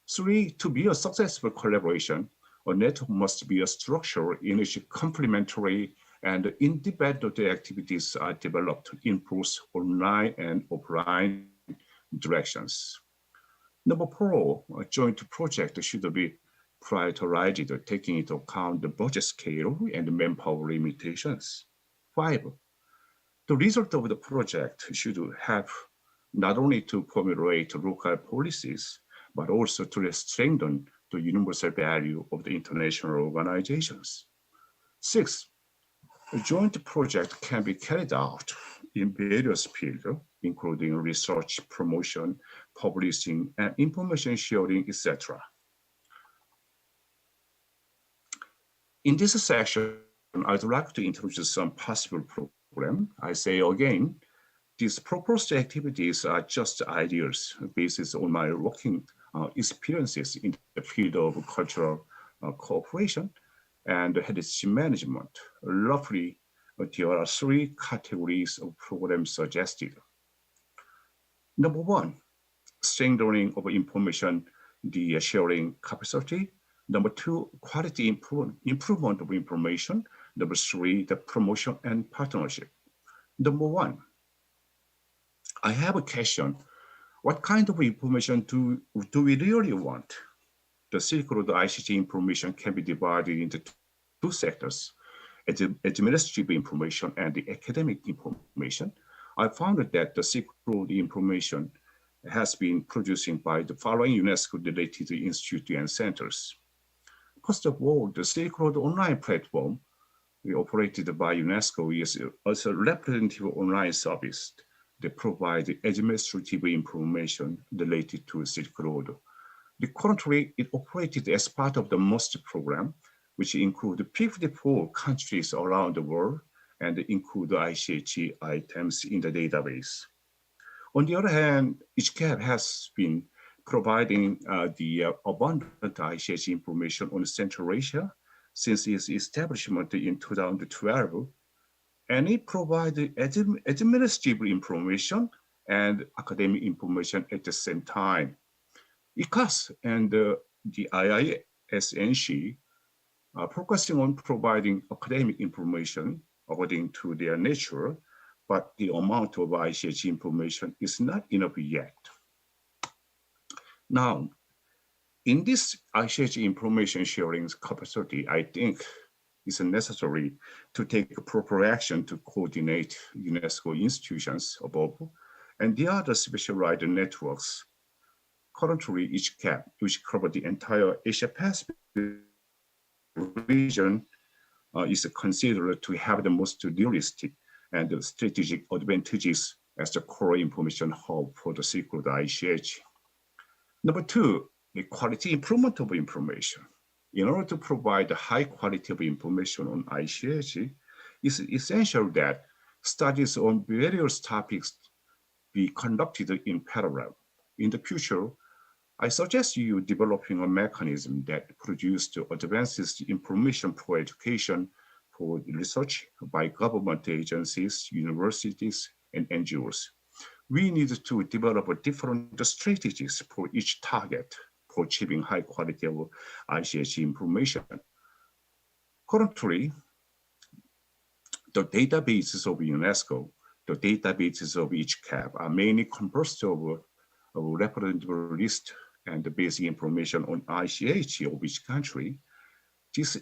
Speaker 10: 3, to be a successful collaboration, a network must be a structure in which complementary and independent activities are developed in both online and offline directions. Number 4, a joint project should be prioritized, taking into account the budget scale and manpower limitations. 5, the result of the project should help not only to formulate local policies, but also to strengthen the universal value of the international organizations. 6, a joint project can be carried out in various fields, including research, promotion, publishing, and information sharing, etc. In this section, I'd like to introduce some possible programs. I say again, these proposed activities are just ideas based on my working experiences in the field of cultural cooperation and heritage management. Roughly, there are 3 categories of programs suggested. Number 1, strengthening of information, the sharing capacity. Number 2, quality improvement of information. Number 3, the promotion and partnership. Number 1, I have a question. What kind of information do we really want? The Silk Road ICT information can be divided into 2 sectors, administrative information and the academic information. I found that the Silk Road information has been produced by the following UNESCO-related institutes and centers. First of all, the Silk Road online platform, operated by UNESCO, is a representative online service that provides administrative information related to Silk Road. Currently, it operated as part of the MOST program, which includes 54 countries around the world and include ICH items in the database. On the other hand, ICCAP has been providing the abundant ICH information on Central Asia since its establishment in 2012, and it provides administrative information and academic information at the same time. ICAS and the IISNC are focusing on providing academic information according to their nature, but the amount of ICH information is not enough yet. Now, in this ICH information sharing capacity, I think it's necessary to take proper action to coordinate UNESCO institutions above and the other specialized networks. Currently, ICCAP, which covers the entire Asia-Pacific region, is considered to have the most realistic and strategic advantages as the core information hub for the Silk Road ICH. Number 2, the quality improvement of information. In order to provide a high quality of information on ICH, it's essential that studies on various topics be conducted in parallel. In the future, I suggest you developing a mechanism that produces advances information for education for research by government agencies, universities, and NGOs. We need to develop different strategies for each target for achieving high quality of ICH information. Currently, the databases of UNESCO, the databases of ICCAP are mainly composed of a representative list and the basic information on ICH of each country. This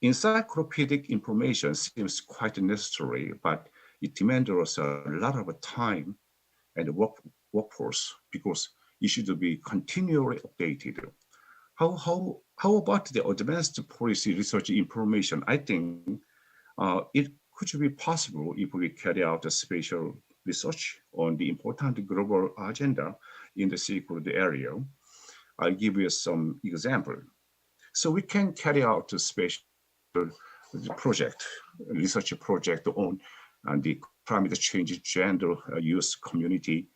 Speaker 10: encyclopedic information seems quite necessary, but it demands us a lot of time and workforce because it should be continually updated. How about the advanced policy research information? I think it could be possible if we carry out a special research on the important global agenda in the Silk Road area. I'll give you some example. So we can carry out a special project, research project on the climate change, gender, youth community,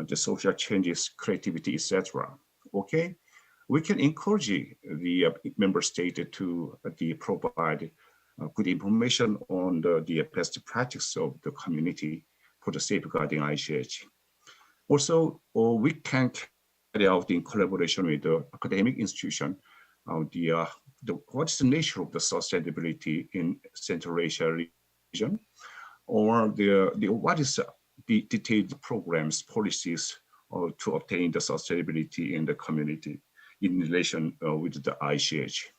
Speaker 10: the social changes, creativity, etc. Okay, we can encourage the member state to provide good information on the best practice of the community for the safeguarding ICH. Also, we can carry out in collaboration with the academic institution what is the nature of the sustainability in Central Asia region, or what is the detailed programs, policies to obtain the sustainability in the community in relation with the ICH.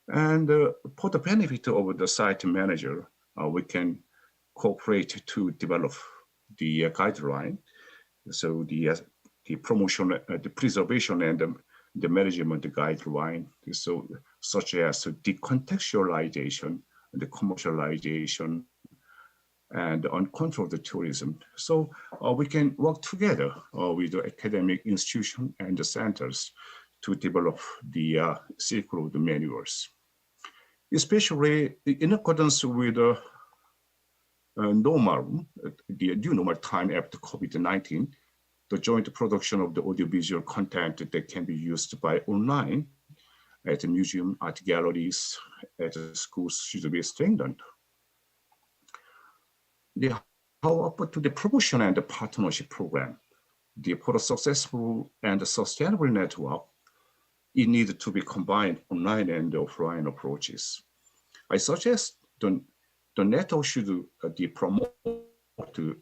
Speaker 10: And for the benefit of the site manager, we can cooperate to develop the guideline. So the promotion, the preservation and the management guideline, so such as the contextualization, the commercialization, and uncontrolled tourism. So we can work together with the academic institution and the centers to develop the Silk Road manuals, especially in accordance with the new normal time after COVID-19. The joint production of the audiovisual content that can be used by online at the museum, art galleries, at the schools should be strengthened. However, to the promotion and the partnership program, for a successful and sustainable network, it needs to be combined online and offline approaches. I suggest the network should promote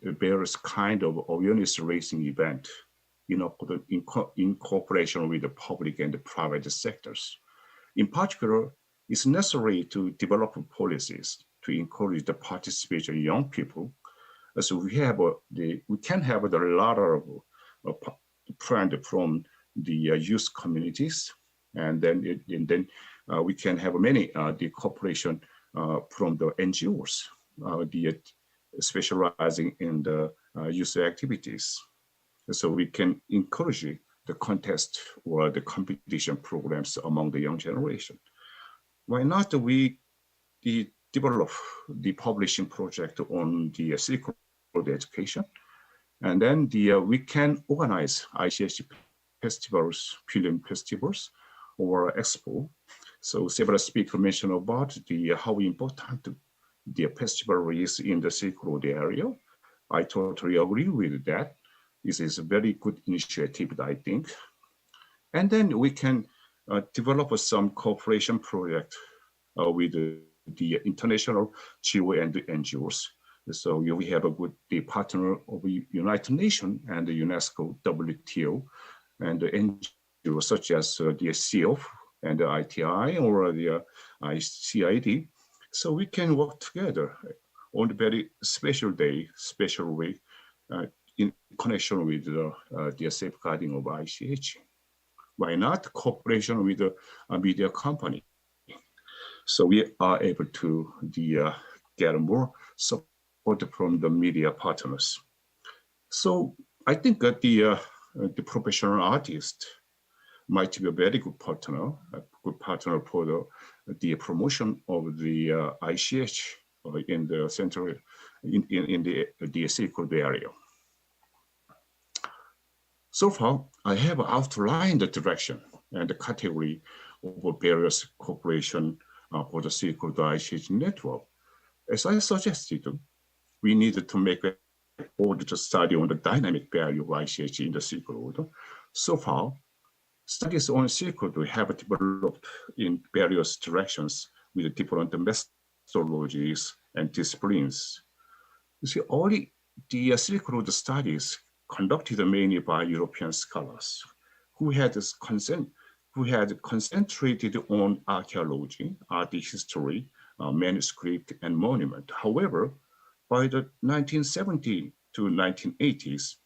Speaker 10: various kind of awareness raising event, in cooperation with the public and the private sectors. In particular, it's necessary to develop policies to encourage the participation of young people. So we can have a lot of trend from the youth communities, and then we can have many the cooperation from the NGOs, specializing in the youth activities. So we can encourage the contest or the competition programs among the young generation. Why not we develop the publishing project on the Silk Road education, and then we can organize ICH festivals, film festivals, or expo. So several speakers mentioned about how important the festival is in the Silk Road area. I totally agree with that. This is a very good initiative, I think. And then we can develop some cooperation project with the international GO and the NGOs. So we have a good partner of the United Nations and the UNESCO, WTO, and the NGOs such as the COF and the ITI or the ICID. So we can work together on a very special day, special way, in connection with the safeguarding of ICH. Why not cooperation with a media company? So we are able to get more support from the media partners. So I think that the professional artists might be a very good partner for the promotion of the ICH in the central, in the Silk Road area. So far, I have outlined the direction and the category of various cooperation for the Silk Road ICH network. As I suggested, we needed to make an audit study on the dynamic value of ICH in the Silk Road. So far, studies on Silk Road have developed in various directions with different methodologies and disciplines. You see, all the Silk Road studies conducted mainly by European scholars who had concentrated on archaeology, art history, manuscript, and monument. However, by the 1970s to 1980s,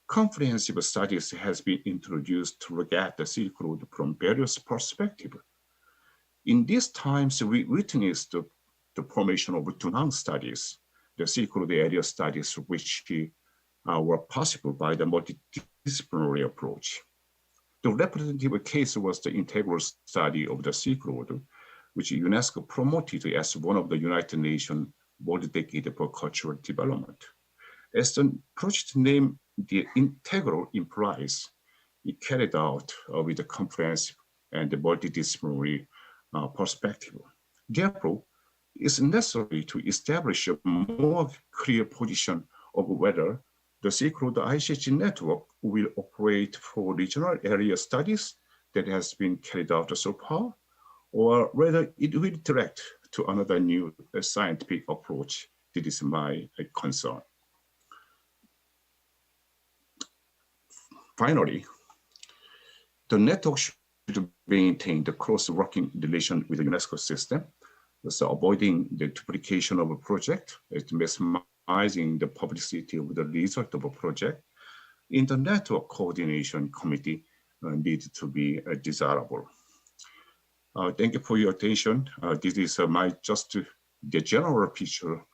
Speaker 10: comprehensive studies has been introduced to look at the Silk Road from various perspectives. In these times, we witnessed the formation of Dunang studies, the Silk Road area studies, which were possible by the multidisciplinary approach. The representative case was the integral study of the Silk Road, which UNESCO promoted as one of the United Nations World Decade for Cultural Development. As the project name, the integral implies, it carried out with a comprehensive and multidisciplinary perspective. Therefore, it's necessary to establish a more clear position of whether the Silk Road ICH network will operate for regional area studies that has been carried out so far, or whether it will direct to another new scientific approach. This is my concern. Finally, the network should maintain the close-working relation with the UNESCO system, so avoiding the duplication of a project, maximizing the publicity of the result of a project. In the network coordination committee needs to be desirable. Thank you for your attention. This is just the general picture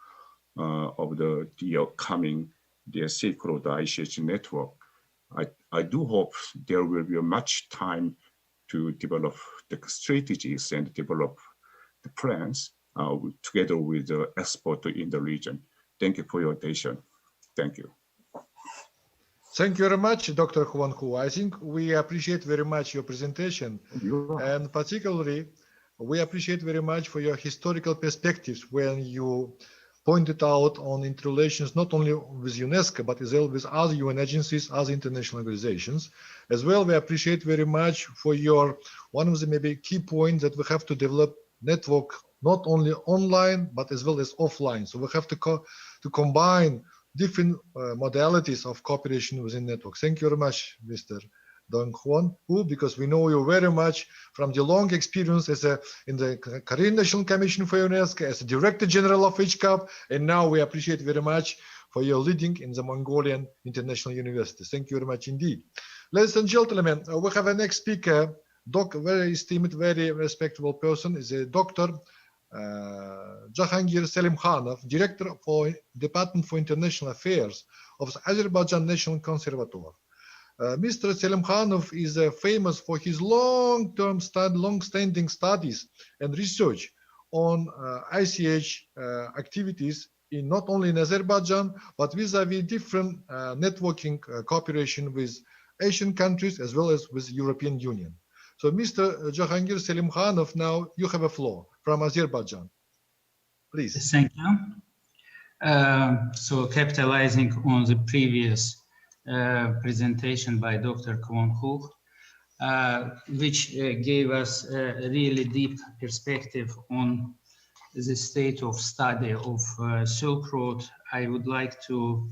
Speaker 10: of the upcoming Silk Road ICH network. I do hope there will be much time to develop the strategies and develop the plans together with the experts in the region. Thank you for your attention. Thank you.
Speaker 12: Thank you very much, Dr. Kwon Ho. I think we appreciate very much your presentation, and particularly we appreciate very much for your historical perspectives when you pointed out on interrelations not only with UNESCO but as well with other UN agencies, other international organizations. As well, we appreciate very much for your one of the maybe key points that we have to develop network not only online but as well as offline. So we have to combine different modalities of cooperation within networks. Thank you very much, Mr. Dong Kwon Ho, because we know you very much from the long experience as in the Korean National Commission for UNESCO, as a Director General of HCAP, and now we appreciate very much for your leading in the Mongolian International University. Thank you very much indeed. Ladies and gentlemen, we have a next speaker, very esteemed, very respectable person, is a Dr. Jahangir Selimkhanov, Director for Department for International Affairs of the Azerbaijan National Conservatoire. Mr. Selimkhanov is famous for his long-standing studies and research on ICH activities in not only in Azerbaijan, but vis-a-vis different networking cooperation with Asian countries as well as with European Union. So Mr. Jahangir Selimkhanov, now you have a floor from Azerbaijan. Please.
Speaker 13: Thank you. So capitalizing on the previous presentation by Dr. Kwon Ho, which gave us a really deep perspective on the state of study of Silk Road, I would like to,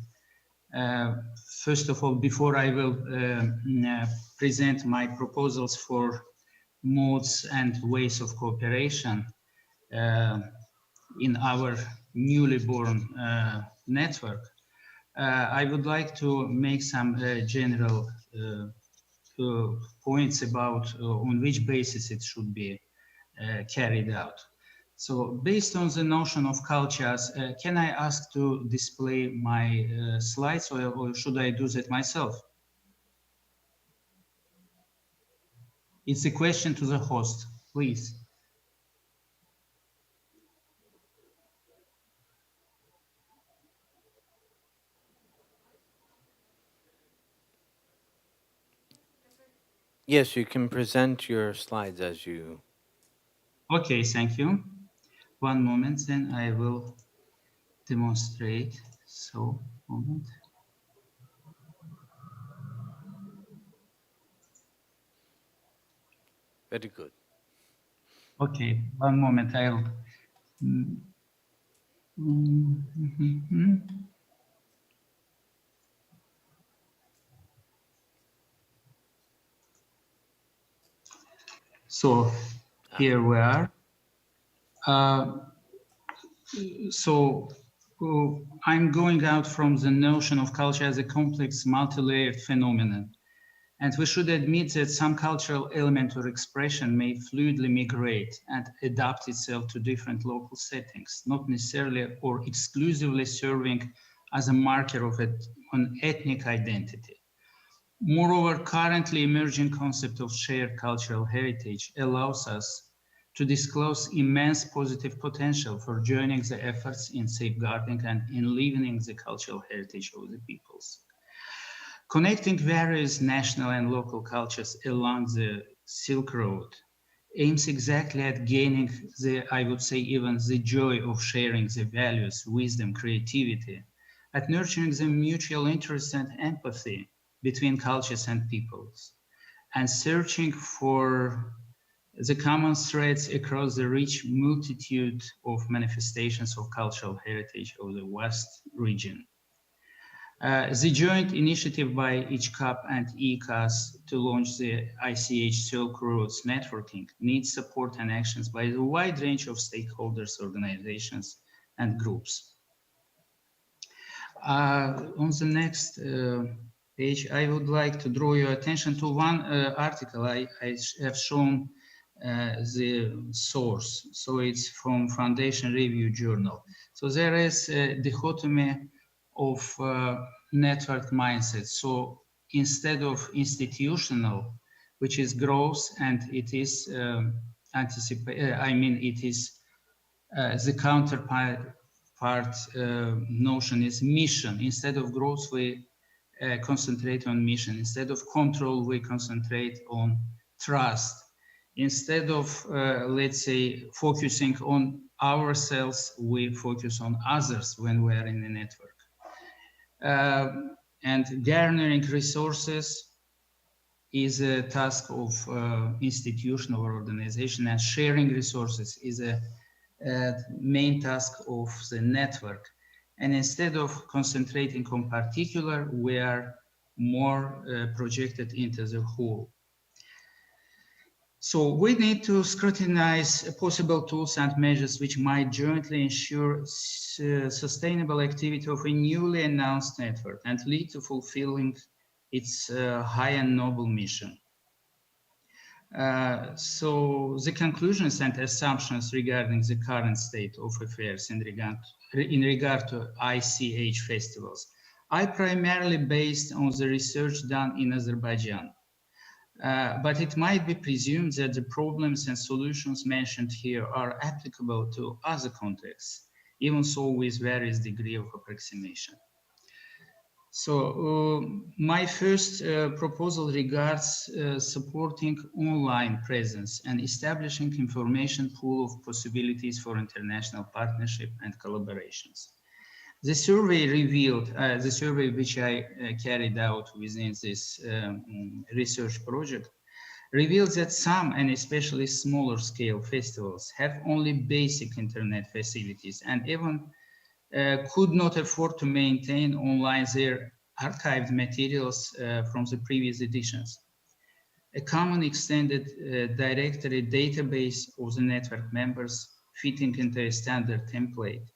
Speaker 13: first of all, before I will present my proposals for modes and ways of cooperation in our newly born network, I would like to make some general points about on which basis it should be carried out. So based on the notion of cultures, can I ask to display my slides, or should I do that myself? It's a question to the host, please.
Speaker 1: Yes, you can present your slides as you...
Speaker 13: Okay, thank you. One moment, then I will demonstrate. So, moment.
Speaker 1: Very good.
Speaker 13: Okay, one moment. I'll. So here we are. I'm going out from the notion of culture as a complex, multi-layered phenomenon. And we should admit that some cultural element or expression may fluidly migrate and adapt itself to different local settings, not necessarily or exclusively serving as a marker of an ethnic identity. Moreover, currently emerging concept of shared cultural heritage allows us to disclose immense positive potential for joining the efforts in safeguarding and enlivening the cultural heritage of the peoples. Connecting various national and local cultures along the Silk Road aims exactly at gaining I would say, even the joy of sharing the values, wisdom, creativity, at nurturing the mutual interest and empathy between cultures and peoples, and searching for the common threads across the rich multitude of manifestations of cultural heritage of the West region. The joint initiative by ICCAP and ECAS to launch the ICH Silk Roads networking needs support and actions by a wide range of stakeholders, organizations, and groups. On the next page, I would like to draw your attention to one article I have shown the source. So it's from Foundation Review Journal. So there is a dichotomy of network mindset. So instead of institutional, which is growth, and it is the counterpart notion is mission. Instead of growth, we concentrate on mission. Instead of control, we concentrate on trust. Instead of, let's say, focusing on ourselves, we focus on others when we are in a network. And garnering resources is a task of institution or organization, and sharing resources is a main task of the network. And instead of concentrating on particular, we are more projected into the whole. So we need to scrutinize possible tools and measures which might jointly ensure sustainable activity of a newly announced network and lead to fulfilling its high and noble mission. So the conclusions and assumptions regarding the current state of affairs in regard to ICH festivals are primarily based on the research done in Azerbaijan. But it might be presumed that the problems and solutions mentioned here are applicable to other contexts, even so with various degree of approximation. So my first proposal regards supporting online presence and establishing information pool of possibilities for international partnership and collaborations. The survey revealed, the survey which I carried out within this research project, reveals that some, and especially smaller scale festivals, have only basic internet facilities and even could not afford to maintain online their archived materials from the previous editions. A common extended directory database of the network members fitting into a standard template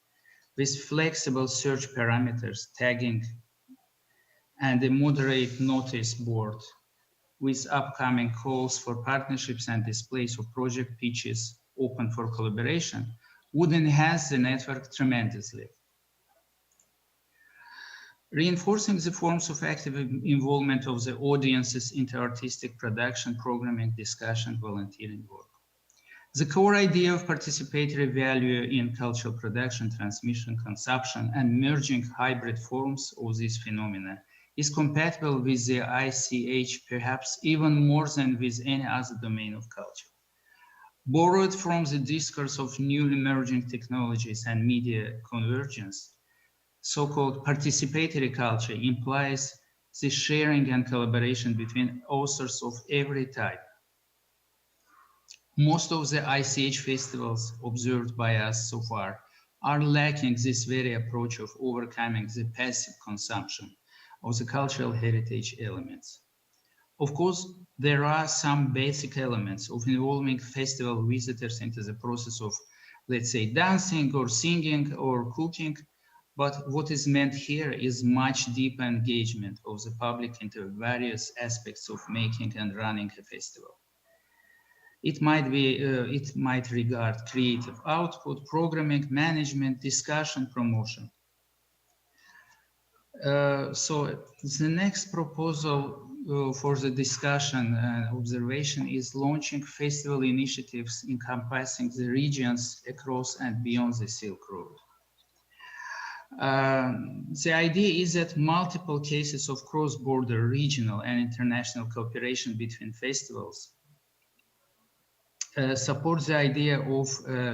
Speaker 13: with flexible search parameters, tagging, and a moderate notice board with upcoming calls for partnerships and displays of project pitches open for collaboration would enhance the network tremendously. Reinforcing the forms of active involvement of the audiences into artistic production, programming, discussion, volunteering work. The core idea of participatory value in cultural production, transmission, consumption, and merging hybrid forms of these phenomena is compatible with the ICH perhaps even more than with any other domain of culture. Borrowed from the discourse of new emerging technologies and media convergence, so-called participatory culture implies the sharing and collaboration between authors of every type. Most of the ICH festivals observed by us so far are lacking this very approach of overcoming the passive consumption of the cultural heritage elements. Of course, there are some basic elements of involving festival visitors into the process of, let's say, dancing or singing or cooking, but what is meant here is much deeper engagement of the public into various aspects of making and running a festival. It might regard creative output, programming, management, discussion, promotion. So the next proposal for the discussion and observation is launching festival initiatives encompassing the regions across and beyond the Silk Road. The idea is that multiple cases of cross-border regional and international cooperation between festivals support the idea of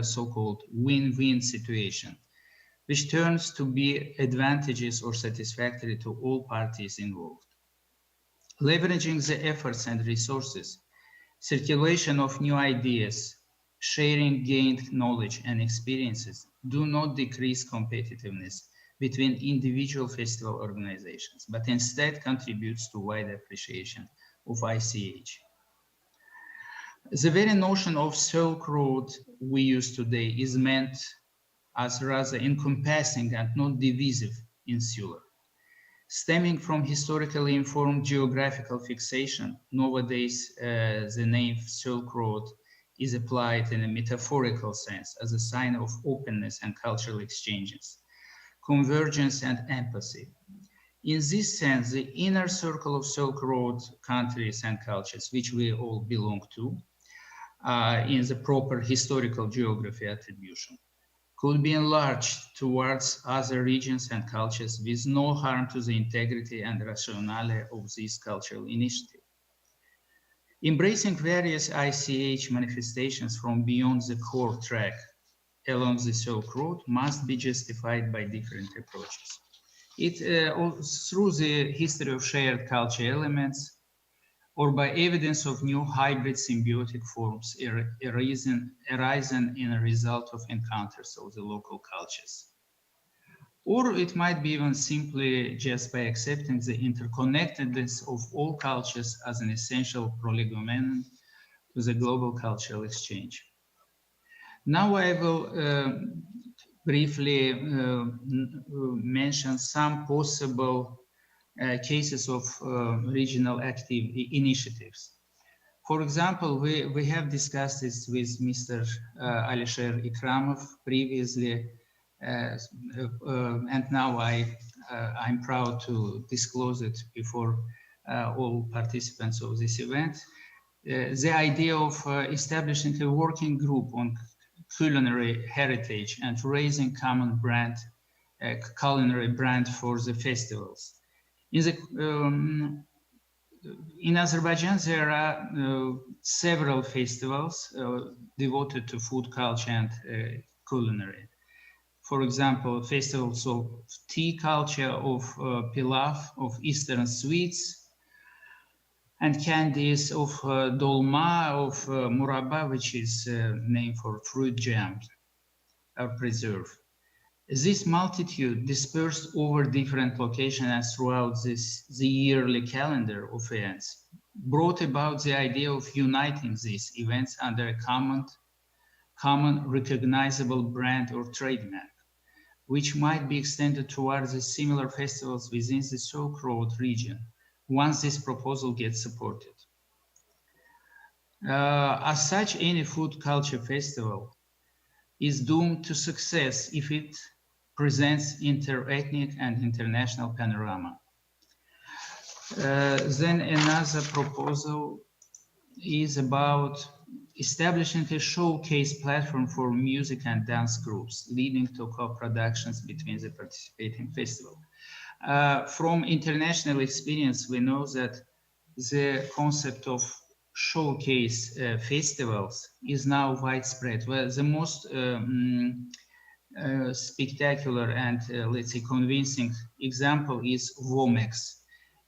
Speaker 13: so-called win-win situation, which turns to be advantageous or satisfactory to all parties involved. Leveraging the efforts and resources, circulation of new ideas, sharing gained knowledge and experiences do not decrease competitiveness between individual festival organizations, but instead contributes to wider appreciation of ICH. The very notion of Silk Road we use today is meant as rather encompassing and not divisive, insular. Stemming from historically informed geographical fixation, nowadays the name Silk Road is applied in a metaphorical sense as a sign of openness and cultural exchanges, convergence and empathy. In this sense, the inner circle of Silk Road countries and cultures, which we all belong to, in the proper historical geography attribution, could be enlarged towards other regions and cultures with no harm to the integrity and rationale of this cultural initiative. Embracing various ICH manifestations from beyond the core track along the Silk Road must be justified by different approaches. Through the history of shared culture elements, or by evidence of new hybrid symbiotic forms arisen in a result of encounters of the local cultures. Or it might be even simply just by accepting the interconnectedness of all cultures as an essential prolegomena to the global cultural exchange. Now I will briefly mention some possible cases of regional active initiatives. For example, we have discussed this with Mr. Alisher Ikramov previously, and now I'm proud to disclose it before all participants of this event. The idea of establishing a working group on culinary heritage and raising common brand, culinary brand for the festivals. In Azerbaijan, there are several festivals devoted to food culture and culinary. For example, festivals of tea culture, of pilaf, of Eastern sweets, and candies of dolma, of murabba, which is named for fruit jam or preserve. This multitude dispersed over different locations and throughout the yearly calendar of events brought about the idea of uniting these events under a common recognizable brand or trademark, which might be extended towards the similar festivals within the Silk Road region once this proposal gets supported. As such, any food culture festival is doomed to success if it presents inter-ethnic and international panorama. Then another proposal is about establishing a showcase platform for music and dance groups, leading to co-productions between the participating festivals. From international experience, we know that the concept of showcase festivals is now widespread. Well, the most spectacular and let's say convincing example is WOMEX,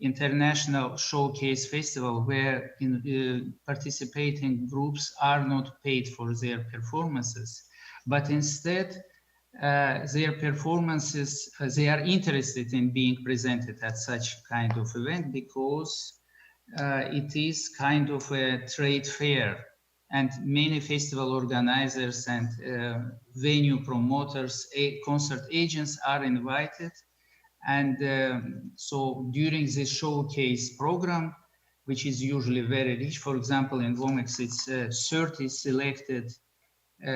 Speaker 13: International Showcase Festival, where participating groups are not paid for their performances, but instead their performances, they are interested in being presented at such kind of event because it is kind of a trade fair, and many festival organizers and venue promoters, concert agents are invited. And so during this showcase program, which is usually very rich, for example, in WOMEX, it's 30 selected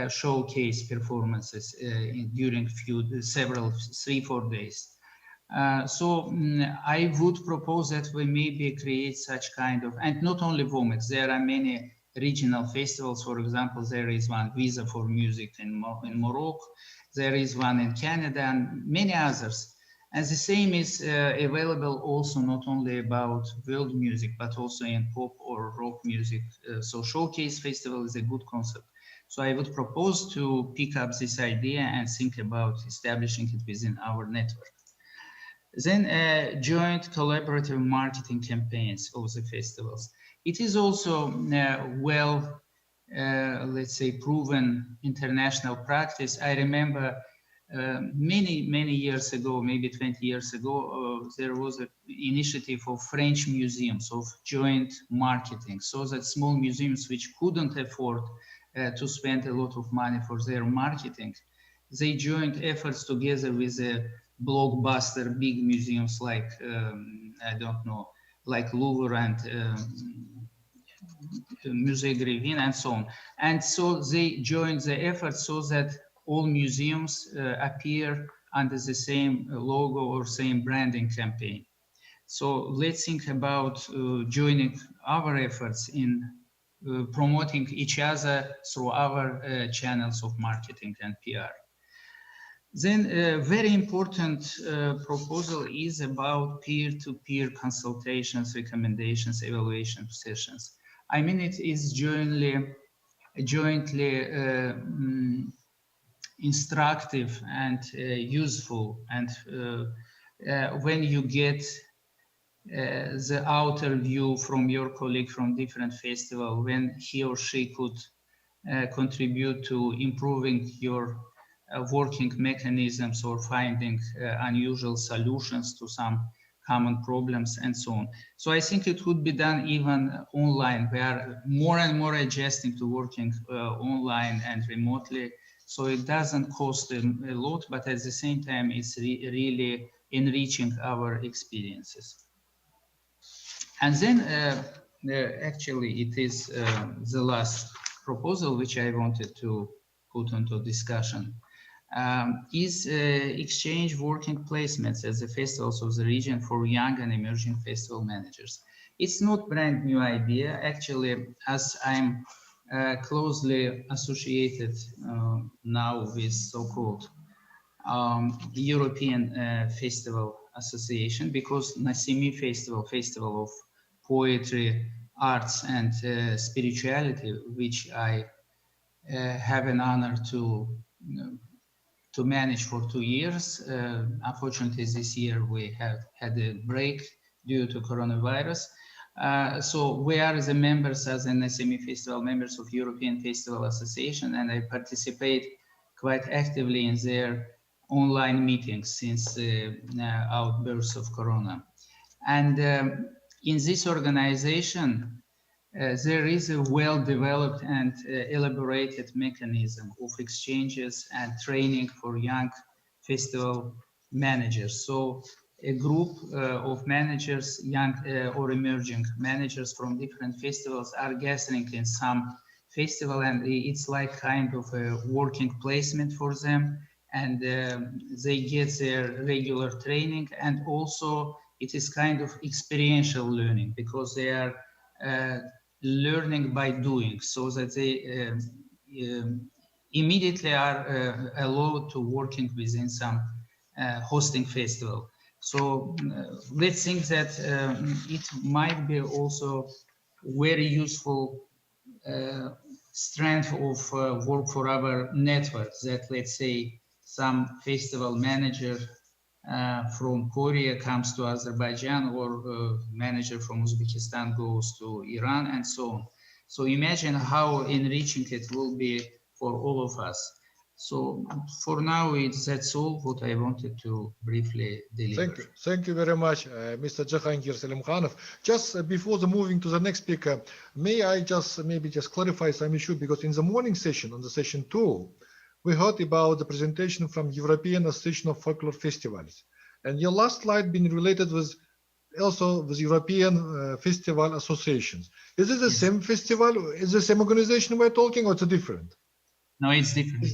Speaker 13: showcase performances during several 3-4 days. I would propose that we maybe create such kind of, and not only WOMEX, there are many regional festivals. For example, there is one, Visa for Music in Morocco, there is one in Canada, and many others. And the same is available also not only about world music, but also in pop or rock music. So Showcase Festival is a good concept. So I would propose to pick up this idea and think about establishing it within our network. Then joint collaborative marketing campaigns of the festivals. It is also well, let's say, proven international practice. I remember many years ago, maybe 20 years ago, there was an initiative of French museums of joint marketing, so that small museums which couldn't afford to spend a lot of money for their marketing, they joined efforts together with blockbuster big museums like, I don't know, like Louvre and Musée Grévin and so on. And so they joined the effort so that all museums appear under the same logo or same branding campaign. So let's think about joining our efforts in promoting each other through our channels of marketing and PR. Then a very important proposal is about peer-to-peer consultations, recommendations, evaluation sessions. I mean, it is jointly instructive and useful, and when you get the outer view from your colleague from different festival, when he or she could contribute to improving your working mechanisms or finding unusual solutions to some common problems and so on. So I think it would be done even online. We are more and more adjusting to working online and remotely. So it doesn't cost a lot, but at the same time, it's really enriching our experiences. And then actually it is the last proposal which I wanted to put onto discussion. Is exchange working placements at the festivals of the region for young and emerging festival managers. It's not brand new idea. Actually, as I'm closely associated now with so-called European Festival Association, because Nasimi Festival of Poetry, Arts and Spirituality, which I have an honor to manage for 2 years. Unfortunately, this year we have had a break due to coronavirus. So we are the members as an SME Festival, members of European Festival Association, and I participate quite actively in their online meetings since the outburst of Corona. And in this organization, there is a well-developed and elaborated mechanism of exchanges and training for young festival managers. So a group of managers, young or emerging managers from different festivals are gathering in some festival, and it's like kind of a working placement for them. and they get their regular training, and also it is kind of experiential learning because they are learning by doing, so that they immediately are allowed to working within some hosting festival. So let's think that it might be also very useful strength of work for our network, that let's say some festival manager from Korea comes to Azerbaijan, or manager from Uzbekistan goes to Iran, and so on. So imagine how enriching it will be for all of us. So for now, that's all what I wanted to briefly deliver.
Speaker 12: Thank you very much, Mr. Jahangir Selimkhanov. Just before the moving to the next speaker, may I just maybe just clarify some issue, because in the morning session, on the session 2, we heard about the presentation from European Association of Folklore Festivals, and your last slide been related with also with European festival associations. Is it the same festival? Is it the same organization we're talking, or it's a different?
Speaker 13: No, it's different.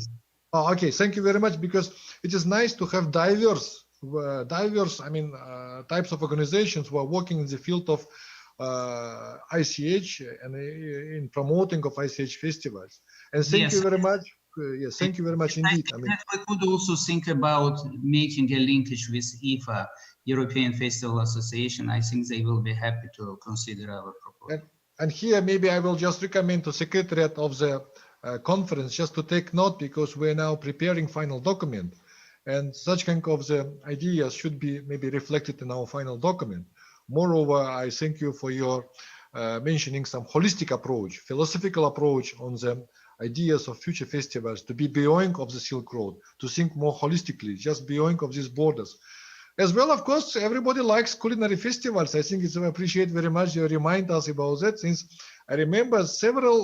Speaker 12: Oh, okay, thank you very much, because it is nice to have diverse, types of organizations who are working in the field of ICH and in promoting of ICH festivals. And thank you very much. Yes, thank you very much indeed.
Speaker 13: We could also think about making a linkage with IFA, European Festival Association. I think they will be happy to consider our proposal.
Speaker 12: And here, maybe I will just recommend to Secretariat of the conference just to take note, because we're now preparing final document, and such kind of the ideas should be maybe reflected in our final document. Moreover, I thank you for your mentioning some holistic approach, philosophical approach on the ideas of future festivals, to be beyond of the Silk Road, to think more holistically, just beyond of these borders. As well, of course, everybody likes culinary festivals. I think it's appreciate very much you remind us about that, since I remember several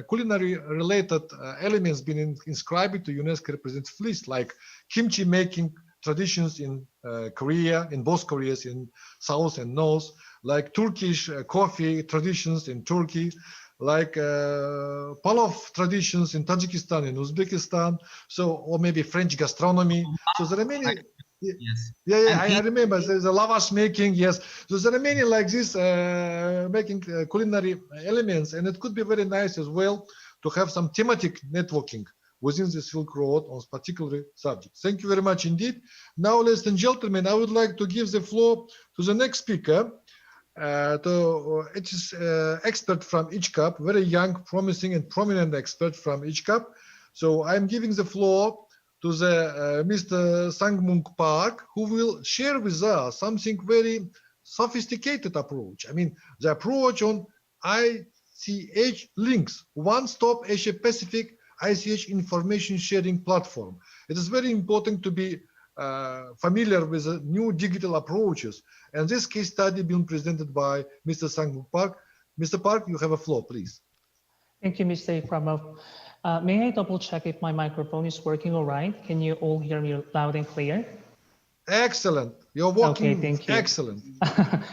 Speaker 12: culinary related elements being inscribed to UNESCO representative list, like kimchi making traditions in Korea, in both Koreas, in South and North, like Turkish coffee traditions in Turkey, like palav traditions in Tajikistan and Uzbekistan, so, or maybe French gastronomy. So there are many.
Speaker 13: Yes.
Speaker 12: Yeah, I remember there's a lavash making. Yes, so there are many like this making culinary elements, and it could be very nice as well to have some thematic networking within the Silk Road on particular subjects. Thank you very much indeed. Now, ladies and gentlemen, I would like to give the floor to the next speaker. It is expert from ICHCAP, very young, promising, and prominent expert from ICHCAP. So I'm giving the floor to the Mr. Sangmung Park, who will share with us something very sophisticated approach. I mean, the approach on ICH links, one-stop Asia-Pacific ICH information sharing platform. It is very important to be familiar with the new digital approaches. And this case study being presented by Mr. Sangmung Park. Mr. Park, you have a floor, please.
Speaker 14: Thank you, Mr. Ikramov. May I double check if my microphone is working all right? Can you all hear me loud and clear?
Speaker 12: Excellent. You're working.
Speaker 14: Okay, thank you.
Speaker 12: Excellent.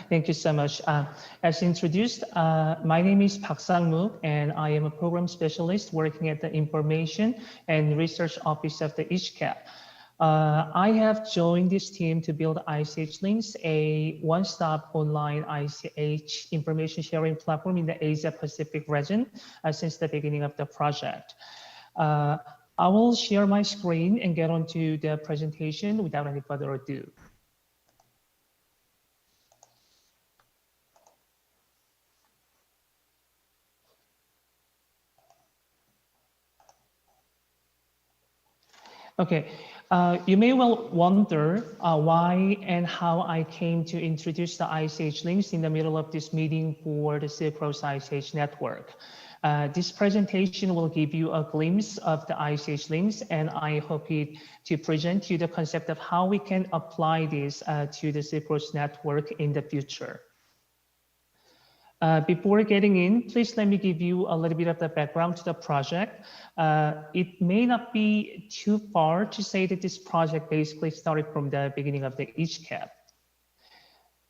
Speaker 14: Thank you so much. As introduced, my name is Park Sang-moo, and I am a program specialist working at the Information and Research Office of the ICHCAP. I have joined this team to build ICH Links, a one-stop online ICH information sharing platform in the Asia Pacific region since the beginning of the project. I will share my screen and get on to the presentation without any further ado. Okay. You may well wonder why and how I came to introduce the ICH links in the middle of this meeting for the Silk Road ICH network. This presentation will give you a glimpse of the ICH links, and I hope to present you the concept of how we can apply this to the Silk Road network in the future. Before getting in, please let me give you a little bit of the background to the project. It may not be too far to say that this project basically started from the beginning of the ICHCAP.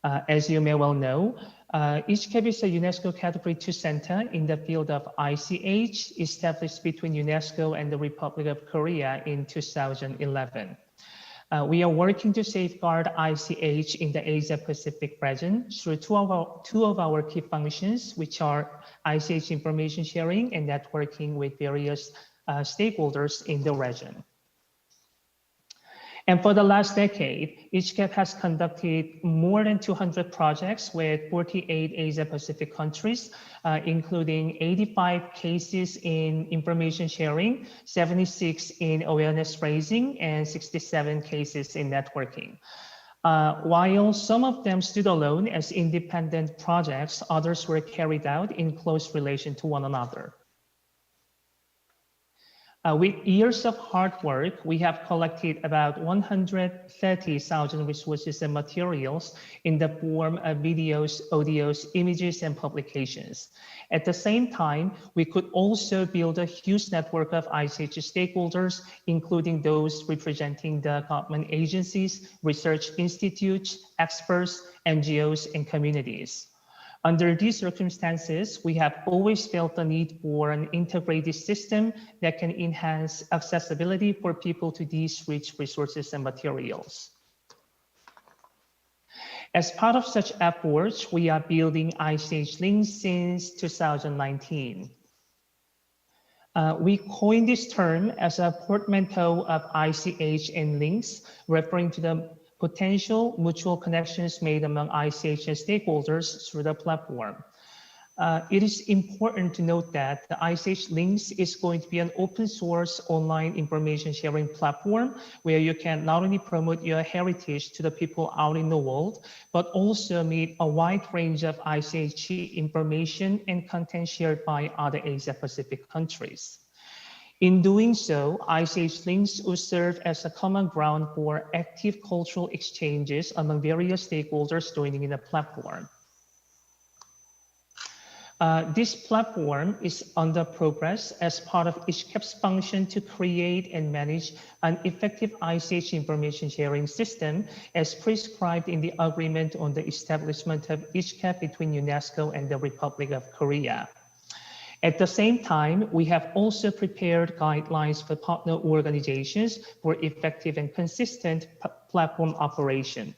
Speaker 14: As you may well know, ICHCAP is a UNESCO Category 2 center in the field of ICH, established between UNESCO and the Republic of Korea in 2011. We are working to safeguard ICH in the Asia-Pacific region through two of our key functions, which are ICH information sharing and networking with various stakeholders in the region. And for the last decade, ICHCAP has conducted more than 200 projects with 48 Asia-Pacific countries, including 85 cases in information sharing, 76 in awareness raising, and 67 cases in networking. While some of them stood alone as independent projects, others were carried out in close relation to one another. With years of hard work, we have collected about 130,000 resources and materials in the form of videos, audios, images, and publications. At the same time, we could also build a huge network of ICH stakeholders, including those representing the government agencies, research institutes, experts, NGOs, and communities. Under these circumstances, we have always felt the need for an integrated system that can enhance accessibility for people to these rich resources and materials. As part of such efforts, we are building ICH Links since 2019. We coined this term as a portmanteau of ICH and links, referring to the potential mutual connections made among ICH and stakeholders through the platform. It is important to note that the ICH Links is going to be an open source online information sharing platform where you can not only promote your heritage to the people out in the world, but also meet a wide range of ICH information and content shared by other Asia Pacific countries. In doing so, ICH Links will serve as a common ground for active cultural exchanges among various stakeholders joining in the platform. This platform is under progress as part of ICHCAP's function to create and manage an effective ICH information sharing system as prescribed in the agreement on the establishment of ICHCAP between UNESCO and the Republic of Korea. At the same time, we have also prepared guidelines for partner organizations for effective and consistent platform operation.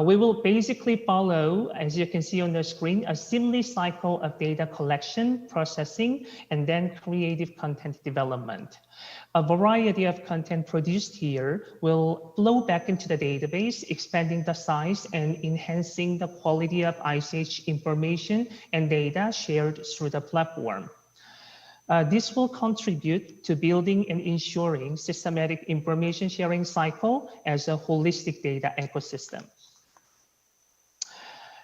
Speaker 14: We will basically follow, as you can see on the screen, a seamless cycle of data collection, processing, and then creative content development. A variety of content produced here will flow back into the database, expanding the size and enhancing the quality of ICH information and data shared through the platform. This will contribute to building and ensuring systematic information sharing cycle as a holistic data ecosystem.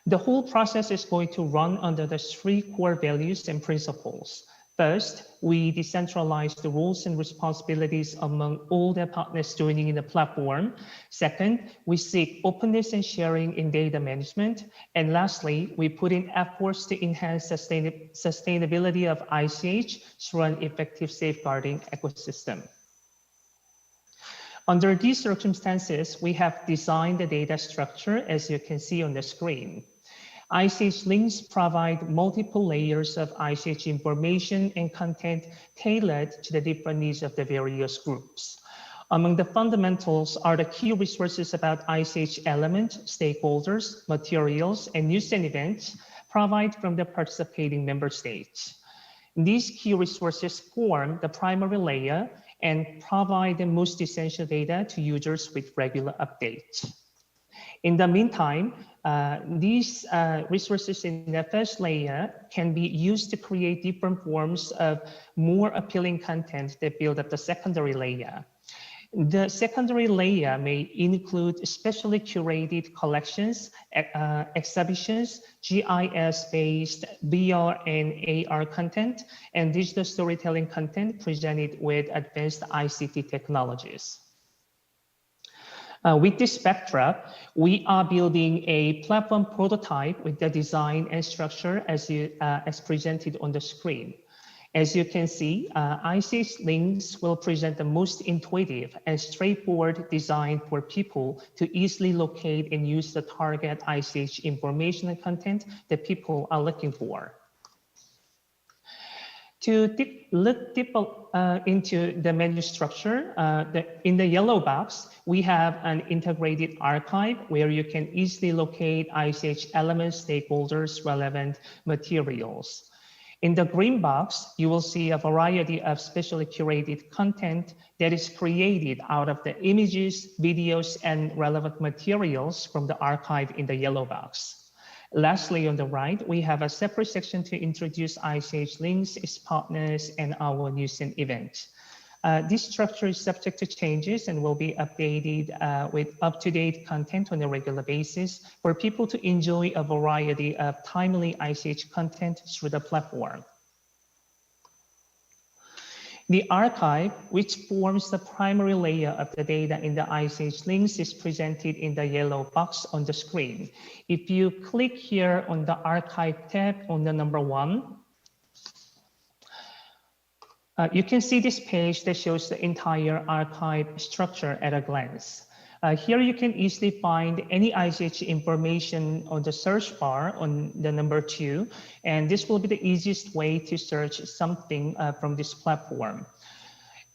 Speaker 14: The whole process is going to run under the three core values and principles. First, we decentralize the roles and responsibilities among all the partners joining in the platform. Second, we seek openness and sharing in data management. And lastly, we put in efforts to enhance sustainability of ICH through an effective safeguarding ecosystem. Under these circumstances, we have designed the data structure as you can see on the screen. ICH Links provide multiple layers of ICH information and content tailored to the different needs of the various groups. Among the fundamentals are the key resources about ICH elements, stakeholders, materials, and news and events provided from the participating member states. These key resources form the primary layer and provide the most essential data to users with regular updates. In the meantime, these resources in the first layer can be used to create different forms of more appealing content that build up the secondary layer. The secondary layer may include specially curated collections, exhibitions, GIS-based VR and AR content, and digital storytelling content presented with advanced ICT technologies. With this backdrop, we are building a platform prototype with the design and structure as presented on the screen. As you can see, ICH links will present the most intuitive and straightforward design for people to easily locate and use the target ICH information and content that people are looking for. To look deeper into the menu structure, in the yellow box, we have an integrated archive where you can easily locate ICH elements, stakeholders, relevant materials. In the green box, you will see a variety of specially curated content that is created out of the images, videos, and relevant materials from the archive in the yellow box. Lastly, on the right, we have a separate section to introduce ICH links, its partners, and our news and events. This structure is subject to changes and will be updated with up-to-date content on a regular basis for people to enjoy a variety of timely ICH content through the platform. The archive, which forms the primary layer of the data in the ICH links, is presented in the yellow box on the screen. If you click here on the archive tab on the number 1, you can see this page that shows the entire archive structure at a glance. Here you can easily find any ICH information on the search bar on the number 2, and this will be the easiest way to search something from this platform.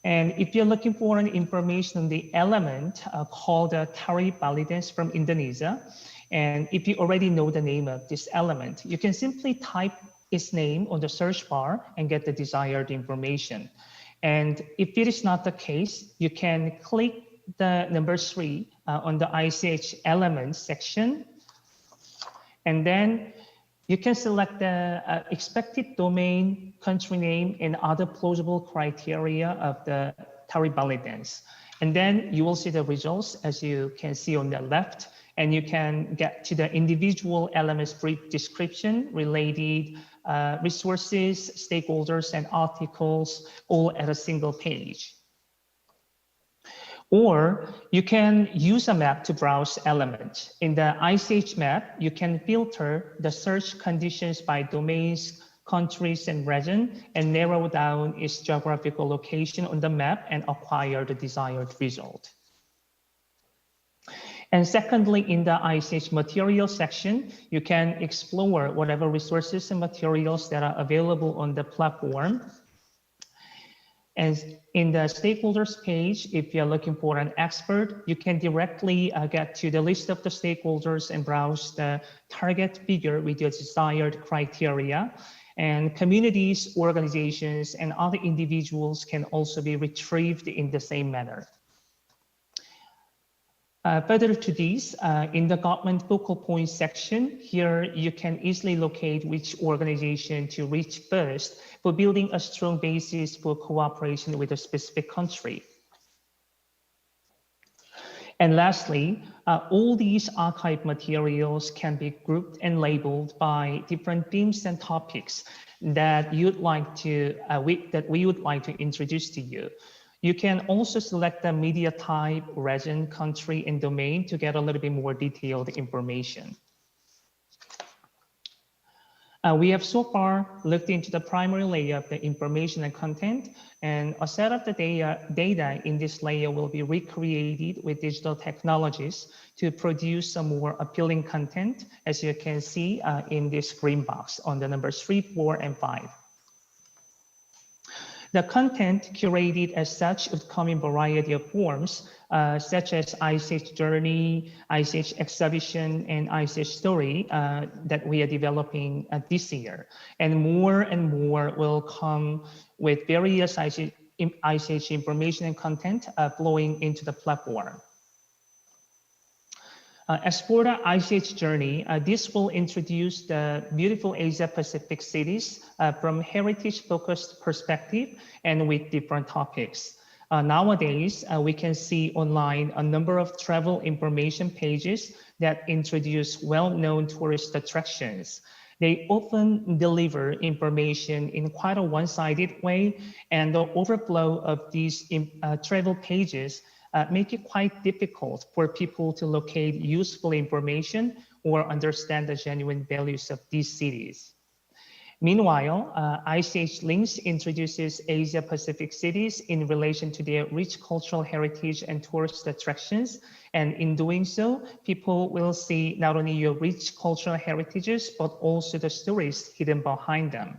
Speaker 14: And if you're looking for an information on the element called Tari Balidens from Indonesia, and if you already know the name of this element, you can simply type its name on the search bar and get the desired information. And if it is not the case, you can click the number 3 on the ICH elements section, and then you can select the expected domain, country name, and other plausible criteria of the Tari Balidens. And then you will see the results as you can see on the left, and you can get to the individual elements brief description, related resources, stakeholders, and articles all at a single page. Or you can use a map to browse elements. In the ICH map, you can filter the search conditions by domains, countries, and region, and narrow down its geographical location on the map and acquire the desired result. And secondly, in the ICH material section, you can explore whatever resources and materials that are available on the platform. And in the stakeholders page, if you're looking for an expert, you can directly get to the list of the stakeholders and browse the target figure with your desired criteria. And communities, organizations, and other individuals can also be retrieved in the same manner. Further to these, in the government focal point section, here you can easily locate which organization to reach first for building a strong basis for cooperation with a specific country. And lastly, all these archive materials can be grouped and labeled by different themes and topics that you'd like to, that we would like to introduce to you. You can also select the media type, region, country, and domain to get a little bit more detailed information. We have so far looked into the primary layer of the information and content, and a set of the data in this layer will be recreated with digital technologies to produce some more appealing content, as you can see in this green box on the numbers 3, 4, and 5. The content curated as such would come in a variety of forms, such as ICH Journey, ICH Exhibition, and ICH Story that we are developing this year. And more will come with various ICH information and content flowing into the platform. As for the ICH Journey, this will introduce the beautiful Asia-Pacific cities from heritage-focused perspective and with different topics. Nowadays, we can see online a number of travel information pages that introduce well-known tourist attractions. They often deliver information in quite a one-sided way, and the overflow of these travel pages make it quite difficult for people to locate useful information or understand the genuine values of these cities. Meanwhile, ICH Links introduces Asia Pacific cities in relation to their rich cultural heritage and tourist attractions. And in doing so, people will see not only your rich cultural heritages, but also the stories hidden behind them.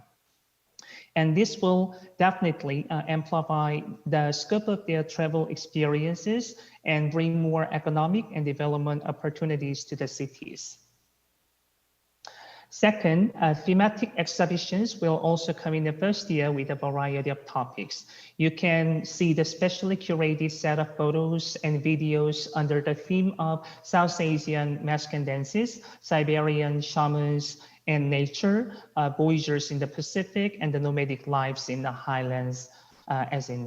Speaker 14: And this will definitely amplify the scope of their travel experiences and bring more economic and development opportunities to the cities. Second, thematic exhibitions will also come in the first year with a variety of topics. You can see the specially curated set of photos and videos under the theme of South Asian masculine dances, Siberian shamans, and nature, voyagers in the Pacific, and the nomadic lives in the highlands, as in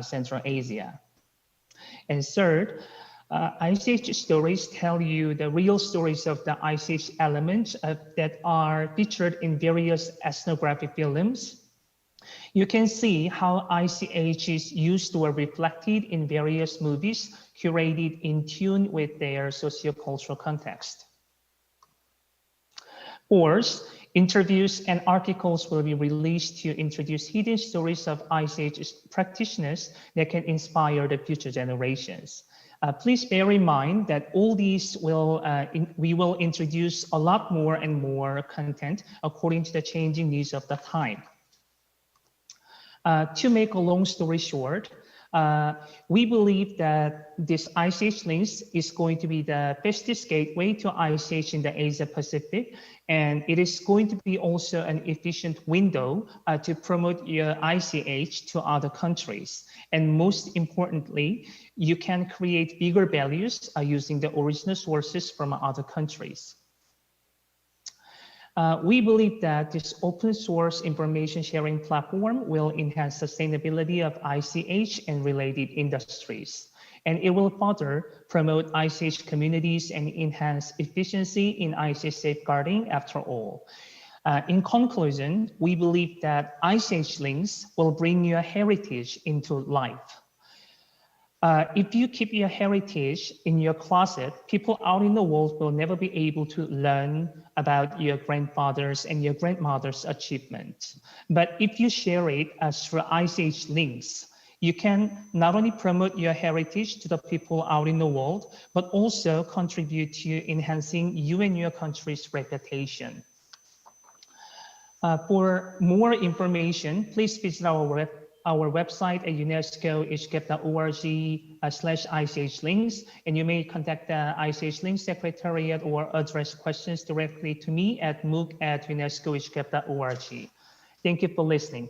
Speaker 14: Central Asia. And third, ICH stories tell you the real stories of the ICH elements that are featured in various ethnographic films. You can see how ICH's used were reflected in various movies curated in tune with their sociocultural context. Fourth, interviews and articles will be released to introduce hidden stories of ICH practitioners that can inspire the future generations. Please bear in mind that all these will, we will introduce a lot more and more content according to the changing needs of the time. To make a long story short, we believe that this ICH Links is going to be the fastest gateway to ICH in the Asia Pacific, and it is going to be also an efficient window to promote your ICH to other countries. And most importantly, you can create bigger values using the original sources from other countries. We believe that this open source information sharing platform will enhance sustainability of ICH and related industries, and it will further promote ICH communities and enhance efficiency in ICH safeguarding after all. In conclusion, we believe that ICH Links will bring your heritage into life. If you keep your heritage in your closet, people out in the world will never be able to learn about your grandfather's and your grandmother's achievements. But if you share it through ICH Links, you can not only promote your heritage to the people out in the world, but also contribute to enhancing you and your country's reputation. For more information, please visit our website at unesco.org/ICH Links, and you may contact the ICH Links Secretariat or address questions directly to me at mook@unesco.org. Thank you for listening.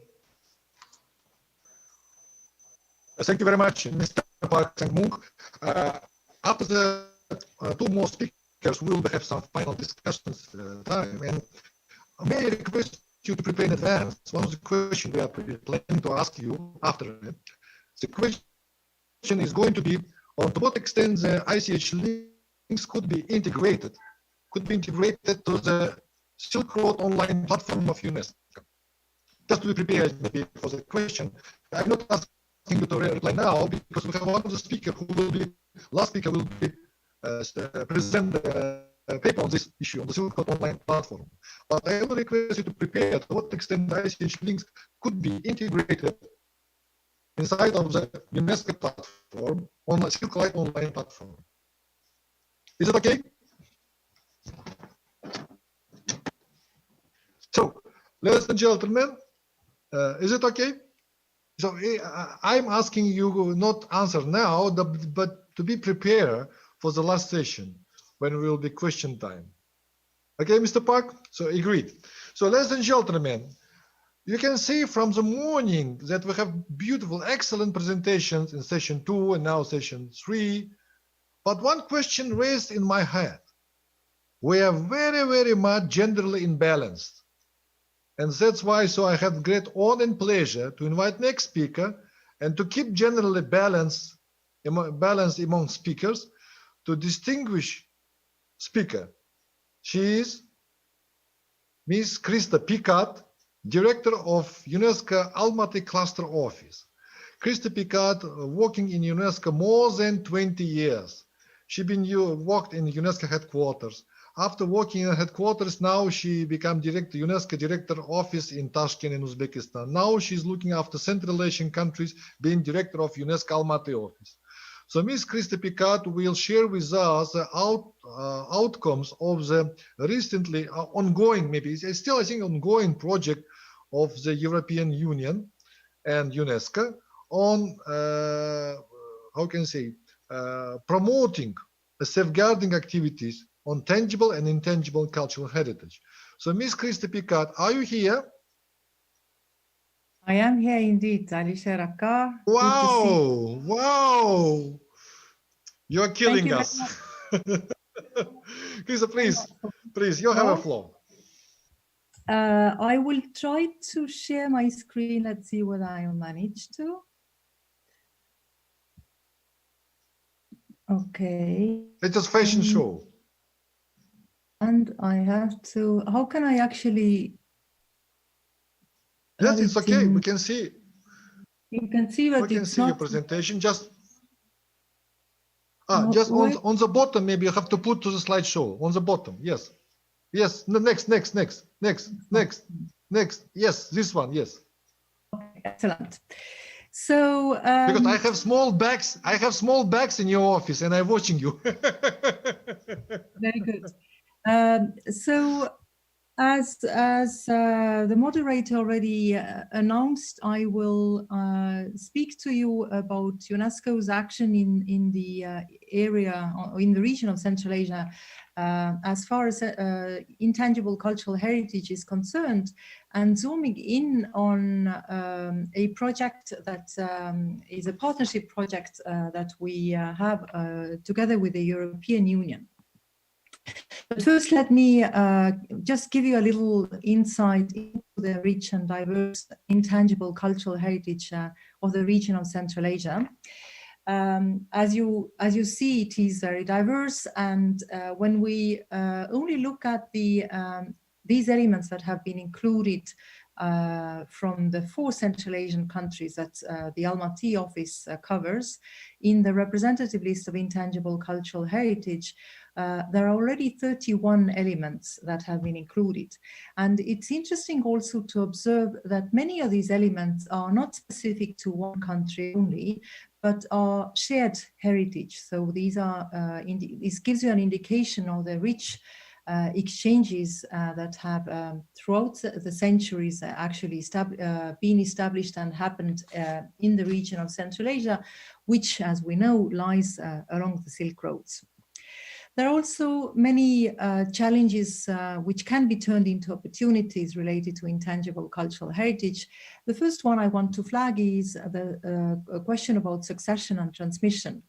Speaker 12: Thank you very much, Mr. Park Sang-mook. After the two more speakers, we will have some final discussions time. And may I request you to prepare in advance one of the questions we are planning to ask you after it. The question is going to be on to what extent the ICH Links could be integrated to the Silk Road online platform of UNESCO. Just to be prepared maybe for the question, I'm not asking you to reply now because we have one of the speakers who will be, last speaker will be present paper on this issue on the Silk Road online platform. But I will request you to prepare to what extent ICH Links could be integrated inside of the UNESCO platform on the Silk Road online platform. Is it okay? So, ladies and gentlemen, is it okay? So I'm asking you not answer now, but to be prepared for the last session when it will be question time. Okay, Mr. Park? So agreed. So ladies and gentlemen, you can see from the morning that we have beautiful, excellent presentations in session 2 and now session 3. But one question raised in my head. We are very, very much genderly imbalanced. And that's why, so I have great honor and pleasure to invite next speaker and to keep generally balance among speakers to distinguish speaker. She is Ms. Krista Picard, Director of UNESCO Almaty Cluster Office. Krista Picard working in UNESCO more than 20 years. She worked in UNESCO headquarters. After working in headquarters, now she became UNESCO Director Office in Tashkent in Uzbekistan. Now she's looking after Central Asian countries, being Director of UNESCO Almaty office. So Ms. Krista Picard will share with us the outcomes of the recently ongoing, maybe it's still I think ongoing project of the European Union and UNESCO on promoting safeguarding activities on tangible and intangible cultural heritage. So Ms. Krista Picard, are you here?
Speaker 9: I am here indeed, Alisher Akka.
Speaker 12: Wow, wow. You're killing us. Krista, please, you have a floor.
Speaker 9: I will try to share my screen. Let's see whether I manage to. Okay.
Speaker 12: It's a fashion show.
Speaker 9: And I have to, how can I actually?
Speaker 12: Yes, it's okay. We can see.
Speaker 9: You can see that
Speaker 12: we can see your presentation. Just on the bottom, maybe you have to put to the slideshow on the bottom. Yes. Yes. Next. Yes, this one. Yes.
Speaker 9: Okay, excellent. So
Speaker 12: because I have small bags in your office, and I'm watching you.
Speaker 9: Very good. So as the moderator already announced, I will speak to you about UNESCO's action in the area, or in the region of Central Asia, as far as intangible cultural heritage is concerned, and zooming in on a project that is a partnership project that we have together with the European Union. But first, let me just give you a little insight into the rich and diverse intangible cultural heritage of the region of Central Asia. As you see, it is very diverse, and when we only look at these elements that have been included from the 4 Central Asian countries that the Almaty office covers in the representative list of intangible cultural heritage, there are already 31 elements that have been included. And it's interesting also to observe that many of these elements are not specific to one country only, but are shared heritage. So these are, this gives you an indication of the rich exchanges that have throughout the centuries actually been established and happened in the region of Central Asia, which, as we know, lies along the Silk Roads. There are also many challenges which can be turned into opportunities related to intangible cultural heritage. The first one I want to flag is the question about succession and transmission.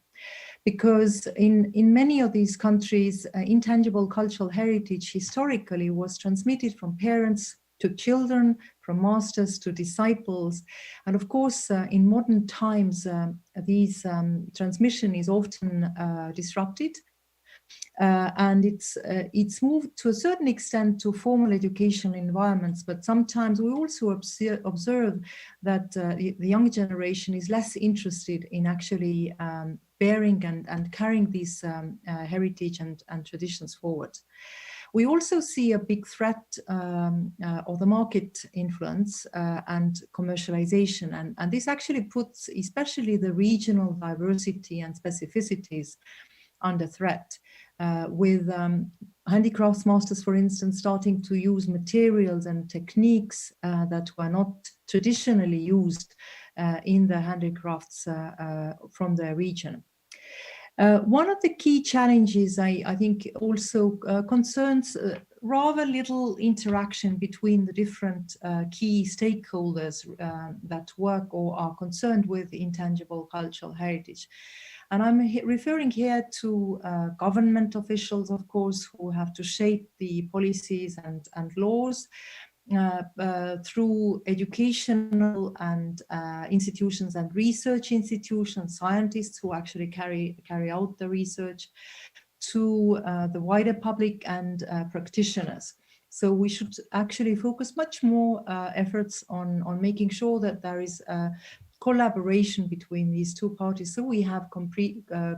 Speaker 9: Because in many of these countries, intangible cultural heritage historically was transmitted from parents to children, from masters to disciples. And of course, in modern times, these transmission is often disrupted. And it's moved to a certain extent to formal educational environments, but sometimes we also observe that the young generation is less interested in actually bearing and carrying these heritage and traditions forward. We also see a big threat of the market influence and commercialization, and this actually puts especially the regional diversity and specificities under threat, with handicrafts masters, for instance, starting to use materials and techniques that were not traditionally used in the handicrafts from the region. One of the key challenges, I think, also concerns rather little interaction between the different key stakeholders that work or are concerned with intangible cultural heritage. And I'm referring here to government officials, of course, who have to shape the policies and laws through educational and institutions and research institutions, scientists who actually carry out the research, to the wider public and practitioners. So we should actually focus much more efforts on making sure that there is collaboration between these two parties, so we have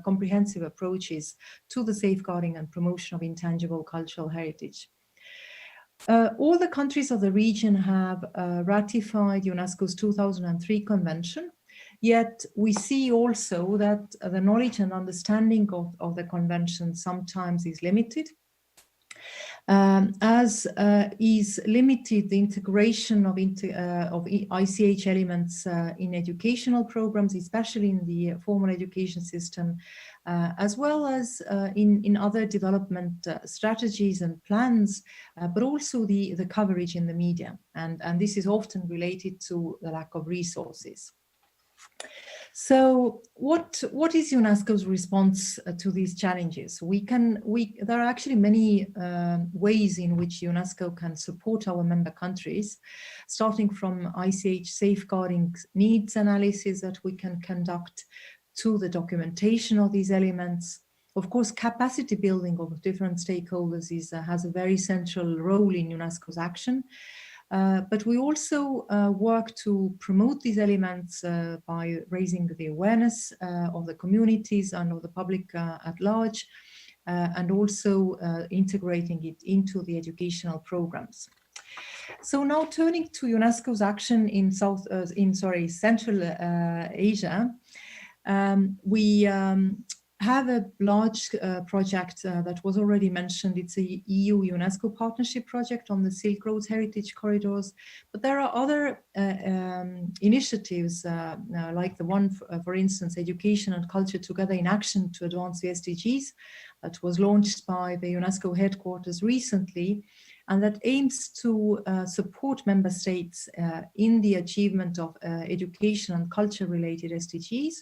Speaker 9: comprehensive approaches to the safeguarding and promotion of intangible cultural heritage. All the countries of the region have ratified UNESCO's 2003 convention, yet we see also that the knowledge and understanding of the convention sometimes is limited. As is limited the integration of ICH elements in educational programs, especially in the formal education system, as well as in other development strategies and plans, but also the coverage in the media. And this is often related to the lack of resources. So what is UNESCO's response to these challenges? There are actually many ways in which UNESCO can support our member countries, starting from ICH safeguarding needs analysis that we can conduct, to the documentation of these elements. Of course, capacity building of different stakeholders has a very central role in UNESCO's action. But we also work to promote these elements by raising the awareness of the communities and of the public at large, and also integrating it into the educational programs. So now turning to UNESCO's action in Central Asia, we have a large project that was already mentioned. It's a EU-UNESCO partnership project on the Silk Road heritage corridors, but there are other initiatives like the one, for instance, Education and Culture Together in Action to Advance the SDGs, that was launched by the UNESCO headquarters recently, and that aims to support member states in the achievement of education and culture related SDGs.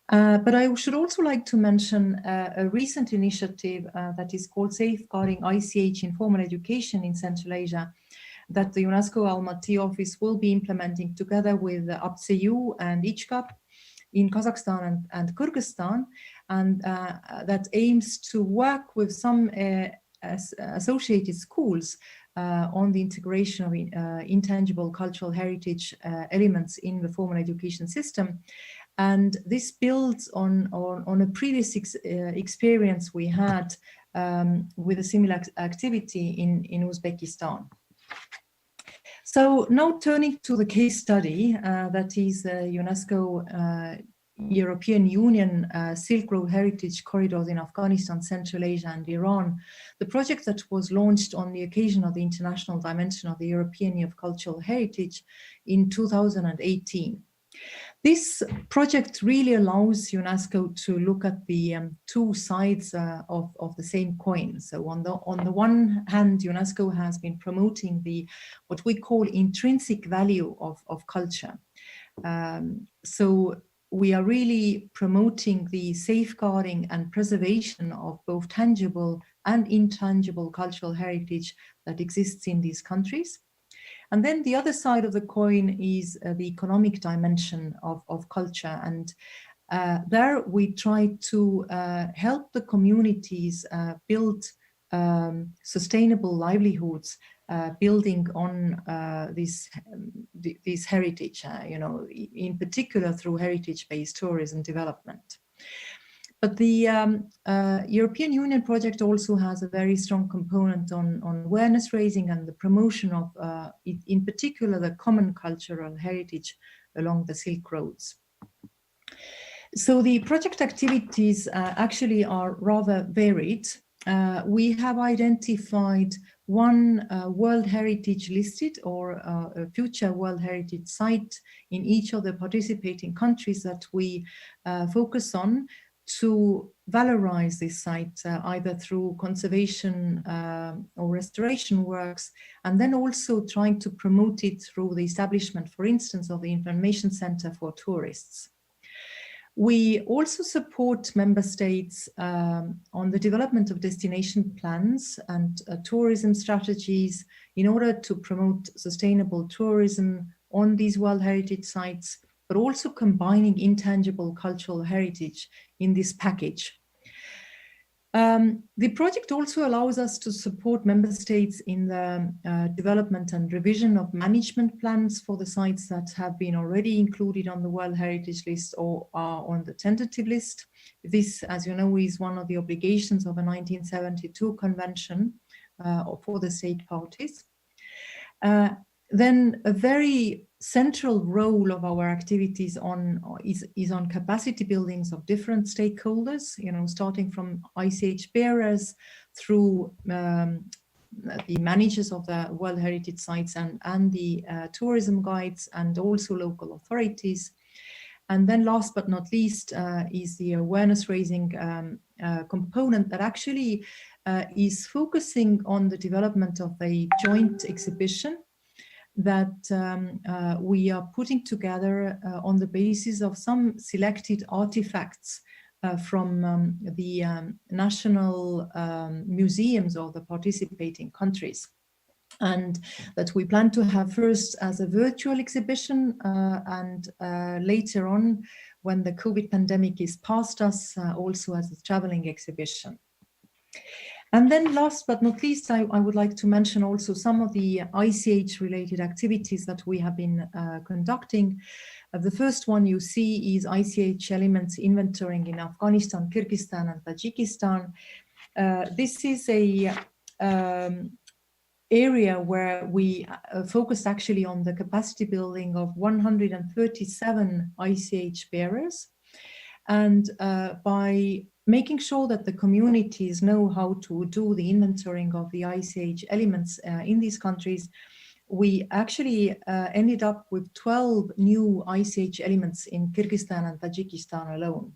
Speaker 9: But I should also like to mention a recent initiative that is called Safeguarding ICH in Formal Education in Central Asia, that the UNESCO Almaty office will be implementing together with APCEU and ICHCAP in Kazakhstan and Kyrgyzstan, and that aims to work with some associated schools on the integration of intangible cultural heritage elements in the formal education system. And this builds on a previous experience we had with a similar activity in Uzbekistan. So now turning to the case study, that is UNESCO European Union Silk Road Heritage Corridors in Afghanistan, Central Asia and Iran, the project that was launched on the occasion of the International Dimension of the European Year of Cultural Heritage in 2018. This project really allows UNESCO to look at the two sides of the same coin. So on the one hand, UNESCO has been promoting what we call intrinsic value of culture. So we are really promoting the safeguarding and preservation of both tangible and intangible cultural heritage that exists in these countries. And then the other side of the coin is the economic dimension of culture. And there we try to help the communities build sustainable livelihoods, building on this heritage, in particular through heritage-based tourism development. But the European Union project also has a very strong component on awareness raising and the promotion of, in particular, the common cultural heritage along the Silk Roads. So the project activities actually are rather varied. We have identified one World Heritage listed or a future World Heritage site in each of the participating countries that we focus on to valorize this site either through conservation or restoration works, and then also trying to promote it through the establishment, for instance, of the Information Center for Tourists. We also support member states on the development of destination plans and tourism strategies in order to promote sustainable tourism on these World Heritage sites, but also combining intangible cultural heritage in this package. The project also allows us to support member states in the development and revision of management plans for the sites that have been already included on the World Heritage List or are on the tentative list. This, as you know, is one of the obligations of a 1972 convention for the state parties. Then a very central role of our activities is on capacity buildings of different stakeholders, starting from ICH bearers through the managers of the World Heritage Sites and the tourism guides and also local authorities. And then last but not least is the awareness raising component that actually is focusing on the development of a joint exhibition that we are putting together on the basis of some selected artifacts from the national museums of the participating countries. And that we plan to have first as a virtual exhibition and later on, when the COVID pandemic is past us, also as a traveling exhibition. And then last but not least, I would like to mention also some of the ICH related activities that we have been conducting. The first one you see is ICH elements inventorying in Afghanistan, Kyrgyzstan and Tajikistan. This is a area where we focused actually on the capacity building of 137 ICH bearers. And by making sure that the communities know how to do the inventorying of the ICH elements in these countries, we actually ended up with 12 new ICH elements in Kyrgyzstan and Tajikistan alone.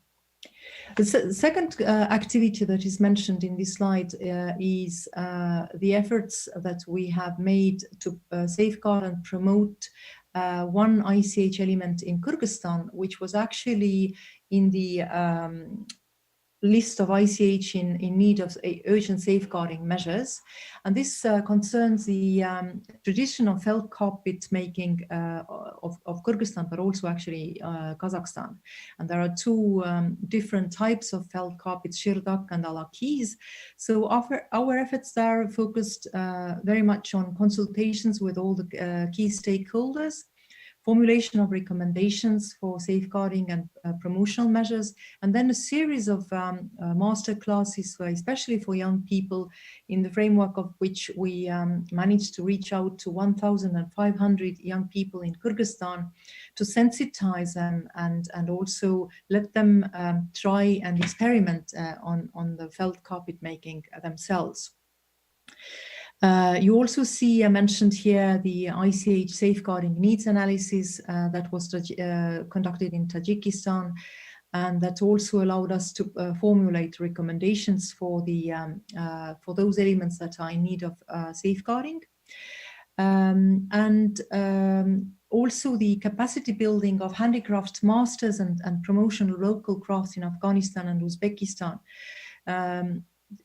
Speaker 9: The second activity that is mentioned in this slide is the efforts that we have made to safeguard and promote one ICH element in Kyrgyzstan, which was actually in the list of ICH in need of urgent safeguarding measures. And this concerns the traditional felt carpet making of Kyrgyzstan, but also actually Kazakhstan. And there are two different types of felt carpets, Shirdak and Alakiz. So our efforts there focused very much on consultations with all the key stakeholders, formulation of recommendations for safeguarding and promotional measures, and then a series of master classes, especially for young people, in the framework of which we managed to reach out to 1,500 young people in Kyrgyzstan to sensitize them and also let them try and experiment on the felt carpet making themselves. You also see mentioned here the ICH safeguarding needs analysis that was conducted in Tajikistan, and that also allowed us to formulate recommendations for those elements that are in need of safeguarding. Also the capacity building of handicraft masters and promotion of local crafts in Afghanistan and Uzbekistan.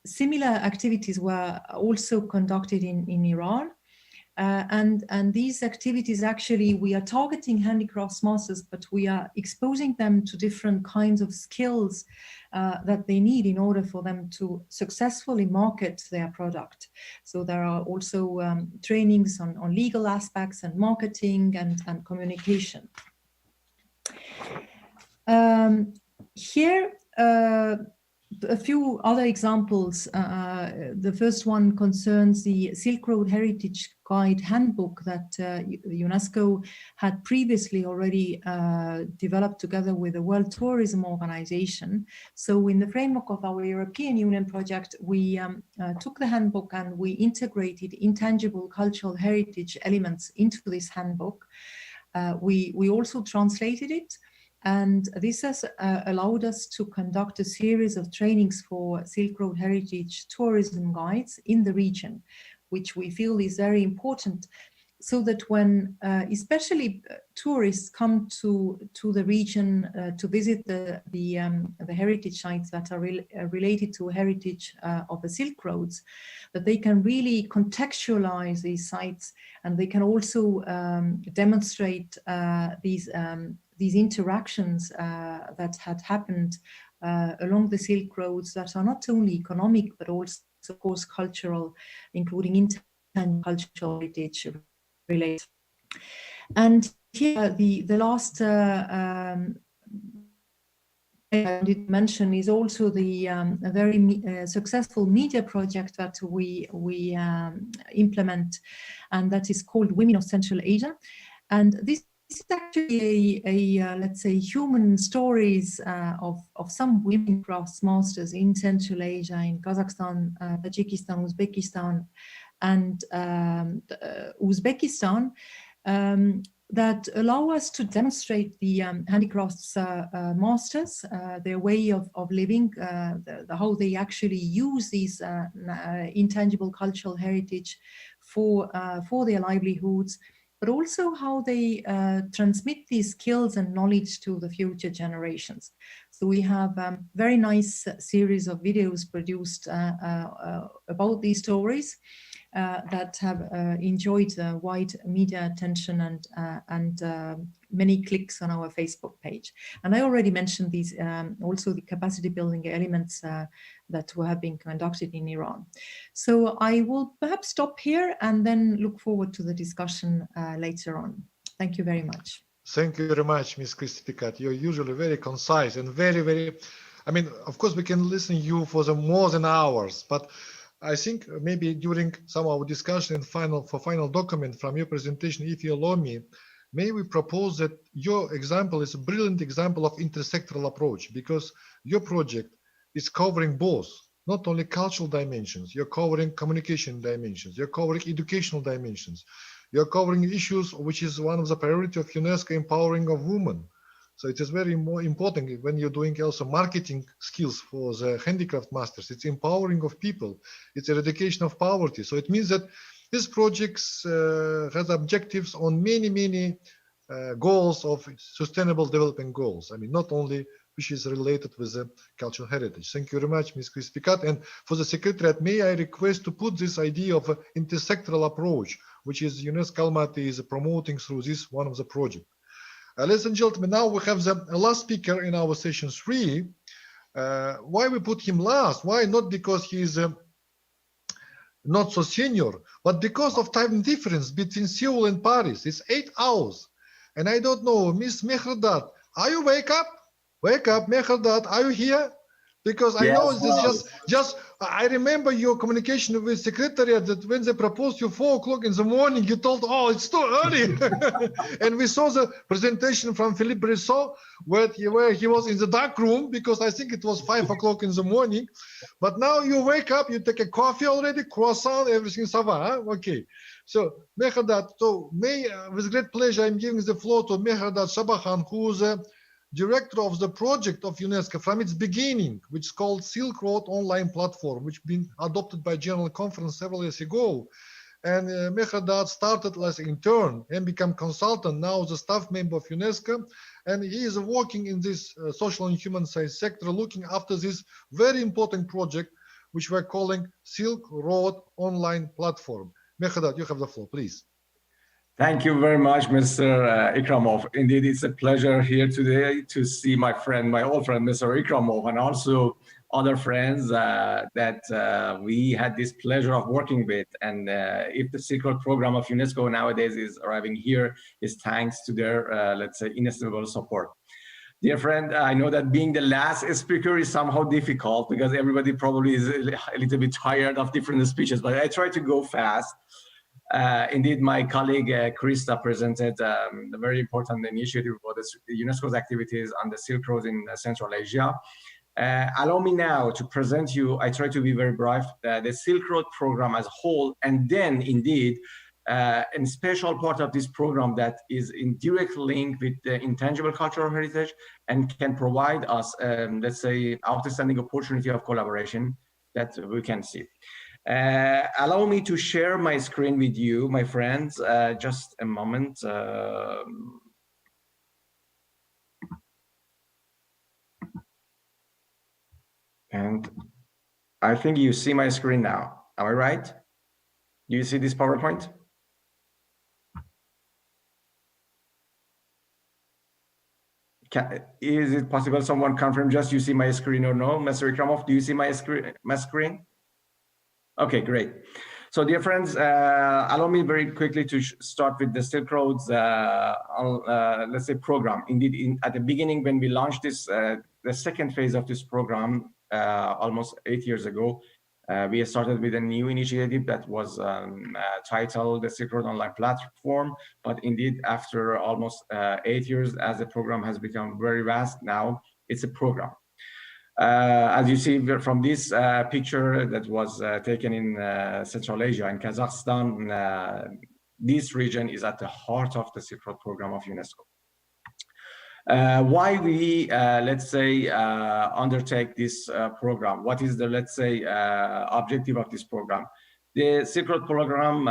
Speaker 9: Similar activities were also conducted in Iran. And these activities, actually, we are targeting handicrafts masters, but we are exposing them to different kinds of skills that they need in order for them to successfully market their product. So there are also trainings on legal aspects and marketing and communication. Here, a few other examples. The first one concerns the Silk Road Heritage Guide Handbook that UNESCO had previously already developed together with the World Tourism Organization. So in the framework of our European Union project, we took the handbook and we integrated intangible cultural heritage elements into this handbook. We also translated it. And this has allowed us to conduct a series of trainings for Silk Road Heritage tourism guides in the region, which we feel is very important, so that when especially tourists come to the region to visit the heritage sites that are related to heritage of the Silk Roads, that they can really contextualize these sites, and they can also demonstrate these interactions that had happened along the Silk Roads that are not only economic, but also, of course, cultural, including intangible cultural heritage related. And here, the last I did mention is also the a very successful media project that we implement, and that is called Women of Central Asia. And this is actually a let's say human stories of some women crafts masters in Central Asia, in Kazakhstan, Tajikistan, Uzbekistan, and Uzbekistan. That allow us to demonstrate the handicrafts masters, their way of living, how they actually use these intangible cultural heritage for their livelihoods, but also how they transmit these skills and knowledge to the future generations. So we have a very nice series of videos produced about these stories that have enjoyed wide media attention and many clicks on our Facebook page. And I already mentioned these, also the capacity building elements that have been conducted in Iran. So I will perhaps stop here and then look forward to the discussion later on. Thank you very much.
Speaker 12: Thank you very much, Ms. Kristi Pikat. You're usually very concise and very, I mean, of course, we can listen to you for more than hours, but I think maybe during some of our discussion and final document from your presentation, if you allow me, may we propose that your example is a brilliant example of intersectoral approach, because your project is covering both, not only cultural dimensions, you're covering communication dimensions, you're covering educational dimensions, you're covering issues which is one of the priority of UNESCO, empowering of women. So it is very more important when you're doing also marketing skills for the handicraft masters. It's empowering of people. It's eradication of poverty. So it means that this project has objectives on many goals of sustainable development goals. I mean, not only which is related with the cultural heritage. Thank you very much, Ms. Kristi Pikat. And for the Secretariat, may I request to put this idea of an intersectoral approach, which is UNESCO Almaty is promoting through this one of the project. Ladies and gentlemen, now we have the last speaker in our session 3. Why we put him last? Why? Not because he is not so senior, but because of time difference between Seoul and Paris. It's 8 hours. And I don't know, Miss Mehrdad, are you wake up? Wake up, Mehrdad, are you here? Because I know this just I remember your communication with Secretariat that when they proposed you 4 o'clock in the morning, you told, oh, it's too early. And we saw the presentation from Philippe Brissot where he was in the dark room because I think it was 5 o'clock in the morning. But now you wake up, you take a coffee already, croissant, everything ça va, huh? Okay. So Mehrdad, so with great pleasure, I'm giving the floor to Mehrdad Shabahan, who's director of the project of UNESCO from its beginning, which is called Silk Road Online Platform, which been adopted by General Conference several years ago. And Mehrdad started as an intern and become consultant, now the staff member of UNESCO. And he is working in this social and human science sector, looking after this very important project, which we're calling Silk Road Online Platform. Mehrdad, you have the floor, please.
Speaker 15: Thank you very much, Mr. Ikramov. Indeed, it's a pleasure here today to see my friend, my old friend, Mr. Ikramov, and also other friends that we had this pleasure of working with. And if the Silk Road program of UNESCO nowadays is arriving here, is thanks to their, let's say, inestimable support. Dear friend, I know that being the last speaker is somehow difficult because everybody probably is a little bit tired of different speeches, but I try to go fast. Indeed, my colleague Krista presented a very important initiative for the UNESCO's activities on the Silk Road in Central Asia. Allow me now to present you, I try to be very brief, the Silk Road program as a whole, and then indeed, a special part of this program that is in direct link with the intangible cultural heritage and can provide us, let's say, outstanding opportunity of collaboration that we can see. Allow me to share my screen with you, my friends, just a moment. And I think you see my screen now. Am I right? Do you see this PowerPoint? Is it possible someone confirm just you see my screen or no? Mr. Ikramov, do you see my screen? Okay, great. So dear friends, allow me very quickly to start with the Silk Roads, let's say, program. Indeed, at the beginning, when we launched this, the second phase of this program, almost 8 years ago, we started with a new initiative that was titled the Silk Road Online Platform. But indeed, after almost 8 years, as the program has become very vast now, it's a program. As you see from this picture that was taken in Central Asia, in Kazakhstan, this region is at the heart of the Silk Road program of UNESCO. Why we, let's say, undertake this program? What is the, let's say, objective of this program? The Silk Road program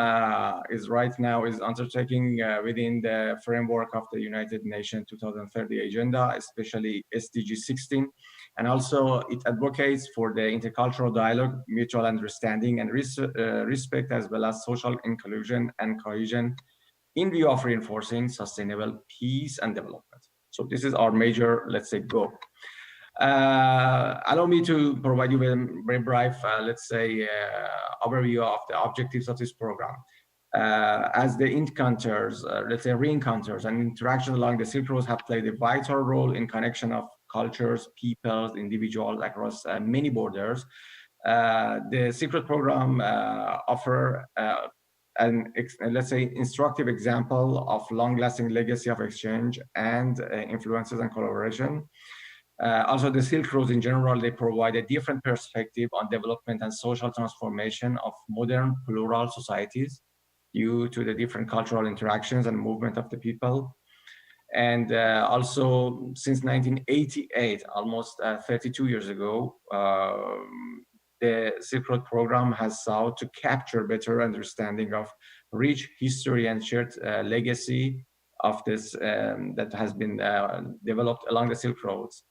Speaker 15: is right now undertaking within the framework of the United Nations 2030 agenda, especially SDG 16. And also it advocates for the intercultural dialogue, mutual understanding and respect, as well as social inclusion and cohesion in view of reinforcing sustainable peace and development. So this is our major, let's say, goal. Allow me to provide you with a very brief, let's say, overview of the objectives of this program. As the encounters, let's say, re-encounters and interactions along the Silk Road have played a vital role in connection of cultures, peoples, individuals across many borders. The Silk Road program offer let's say, instructive example of long-lasting legacy of exchange and influences and collaboration. Also, the Silk Roads in general, they provide a different perspective on development and social transformation of modern plural societies due to the different cultural interactions and movement of the people. And also, since 1988, almost 32 years ago, the Silk Road program has sought to capture better understanding of rich history and shared legacy of this that has been developed along the Silk Roads.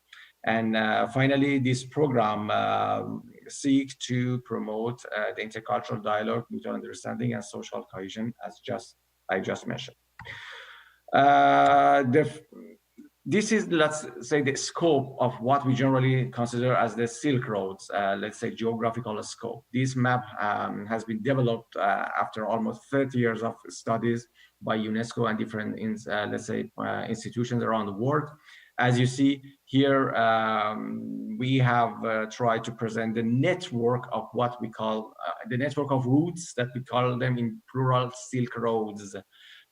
Speaker 15: And finally, this program seeks to promote the intercultural dialogue, mutual understanding, and social cohesion, as I just mentioned. This is, let's say, the scope of what we generally consider as the Silk Roads, let's say, geographical scope. This map has been developed after almost 30 years of studies by UNESCO and different, let's say, institutions around the world. As you see here, we have tried to present the network of what we call the network of routes that we call them in plural Silk Roads.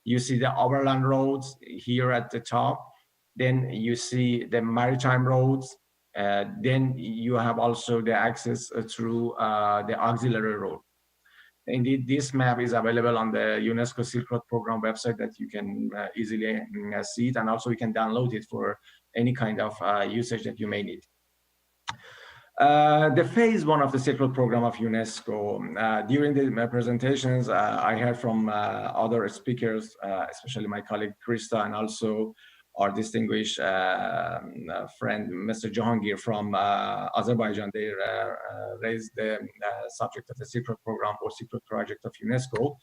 Speaker 15: You see the overland roads here at the top. Then you see the maritime roads. Then you have also the access through the auxiliary road. Indeed, this map is available on the UNESCO Silk Road Program website that you can easily see it, and also you can download it for any kind of usage that you may need. The phase one of the Silk Road Program of UNESCO, during the presentations, I heard from other speakers, especially my colleague Krista, and also our distinguished friend, Mr. Jahangir from Azerbaijan. They raised the subject of the Silk Road Program or Silk Road Project of UNESCO.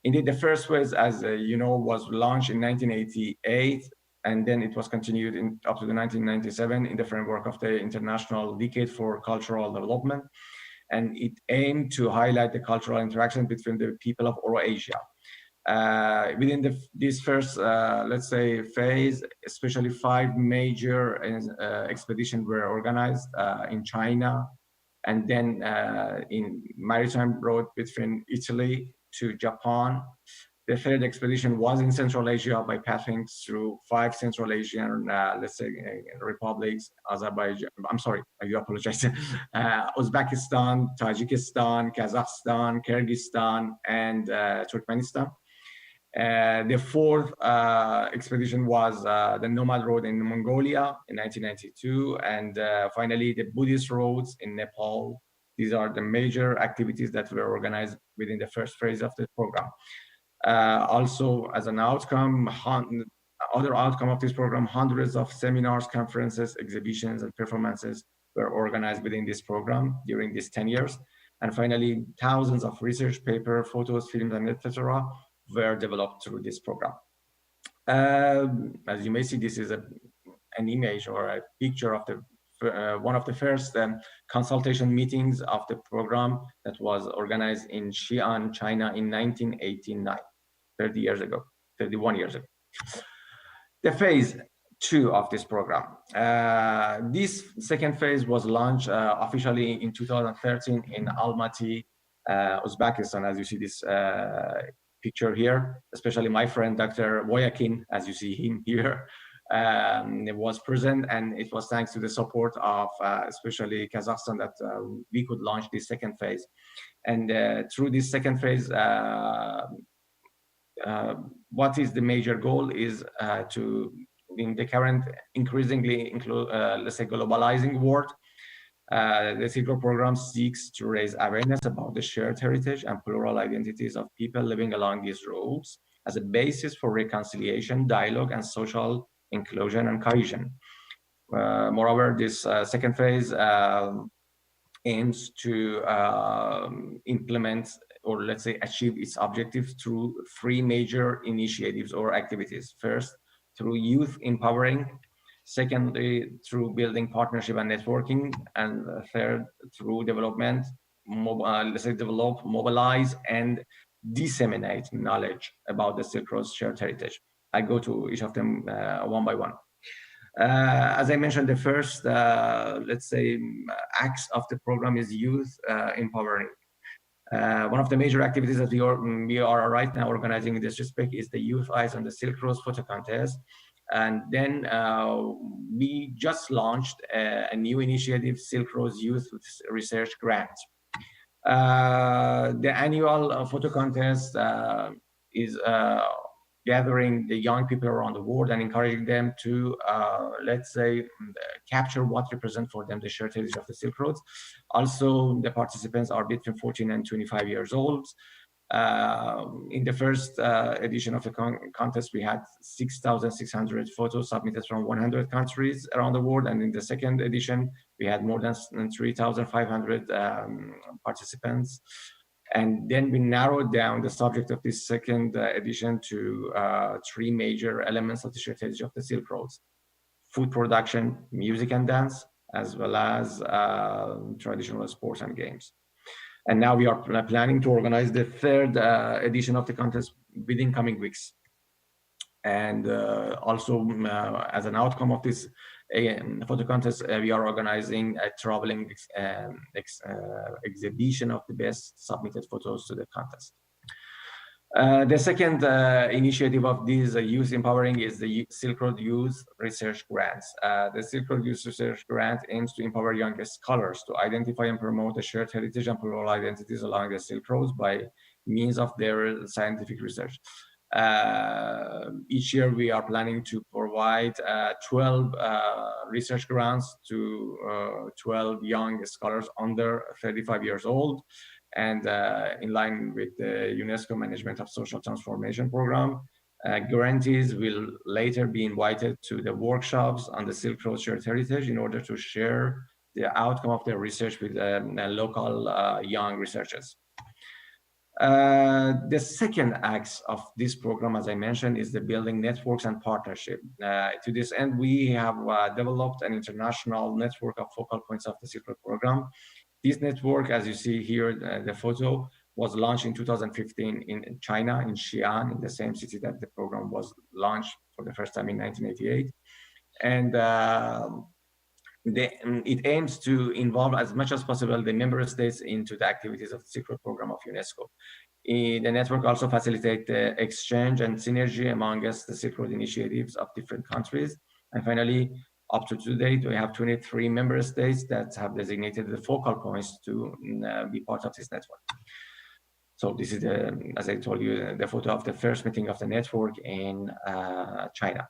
Speaker 15: Indeed, the first phase, as you know, was launched in 1988, and then it was continued up to the 1997 in the framework of the International Decade for Cultural Development. And it aimed to highlight the cultural interaction between the people of Eurasia. Within this first, let's say, phase, especially 5 major expeditions were organized in China, and then in maritime road between Italy to Japan. The third expedition was in Central Asia, by passing through 5 Central Asian, let's say, republics: Azerbaijan, I'm sorry, I do apologize, Uzbekistan, Tajikistan, Kazakhstan, Kyrgyzstan, and Turkmenistan. The fourth expedition was the Nomad Road in Mongolia in 1992, and finally the Buddhist roads in Nepal. These are the major activities that were organized within the first phase of the program. Also, as an outcome, other outcome of this program, hundreds of seminars, conferences, exhibitions, and performances were organized within this program during these 10 years. And finally, thousands of research papers, photos, films, and etc. were developed through this program. As you may see, this is a an image or a picture of the one of the first consultation meetings of the program that was organized in Xi'an, China in 1989, 30 years ago, 31 years ago. The phase 2 of this program. This second phase was launched officially in 2013 in Almaty, Uzbekistan, as you see this picture here, especially my friend, Dr. Boyakin, as you see him here, was present, and it was thanks to the support of especially Kazakhstan that we could launch this second phase. And through this second phase, what is the major goal is to, in the current increasingly, let's say, globalizing world, the Silk Road program seeks to raise awareness about the shared heritage and plural identities of people living along these roads as a basis for reconciliation, dialogue, and social inclusion and cohesion. Moreover, this second phase aims to implement, or let's say achieve its objectives through 3 major initiatives or activities. First, through youth empowering. Secondly, through building partnership and networking. And third, through development, let's say develop, mobilize, and disseminate knowledge about the Silk Road's shared heritage. I go to each of them one by one. As I mentioned, the first, let's say, acts of the program is youth empowering. One of the major activities that we are right now organizing in this respect is the Youth Eyes on the Silk Road photo contest. And then we just launched a new initiative, Silk Road Youth Research Grant. The annual photo contest is gathering the young people around the world and encouraging them to, let's say, capture what represents for them the shared heritage of the Silk Roads. Also, the participants are between 14 and 25 years old. In the first edition of the contest, we had 6,600 photos submitted from 100 countries around the world. And in the second edition, we had more than 3,500 participants. And then we narrowed down the subject of this second edition to 3 major elements of the shared heritage of the Silk Roads: food production, music and dance, as well as traditional sports and games. And now we are planning to organize the third edition of the contest within coming weeks. And also, as an outcome of this photo contest, we are organizing a traveling exhibition of the best submitted photos to the contest. The second initiative of this youth empowering is the Silk Road Youth Research Grants. The Silk Road Youth Research Grant aims to empower young scholars to identify and promote the shared heritage and plural identities along the Silk Roads by means of their scientific research. Each year we are planning to provide 12 research grants to 12 young scholars under 35 years old. And in line with the UNESCO Management of Social Transformation Program, grantees will later be invited to the workshops on the Silk Road shared heritage in order to share the outcome of their research with local young researchers. The second act of this program, as I mentioned, is the building networks and partnership. To this end, we have developed an international network of focal points of the Silk Road program. This network, as you see here, the photo, was launched in 2015 in China, in Xi'an, in the same city that the program was launched for the first time in 1988. And it aims to involve as much as possible the member states into the activities of the Silk Road program of UNESCO. The network also facilitates the exchange and synergy amongst the Silk Road initiatives of different countries. And finally, up to date, we have 23 member states that have designated the focal points to be part of this network. So this is, as I told you, the photo of the first meeting of the network in China.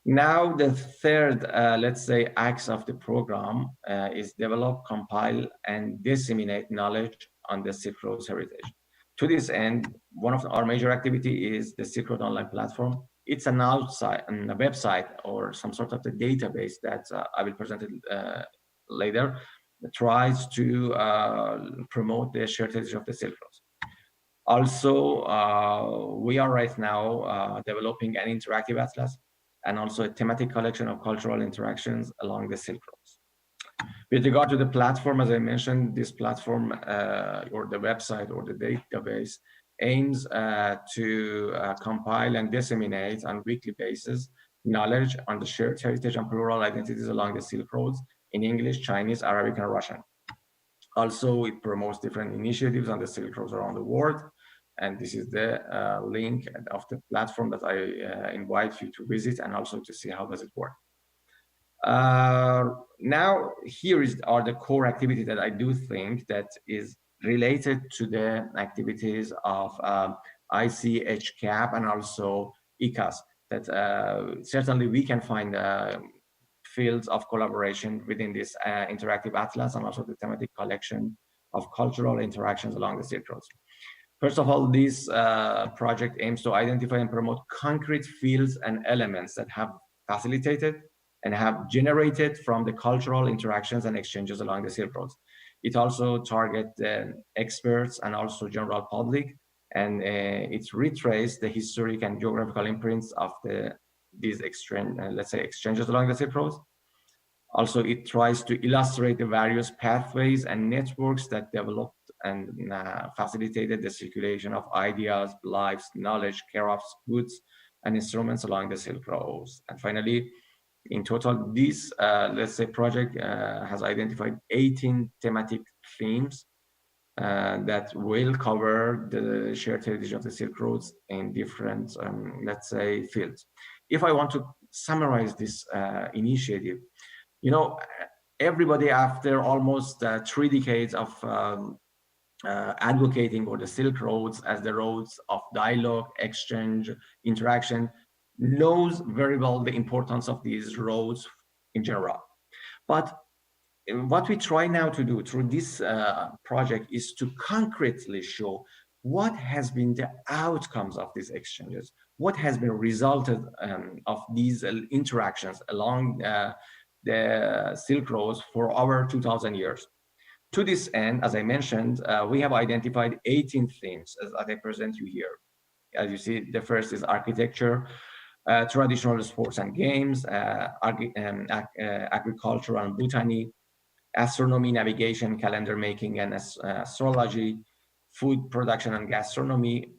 Speaker 15: Now, the third, let's say, act of the program is develop, compile, and disseminate knowledge on the Silk Road's heritage. To this end, one of our major activity is the Silk Road Online platform. It's an a website or some sort of the database that I will present it later, that tries to promote the shared heritage of the Silk Road. Also, we are right now developing an interactive atlas. and also a thematic collection of cultural interactions along the Silk Roads. With regard to the platform, as I mentioned, this platform or the website or the database aims to compile and disseminate on a weekly basis knowledge on the shared heritage and plural identities along the Silk Roads in English, Chinese, Arabic, and Russian. Also, it promotes different initiatives on the Silk Roads around the world. And this is the link of the platform that I invite you to visit and also to see how does it work. Now, here are the core activities that I do think that is related to the activities of ICHCAP and also ICAS, that certainly we can find fields of collaboration within this interactive atlas and also the thematic collection of cultural interactions along the Silk Roads. First of all, this project aims to identify and promote concrete fields and elements that have facilitated and have generated from the cultural interactions and exchanges along the Silk Roads. It also targets experts and also general public, and it's retraced the historic and geographical imprints of these exchanges along the Silk Roads. Also, it tries to illustrate the various pathways and networks that developed and facilitated the circulation of ideas, lives, knowledge, crafts, goods, and instruments along the Silk Roads. And finally, in total, this, project has identified 18 thematic themes that will cover the shared heritage of the Silk Roads in different, fields. If I want to summarize this initiative, you know, everybody after almost 3 decades of advocating for the Silk Roads as the roads of dialogue, exchange, interaction, knows very well the importance of these roads in general. But what we try now to do through this project is to concretely show what has been the outcomes of these exchanges, what has been resulted of these interactions along the Silk Roads for over 2,000 years. To this end, as I mentioned, we have identified 18 themes as I present you here. As you see, the first is architecture, traditional sports and games, agriculture and botany, astronomy, navigation, calendar making and astrology, food production and gastronomy,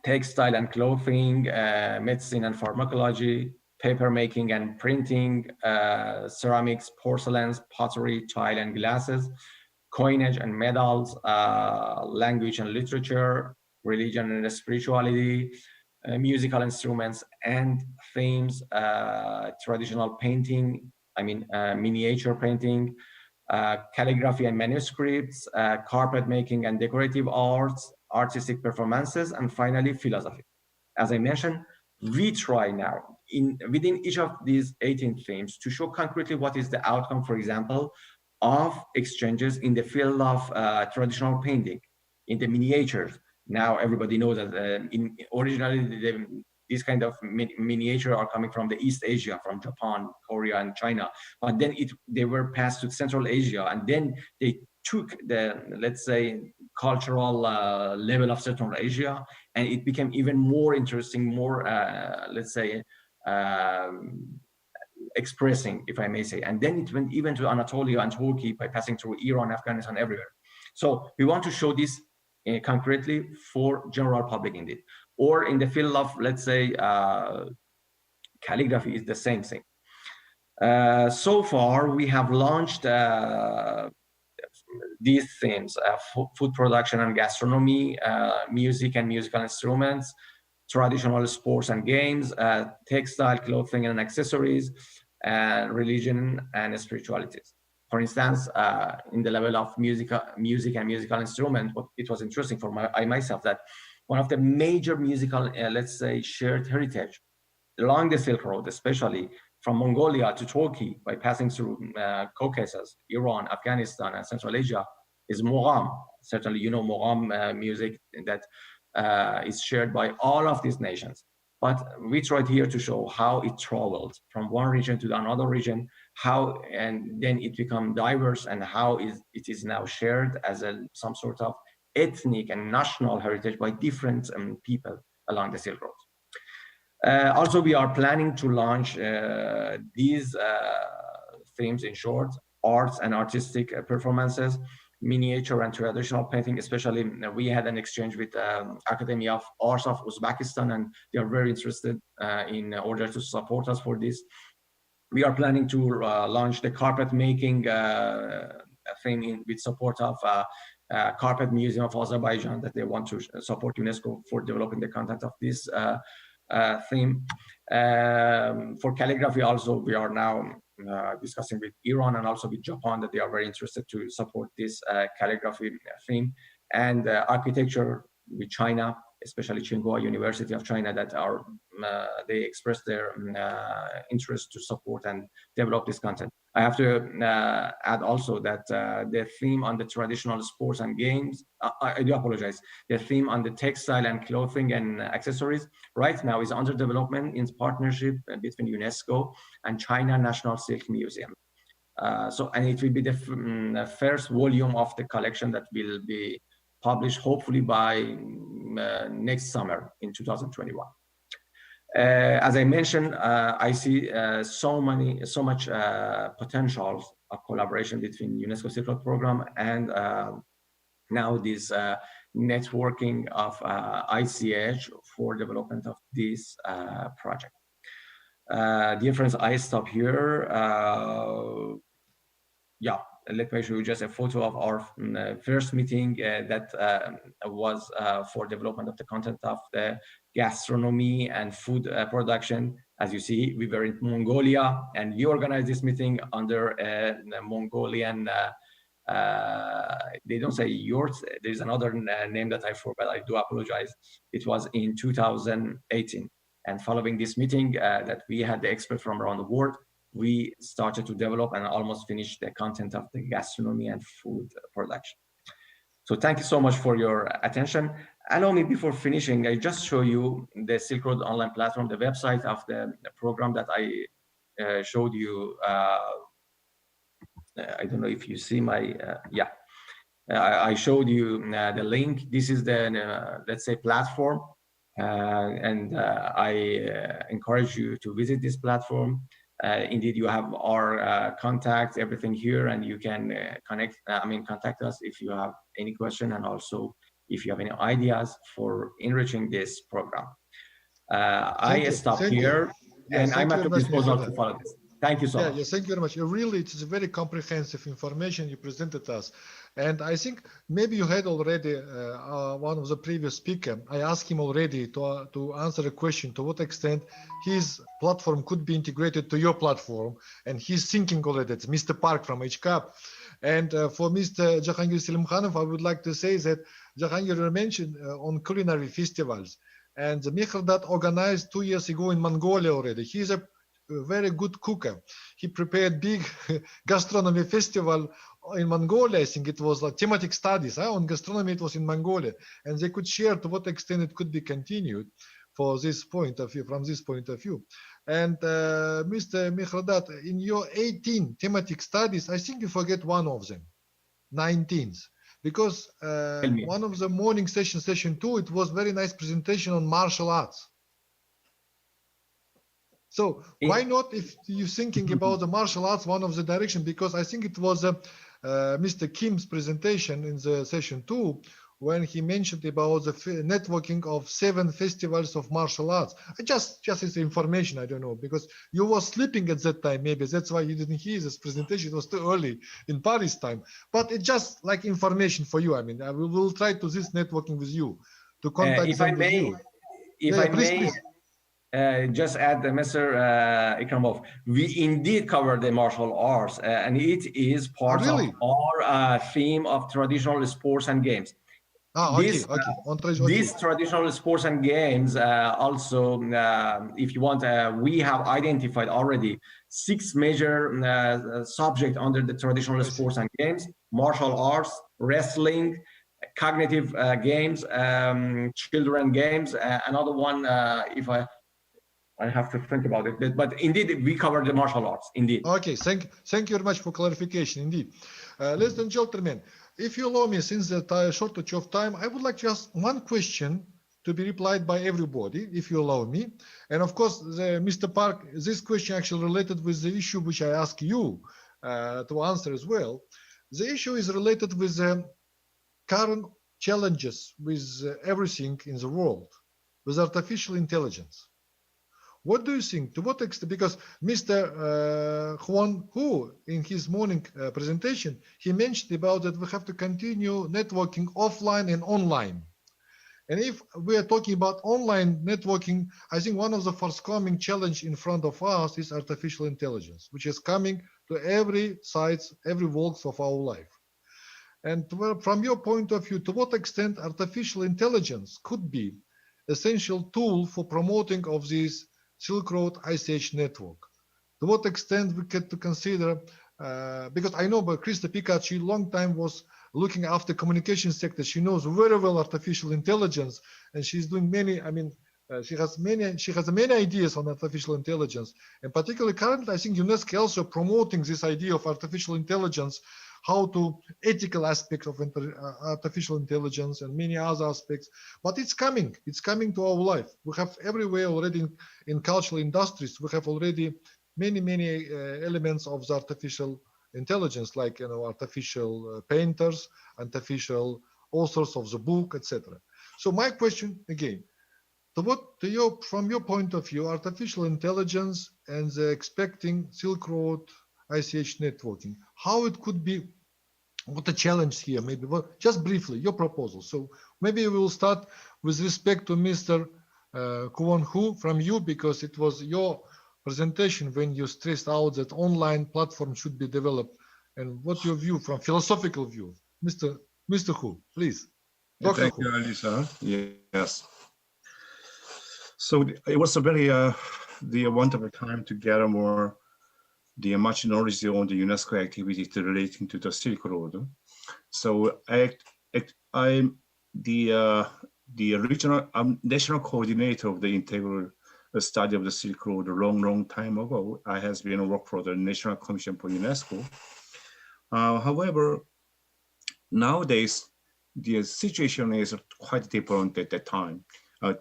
Speaker 15: textile and clothing, medicine and pharmacology, paper making and printing, ceramics, porcelains, pottery, tile and glasses, coinage and medals, language and literature, religion and spirituality, musical instruments and themes, traditional painting, miniature painting, calligraphy and manuscripts, carpet making and decorative arts, artistic performances, and finally, philosophy. As I mentioned, we try now within each of these 18 themes to show concretely what is the outcome, for example, of exchanges in the field of traditional painting, in the miniatures. Now everybody knows that originally these kind of miniature are coming from the East Asia, from Japan, Korea, and China. But then they were passed to Central Asia, and then they took the, cultural level of Central Asia, and it became even more interesting, more, expressing, if I may say. And then it went even to Anatolia and Turkey by passing through Iran, Afghanistan, everywhere. So we want to show this concretely for general public indeed. Or in the field of, calligraphy is the same thing. So far, we have launched these themes, food production and gastronomy, music and musical instruments, traditional sports and games, textile, clothing and accessories, and religion and spiritualities. For instance, in the level of music and musical instrument, it was interesting for myself that one of the major musical, shared heritage along the Silk Road, especially from Mongolia to Turkey, by passing through Caucasus, Iran, Afghanistan, and Central Asia, is Mugham. Certainly, you know Mugham music that is shared by all of these nations. But we tried here to show how it traveled from one region to another region, and then it became diverse, and how it is now shared as some sort of ethnic and national heritage by different people along the Silk Road. Also, we are planning to launch these themes in short, arts and artistic performances, miniature and traditional painting. Especially, we had an exchange with Academy of Arts of Uzbekistan, and they are very interested in order to support us for this. We are planning to launch the carpet making theme with support of Carpet Museum of Azerbaijan, that they want to support UNESCO for developing the content of this theme. For calligraphy also, we are now discussing with Iran and also with Japan that they are very interested to support this calligraphy theme, and architecture with China, especially Tsinghua University of China, that are they expressed their interest to support and develop this content. I have to add also that the theme on the traditional sports and games, I do apologize, the theme on the textile and clothing and accessories right now is under development in partnership between UNESCO and China National Silk Museum. And it will be the first volume of the collection that will be published hopefully by next summer in 2021. As I mentioned, I see so much potential of collaboration between UNESCO Silk Road Program and now this networking of ICH for development of this project. Dear friends, I stop here. Yeah, let me show you just a photo of our first meeting that was for development of the content of the gastronomy and food production. As you see, we were in Mongolia, and we organized this meeting under a Mongolian, they don't say yurt, there's another name that I forgot, I do apologize. It was in 2018. And following this meeting that we had the experts from around the world, we started to develop and almost finish the content of the gastronomy and food production. So thank you so much for your attention. Allow me, before finishing, I just show you the Silk Road online platform, the website of the program that I showed you. I don't know if you see my, yeah. I showed you the link. This is the, let's say, platform. And I encourage you to visit this platform. Indeed, you have our contacts, everything here, and you can contact us if you have any question, and also if you have any ideas for enriching this program. I stop here, and I'm at your disposal to follow this. Thank you so much.
Speaker 12: Yes, thank you very much. Really, it's very comprehensive information you presented us. And I think maybe you had already one of the previous speaker. I asked him already to answer a question to what extent his platform could be integrated to your platform. And he's thinking already. It's Mr. Park from HCAP. And for Mr. Jahangir Selimkhanov, I would like to say that Jahangir mentioned on culinary festivals. And the Mihrdad organized 2 years ago in Mongolia already. He's a very good cooker. He prepared big gastronomy festival in Mongolia. I think it was like thematic studies on gastronomy. It was in Mongolia, and they could share to what extent it could be continued for this point of view, from this point of view. And Mr. Mihrdad, in your 18 thematic studies, I think you forget one of them, 19th. Because one of the morning session 2, it was very nice presentation on martial arts. So why not, if you're thinking about the martial arts, one of the direction, because I think it was Mr. Kim's presentation in the session 2, when he mentioned about the networking of 7 festivals of martial arts. Just as information, I don't know, because you were sleeping at that time, maybe that's why you didn't hear this presentation. It was too early in Paris time, but it's just like information for you. I mean, we will try to this networking with you, to contact them with you.
Speaker 15: If I may, just add, Mr. Ikramov, we indeed cover the martial arts, and it is part of our theme of traditional sports and games. These traditional sports and games also, if you want, we have identified already 6 major subjects under the traditional sports and games: martial arts, wrestling, cognitive games, children games. Another one, if I have to think about it, but indeed we cover the martial arts, indeed.
Speaker 12: Okay, thank you very much for clarification, indeed. Ladies and gentlemen, if you allow me, since the shortage of time, I would like to ask one question to be replied by everybody, if you allow me. And of course, Mr. Park, this question actually related with the issue which I ask you to answer as well. The issue is related with the current challenges with everything in the world, with artificial intelligence. What do you think? To what extent? Because Mr. Kwon Hu, in his morning presentation, he mentioned about that we have to continue networking offline and online. And if we are talking about online networking, I think one of the forthcoming challenge in front of us is artificial intelligence, which is coming to every sides, every walks of our life. And from your point of view, to what extent artificial intelligence could be essential tool for promoting of this Silk Road ICH network? To what extent we get to consider, because I know but Krista Pikachu long time was looking after communication sector. She knows very well artificial intelligence, and she's doing many, she has many ideas on artificial intelligence. And particularly currently, I think UNESCO also promoting this idea of artificial intelligence, how to ethical aspects of artificial intelligence and many other aspects. But it's coming to our life. We have everywhere already in cultural industries, we have already many elements of the artificial intelligence, like artificial painters, artificial authors of the book, etc. So my question again, from your point of view, artificial intelligence and the expecting Silk Road ICH networking, how it could be, what the challenge here, maybe, well, just briefly, your proposal. So maybe we will start with respect to Mr. Kwon Hu from you, because it was your presentation when you stressed out that online platform should be developed. And what's your view from philosophical view? Mr. Hu, please. Dr.
Speaker 10: Thank
Speaker 12: Hu.
Speaker 10: you, Alisa. Yes. So it was a very wonderful time to gather much knowledge on the UNESCO activities relating to the Silk Road. So I'm the regional national coordinator of the integral study of the Silk Road a long time ago. I has been work for the National Commission for UNESCO. However, nowadays the situation is quite different at that time. In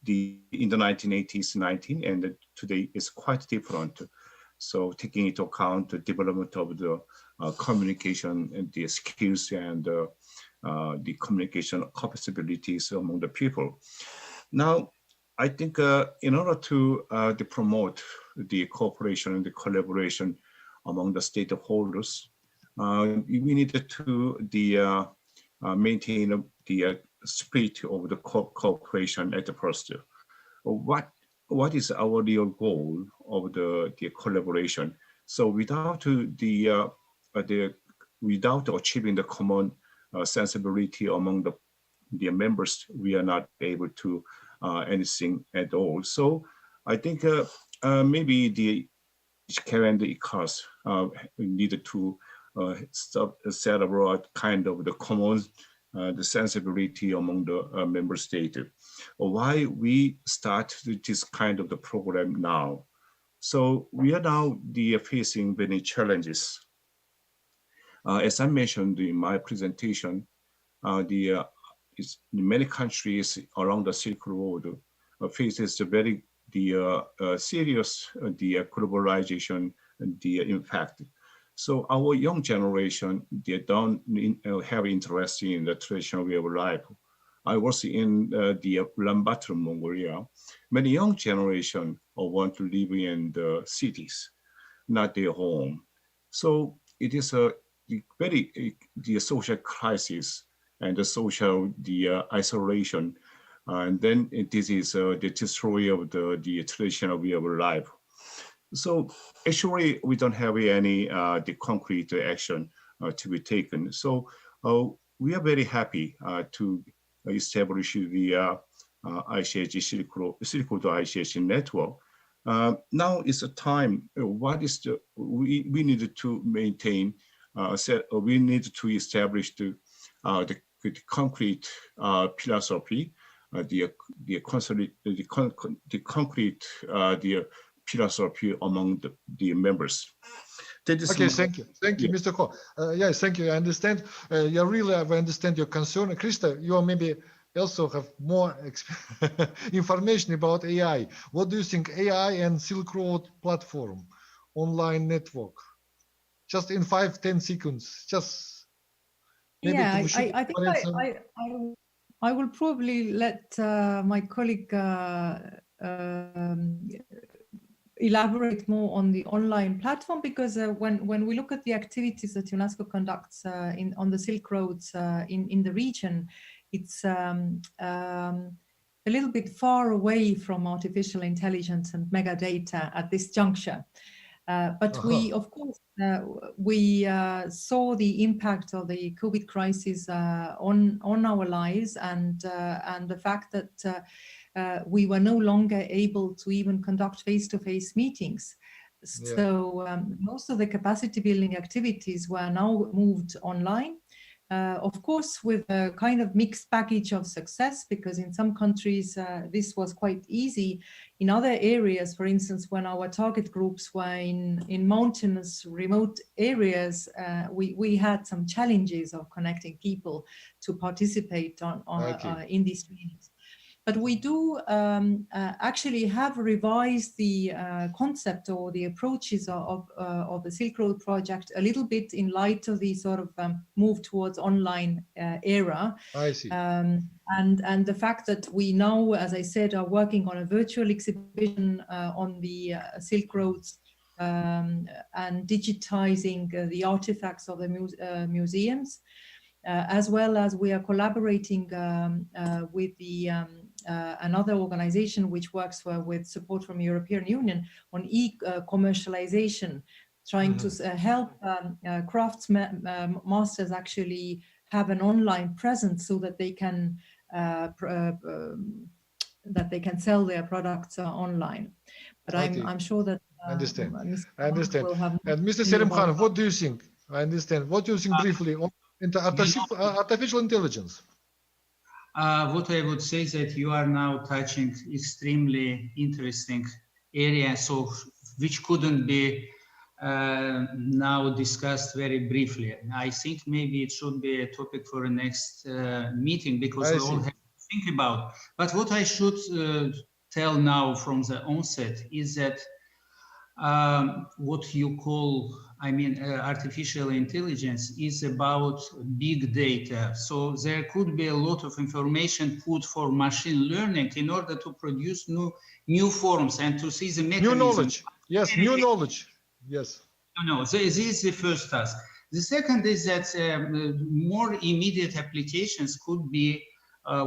Speaker 10: the 1980s, and today is quite different. So taking into account the development of the communication and the skills and the communication capabilities among the people. Now, I think in order to promote the cooperation and the collaboration among the stakeholders, we needed to maintain the spirit of the cooperation at the first. What is our real goal of the collaboration? So without achieving the common sensibility among the members, we are not able to anything at all. So I think maybe the ICCAP and the ICAS needed to set up a kind of the common the sensibility among the member states. Why we start this kind of the program now? So we are now facing many challenges. As I mentioned in my presentation, many countries around the Silk Road faces very serious globalization impact. So our young generation, they don't have interest in the traditional way of life. I was in the Ulaanbaatar, Mongolia. Many young generation want to live in the cities, not their home. So it is the social crisis and the social isolation, and then this is the destroy of the traditional way of life. So actually, we don't have any the concrete action to be taken. So we are very happy to establish the ICH Silk Road ICH network. Now is the time. We needed to maintain? We need to establish the concrete philosophy, the concrete philosophy among the members.
Speaker 12: Okay, thank you, Mr. Ko. Yes, thank you. I understand. I understand your concern. Krista, you are maybe also have more information about AI. What do you think AI and Silk Road platform, online network? Just in 5-10 seconds, just maybe
Speaker 9: Yeah,
Speaker 12: we should
Speaker 9: I think
Speaker 12: elaborate some-
Speaker 9: I will probably let my colleague elaborate more on the online platform, because when we look at the activities that UNESCO conducts on the Silk Roads in the region, it's a little bit far away from artificial intelligence and megadata at this juncture. But we, of course, we saw the impact of the COVID crisis on our lives, and the fact that we were no longer able to even conduct face-to-face meetings. So most of the capacity building activities were now moved online. Of course, with a kind of mixed package of success, because in some countries this was quite easy. In other areas, for instance, when our target groups were in mountainous, remote areas, we had some challenges of connecting people to participate in these trainings. But we do actually have revised the concept or the approaches of the Silk Road project a little bit in light of the sort of move towards online era.
Speaker 12: I see.
Speaker 9: And the fact that we now, as I said, are working on a virtual exhibition on the Silk Roads and digitizing the artifacts of the museums. As well as we are collaborating with the another organization which works with support from European Union on e-commercialization, trying to help craftsmasters actually have an online presence so that they can sell their products online. But I'm sure that
Speaker 12: I understand.
Speaker 9: Mr.
Speaker 12: I understand.
Speaker 9: will have
Speaker 12: And Mr.
Speaker 9: more
Speaker 12: Selim Khan,
Speaker 9: about-
Speaker 12: what do you think? I understand. What do you think briefly on artificial intelligence?
Speaker 13: What I would say is that you are now touching extremely interesting area, so which couldn't be now discussed very briefly. I think maybe it should be a topic for the next meeting, because we all have to think about. But what I should tell now from the onset is that what you call, artificial intelligence is about big data. So there could be a lot of information put for machine learning in order to produce new forms and to see the mechanism.
Speaker 12: New knowledge. Yes, new knowledge. Yes.
Speaker 13: No, this is the first task. The second is that more immediate applications could be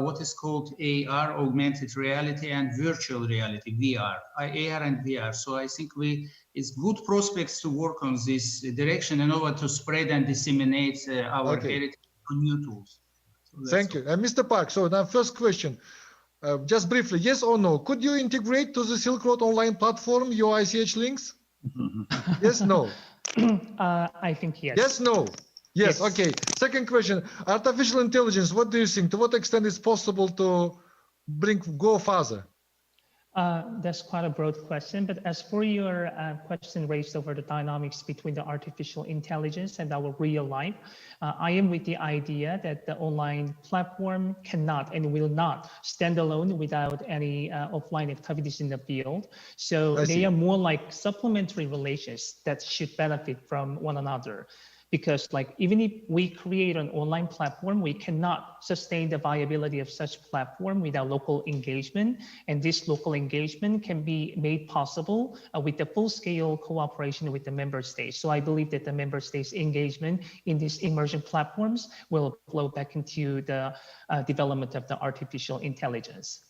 Speaker 13: what is called AR, augmented reality, and virtual reality, VR, AR and VR. So I think it's good prospects to work on this direction in order to spread and disseminate our heritage on new tools. So
Speaker 12: thank you. And Mr. Park, so now first question, just briefly, yes or no, could you integrate to the Silk Road online platform your ICH links? Yes, no?
Speaker 14: I think yes.
Speaker 12: Yes, no? Yes, okay. Second question, artificial intelligence, what do you think? To what extent is possible to go further?
Speaker 14: That's quite a broad question, but as for your question raised over the dynamics between the artificial intelligence and our real life, I am with the idea that the online platform cannot and will not stand alone without any offline activities in the field. So they are more like supplementary relations that should benefit from one another. Because even if we create an online platform, we cannot sustain the viability of such platform without local engagement. And this local engagement can be made possible with the full-scale cooperation with the member states. So I believe that the member states' engagement in these emerging platforms will flow back into the development of the artificial intelligence.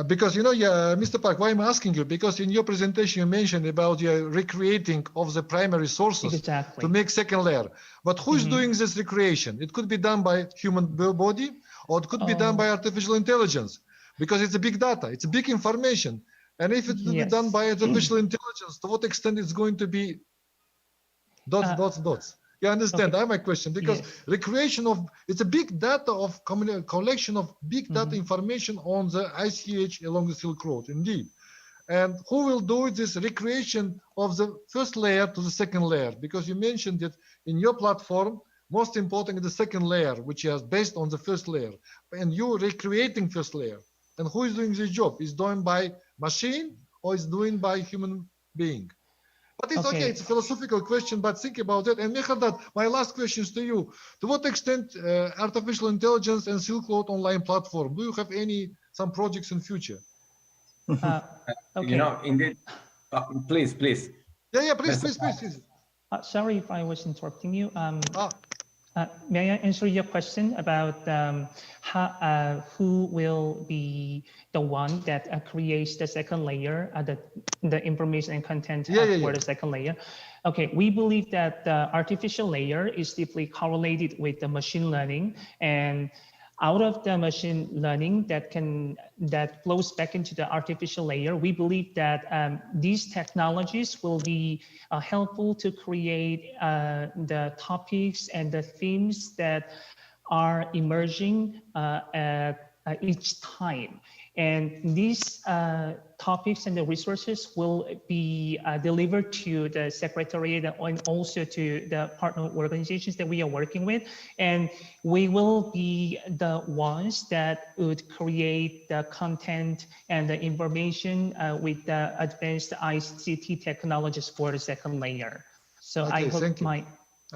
Speaker 12: Because, Mr. Park, why I'm asking you, because in your presentation, you mentioned about your recreating of the primary sources to make second layer. But who's doing this recreation? It could be done by human body, or it could be done by artificial intelligence, because it's a big data, it's a big information. And if it will be done by artificial intelligence, to what extent it's going to be dots. You understand? I have a question, because recreation of, it's a big data of collection of big data information on the ICH along the Silk Road, indeed. And who will do this recreation of the first layer to the second layer? Because you mentioned that in your platform, Most important is the second layer, which is based on the first layer. And you recreating first layer. And who is doing this job? Is done by machine or is doing by human being? But it's okay. It's a philosophical question, but think about it. And Mehrdad, my last question is to you. To what extent artificial intelligence and Silk Road online platform, do you have some projects in future?
Speaker 15: You know, indeed, please.
Speaker 12: Yeah, please.
Speaker 14: Sorry if I was interrupting you. May I answer your question about who will be the one that creates the second layer, the information and content for the second layer? Okay, we believe that the artificial layer is deeply correlated with the machine learning, and out of the machine learning that flows back into the artificial layer, we believe that these technologies will be helpful to create the topics and the themes that are emerging at each time. And these topics and the resources will be delivered to the Secretariat and also to the partner organizations that we are working with. And we will be the ones that would create the content and the information with the advanced ICT technologies for the second layer. So
Speaker 12: Okay,
Speaker 14: I hope
Speaker 12: I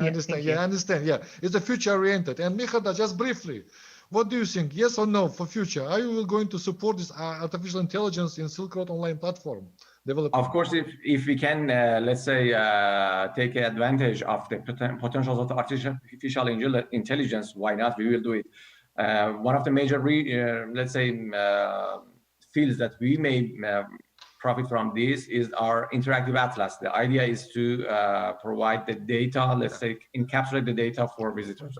Speaker 12: understand. I understand. Yeah, it's a future oriented. And Mehrdad, just briefly, what do you think? Yes or no for future? Are you going to support this artificial intelligence in Silk Road online platform development?
Speaker 15: Of course, if we can, let's say, take advantage of the potentials of the artificial intelligence, why not? We will do it. One of the major, let's say, fields that we may profit from this is our interactive atlas. The idea is to provide the data, let's say, encapsulate the data for visitors.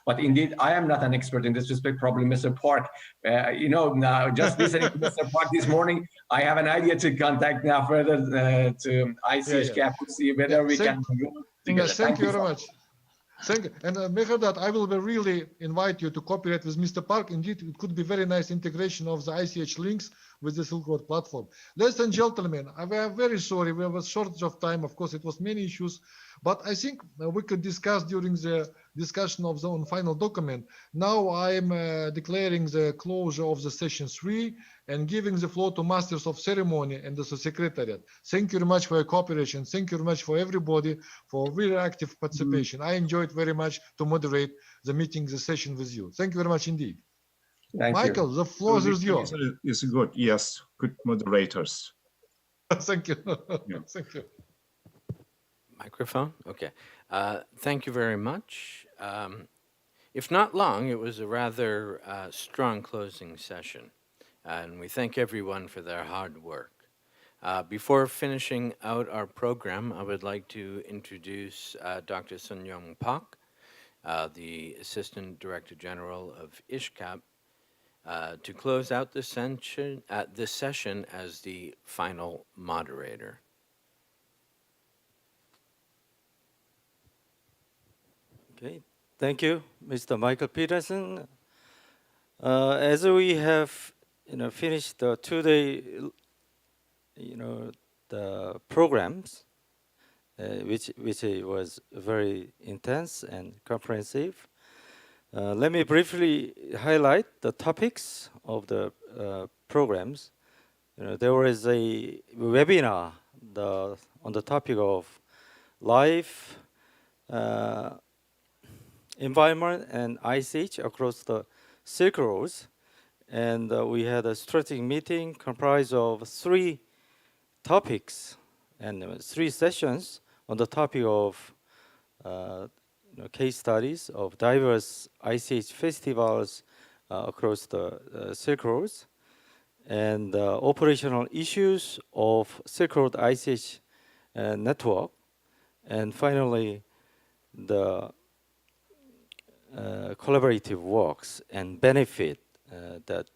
Speaker 15: But indeed, I am not an expert in this respect, probably Mr. Park. You know, now just listening to Mr. Park this morning, I have an idea to contact now further to ICH CAP to see whether we can go together.
Speaker 12: Thank you very much. Thank you. And Mehrdad, I will really invite you to cooperate with Mr. Park. Indeed, it could be very nice integration of the ICH links with the Silk Road platform. Ladies and gentlemen, we are very sorry. We have a shortage of time. Of course, it was many issues, but I think we could discuss during the discussion of the final document. Now I am declaring the closure of the session 3 and giving the floor to Masters of Ceremony and the Secretariat. Thank you very much for your cooperation. Thank you very much for everybody for very active participation. I enjoyed very much to moderate the meeting, the session with you. Thank you very much indeed. Michael, the floor is yours.
Speaker 10: It's good. Yes, good moderators.
Speaker 12: Thank you. Thank you.
Speaker 1: Microphone? Okay. Thank you very much. If not long, it was a rather strong closing session, and we thank everyone for their hard work. Before finishing out our program, I would like to introduce Dr. Sun-Young Park, the Assistant Director General of ISHCAP, to close out this session as the final moderator.
Speaker 16: Okay, thank you, Mr. Michael Peterson. As we have, finished the two-day, the programs, which was very intense and comprehensive. Let me briefly highlight the topics of the programs. There was a webinar on the topic of life, environment, and ICH across the Silk Roads. And we had a strategic meeting comprised of 3 topics and 3 sessions on the topic of case studies of diverse ICH festivals across the Silk Roads and operational issues of Silk Road ICH network, and finally the collaborative works and benefit that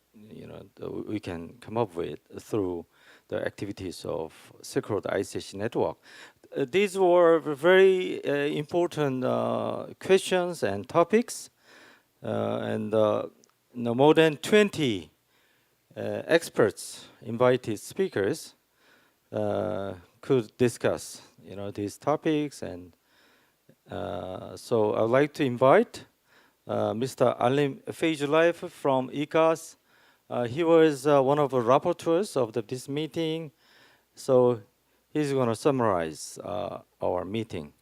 Speaker 16: we can come up with through the activities of Silk Road ICH network. These were very important questions and topics, and more than 20 experts, invited speakers, could discuss these topics and So I would like to invite Mr. Alim Feyzulayev from ICAS. He was one of the rapporteurs of this meeting, so he's going to summarize our meeting.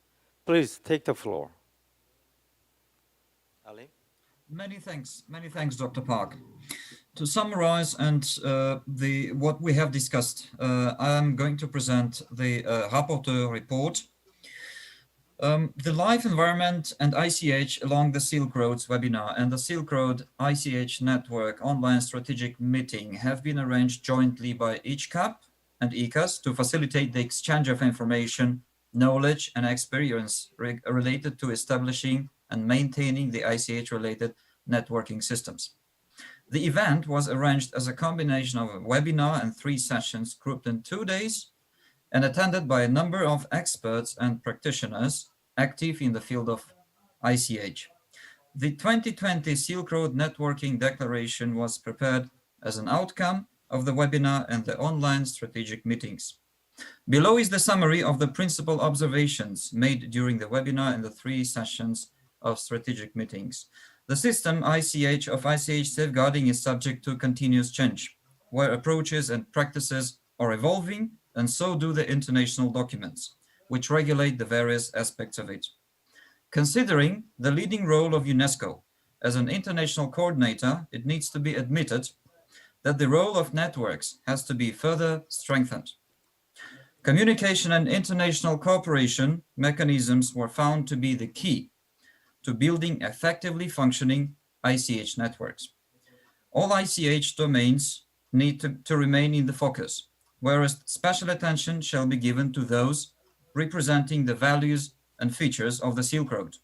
Speaker 16: Please take the floor. Alim?
Speaker 4: Many thanks, Dr. Park. To summarize and what we have discussed, I am going to present the rapporteur report. The Life Environment and ICH along the Silk Roads webinar and the Silk Road ICH Network online strategic meeting have been arranged jointly by ICHCAP and ICAS to facilitate the exchange of information, knowledge, and experience related to establishing and maintaining the ICH-related networking systems. The event was arranged as a combination of a webinar and 3 sessions grouped in 2 days and attended by a number of experts and practitioners active in the field of ICH. The 2020 Silk Road Networking Declaration was prepared as an outcome of the webinar and the online strategic meetings. Below is the summary of the principal observations made during the webinar and the 3 sessions of strategic meetings. The system ICH safeguarding is subject to continuous change, where approaches and practices are evolving, and so do the international documents, which regulate the various aspects of it. Considering the leading role of UNESCO as an international coordinator, it needs to be admitted that the role of networks has to be further strengthened. Communication and international cooperation mechanisms were found to be the key to building effectively functioning ICH networks. All ICH domains need to remain in the focus, whereas special attention shall be given to those representing the values and features of the Silk Road.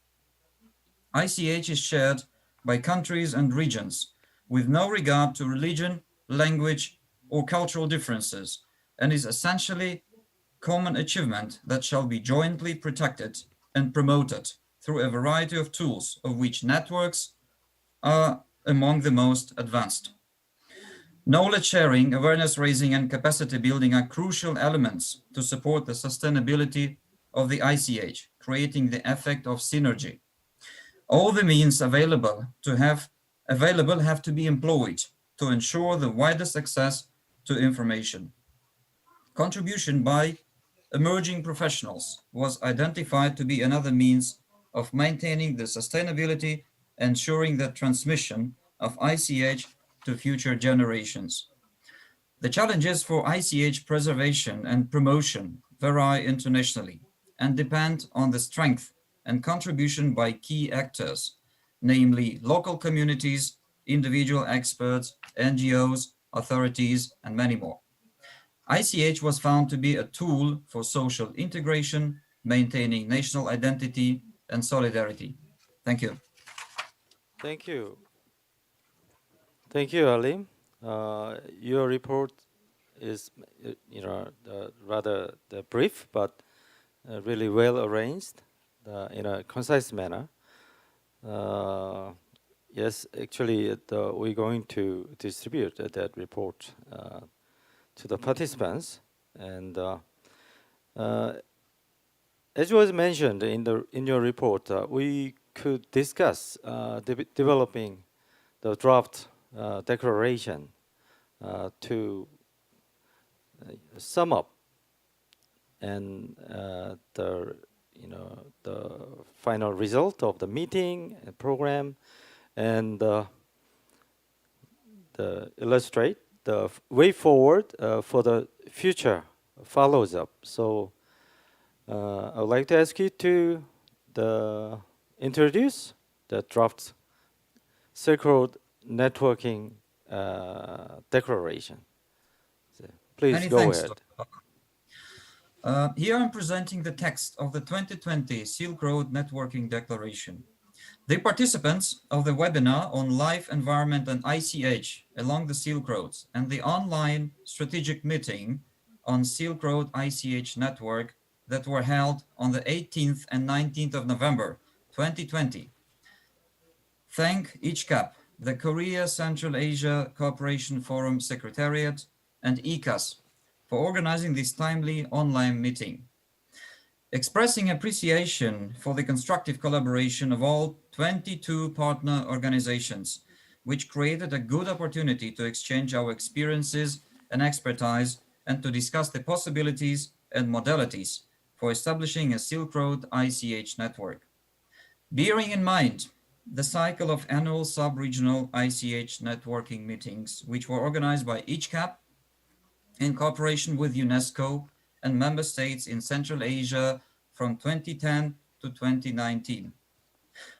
Speaker 4: ICH is shared by countries and regions with no regard to religion, language, or cultural differences, and is essentially common achievement that shall be jointly protected and promoted through a variety of tools, of which networks are among the most advanced. Knowledge sharing, awareness raising, and capacity building are crucial elements to support the sustainability of the ICH, creating the effect of synergy. All the means available have to be employed to ensure the widest access to information. Contribution by emerging professionals was identified to be another means of maintaining the sustainability, ensuring the transmission of ICH to future generations. The challenges for ICH preservation and promotion vary internationally and depend on the strength and contribution by key actors, namely local communities, individual experts, NGOs, authorities, and many more. ICH was found to be a tool for social integration, maintaining national identity and solidarity. Thank you.
Speaker 16: Thank you. Thank you, Alim. Your report is, rather brief, but really well arranged in a concise manner. Yes, actually, we're going to distribute that report to the participants, and as was mentioned in your report, we could discuss developing the draft declaration to sum up and the final result of the meeting and program, and illustrate the way forward for the future follows up. So I would like to ask you to introduce the draft Silk Road Networking Declaration. So please
Speaker 4: Many
Speaker 16: go
Speaker 4: thanks,
Speaker 16: ahead.
Speaker 4: Here I'm presenting the text of the 2020 Silk Road Networking Declaration. The participants of the webinar on Life, Environment, and ICH along the Silk Roads and the online strategic meeting on Silk Road ICH Network that were held on the 18th and 19th of November 2020. Thank ICHCAP, the Korea Central Asia Cooperation Forum Secretariat, and ICAS for organizing this timely online meeting. expressing appreciation for the constructive collaboration of all 22 partner organizations, which created a good opportunity to exchange our experiences and expertise and to discuss the possibilities and modalities for establishing a Silk Road ICH network. Bearing in mind the cycle of annual sub-regional ICH networking meetings, which were organized by ICHCAP in cooperation with UNESCO and member states in Central Asia from 2010 to 2019.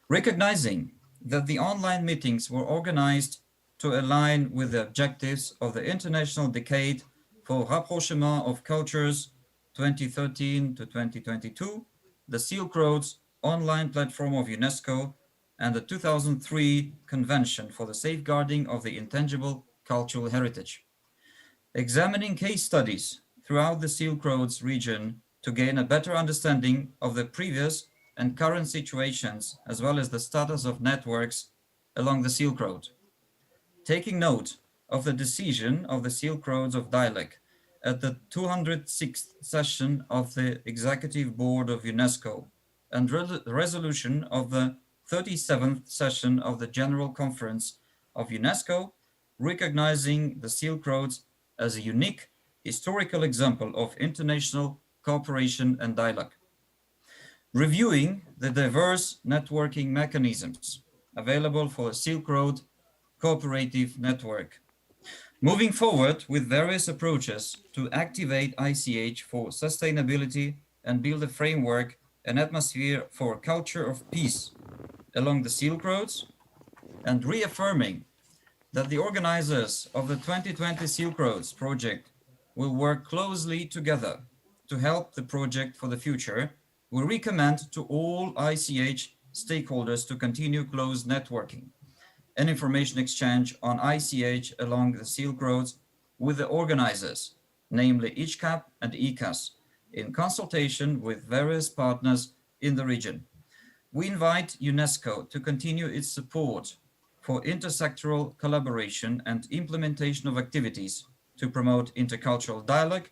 Speaker 4: Recognizing that the online meetings were organized to align with the objectives of the International Decade for Rapprochement of Cultures 2013 to 2022, the Silk Roads online platform of UNESCO, and the 2003 Convention for the Safeguarding of the Intangible Cultural Heritage. Examining case studies throughout the Silk Roads region to gain a better understanding of the previous and current situations, as well as the status of networks along the Silk Road. Taking note of the decision of the Silk Roads of Dialogue at the 206th session of the Executive Board of UNESCO and resolution of the 37th session of the General Conference of UNESCO, recognizing the Silk Roads as a unique historical example of international cooperation and dialogue. Reviewing the diverse networking mechanisms available for the Silk Road Cooperative Network. Moving forward with various approaches to activate ICH for sustainability and build a framework and atmosphere for a culture of peace along the Silk Roads, and reaffirming that the organizers of the 2020 Silk Roads project will work closely together to help the project for the future. We recommend to all ICH stakeholders to continue close networking and information exchange on ICH along the Silk Roads with the organizers, namely ICHCAP and ECAS, in consultation with various partners in the region. We invite UNESCO to continue its support for intersectoral collaboration and implementation of activities to promote intercultural dialogue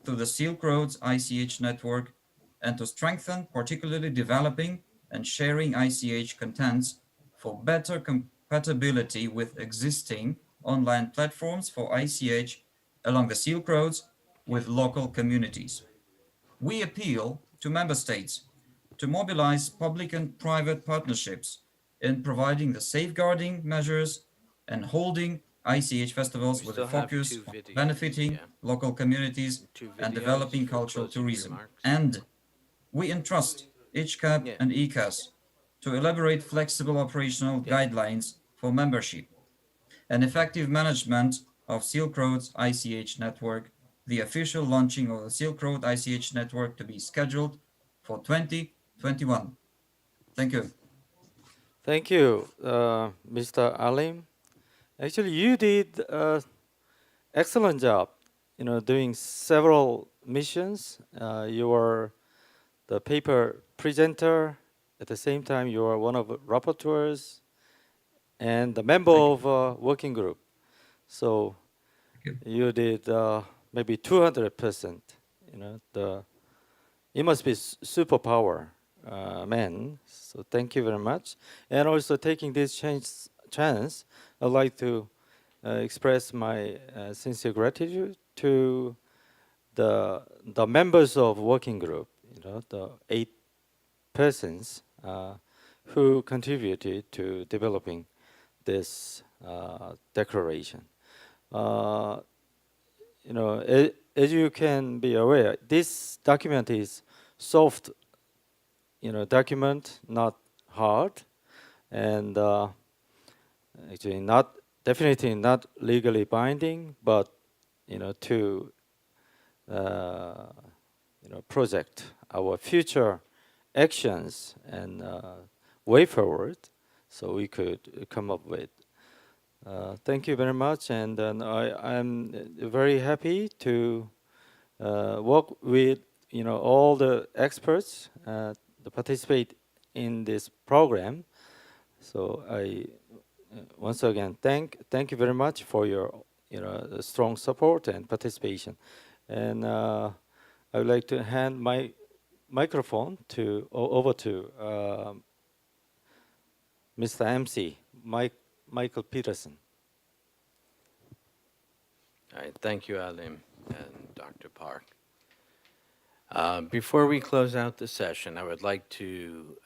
Speaker 4: through the Silk Roads ICH network and to strengthen particularly developing and sharing ICH contents for better compatibility with existing online platforms for ICH along the Silk Roads with local communities. We appeal to member states to mobilize public and private partnerships in providing the safeguarding measures and holding ICH festivals with a focus on benefiting local communities and developing cultural tourism. And we entrust ICHCAP and ECAS to elaborate flexible operational guidelines for membership and effective management of Silk Road's ICH network, the official launching of the Silk Road ICH network to be scheduled for 2021. Thank you.
Speaker 16: Thank you, Mr. Alim. Actually, you did an excellent job, doing several missions. You were the paper presenter. At the same time, you are one of the rapporteurs and the member of a working group. So you did maybe 200%. You must be superpower man. So thank you very much. And also taking this chance, I'd like to express my sincere gratitude to the members of working group. The 8 persons who contributed to developing this declaration. As you can be aware, this document is soft, document, not hard, and actually definitely not legally binding, but to project our future actions and way forward, so we could come up with. Thank you very much, and I'm very happy to work with all the experts to participate in this program. So I once again thank you very much for your strong support and participation, and I would like to hand my microphone over to Mr. MC, Michael Peterson.
Speaker 1: All right, thank you, Alim and Dr. Park. Before we close out the session, I would like to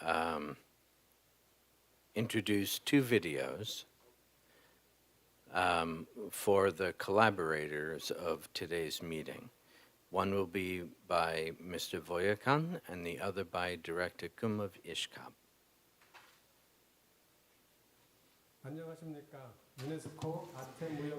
Speaker 1: introduce two videos for the collaborators of today's meeting. One will be by Mr. Voyakan and the other by Director Kim of ISHCAP.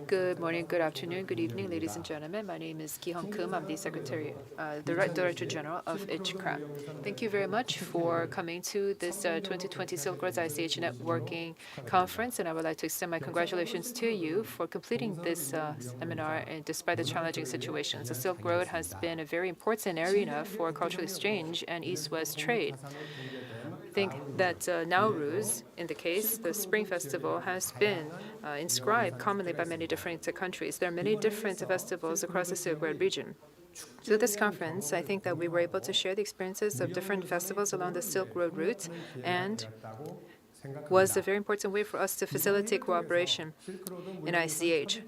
Speaker 7: Good morning, good afternoon, good evening, ladies and gentlemen. My name is Ki-hong Kim. I'm the Director General of ICHCRAP. Thank you very much for coming to this 2020 Silk Roads ICH Networking Conference, and I would like to extend my congratulations to you for completing this seminar and despite the challenging situations. The Silk Road has been a very important arena for cultural exchange and East-West trade. I think that Nowruz, in the case, the Spring Festival, has been inscribed commonly by many different countries. There are many different festivals across the Silk Road region. Through this conference, I think that we were able to share the experiences of different festivals along the Silk Road route, and was a very important way for us to facilitate cooperation in ICH.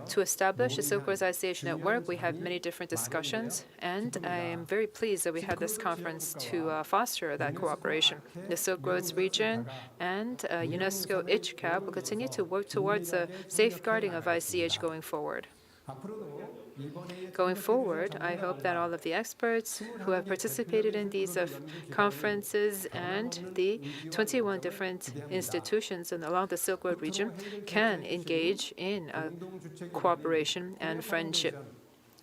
Speaker 7: To establish the Silk Road ICH network, we have many different discussions, and I am very pleased that we had this conference to foster that cooperation. The Silk Roads region and UNESCO ICHCAP will continue to work towards the safeguarding of ICH going forward. Going forward, I hope that all of the experts who have participated in these conferences and the 21 different institutions along the Silk Road region can engage in cooperation and friendship.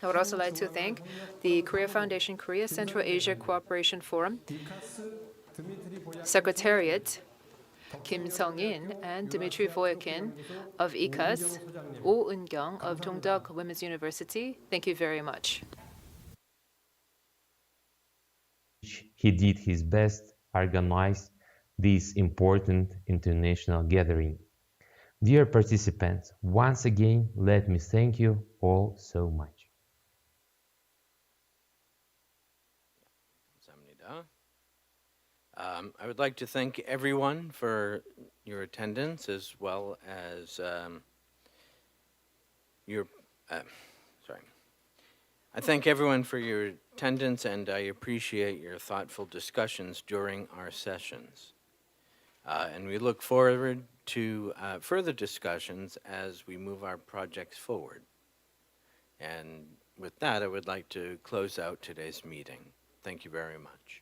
Speaker 7: I would also like to thank the Korea Foundation Korea Central Asia Cooperation Forum, Secretariat, Kim Sung-in and Dmitry Voyakin of ICAS, Oh Eun-kyung of Dongduk Women's University. Thank you very much.
Speaker 17: He did his best to organize this important international gathering. Dear participants, once again, let me thank you all so much.
Speaker 1: I would like to thank everyone for your attendance, as well as I thank everyone for your attendance, and I appreciate your thoughtful discussions during our sessions. And we look forward to further discussions as we move our projects forward. And with that, I would like to close out today's meeting. Thank you very much.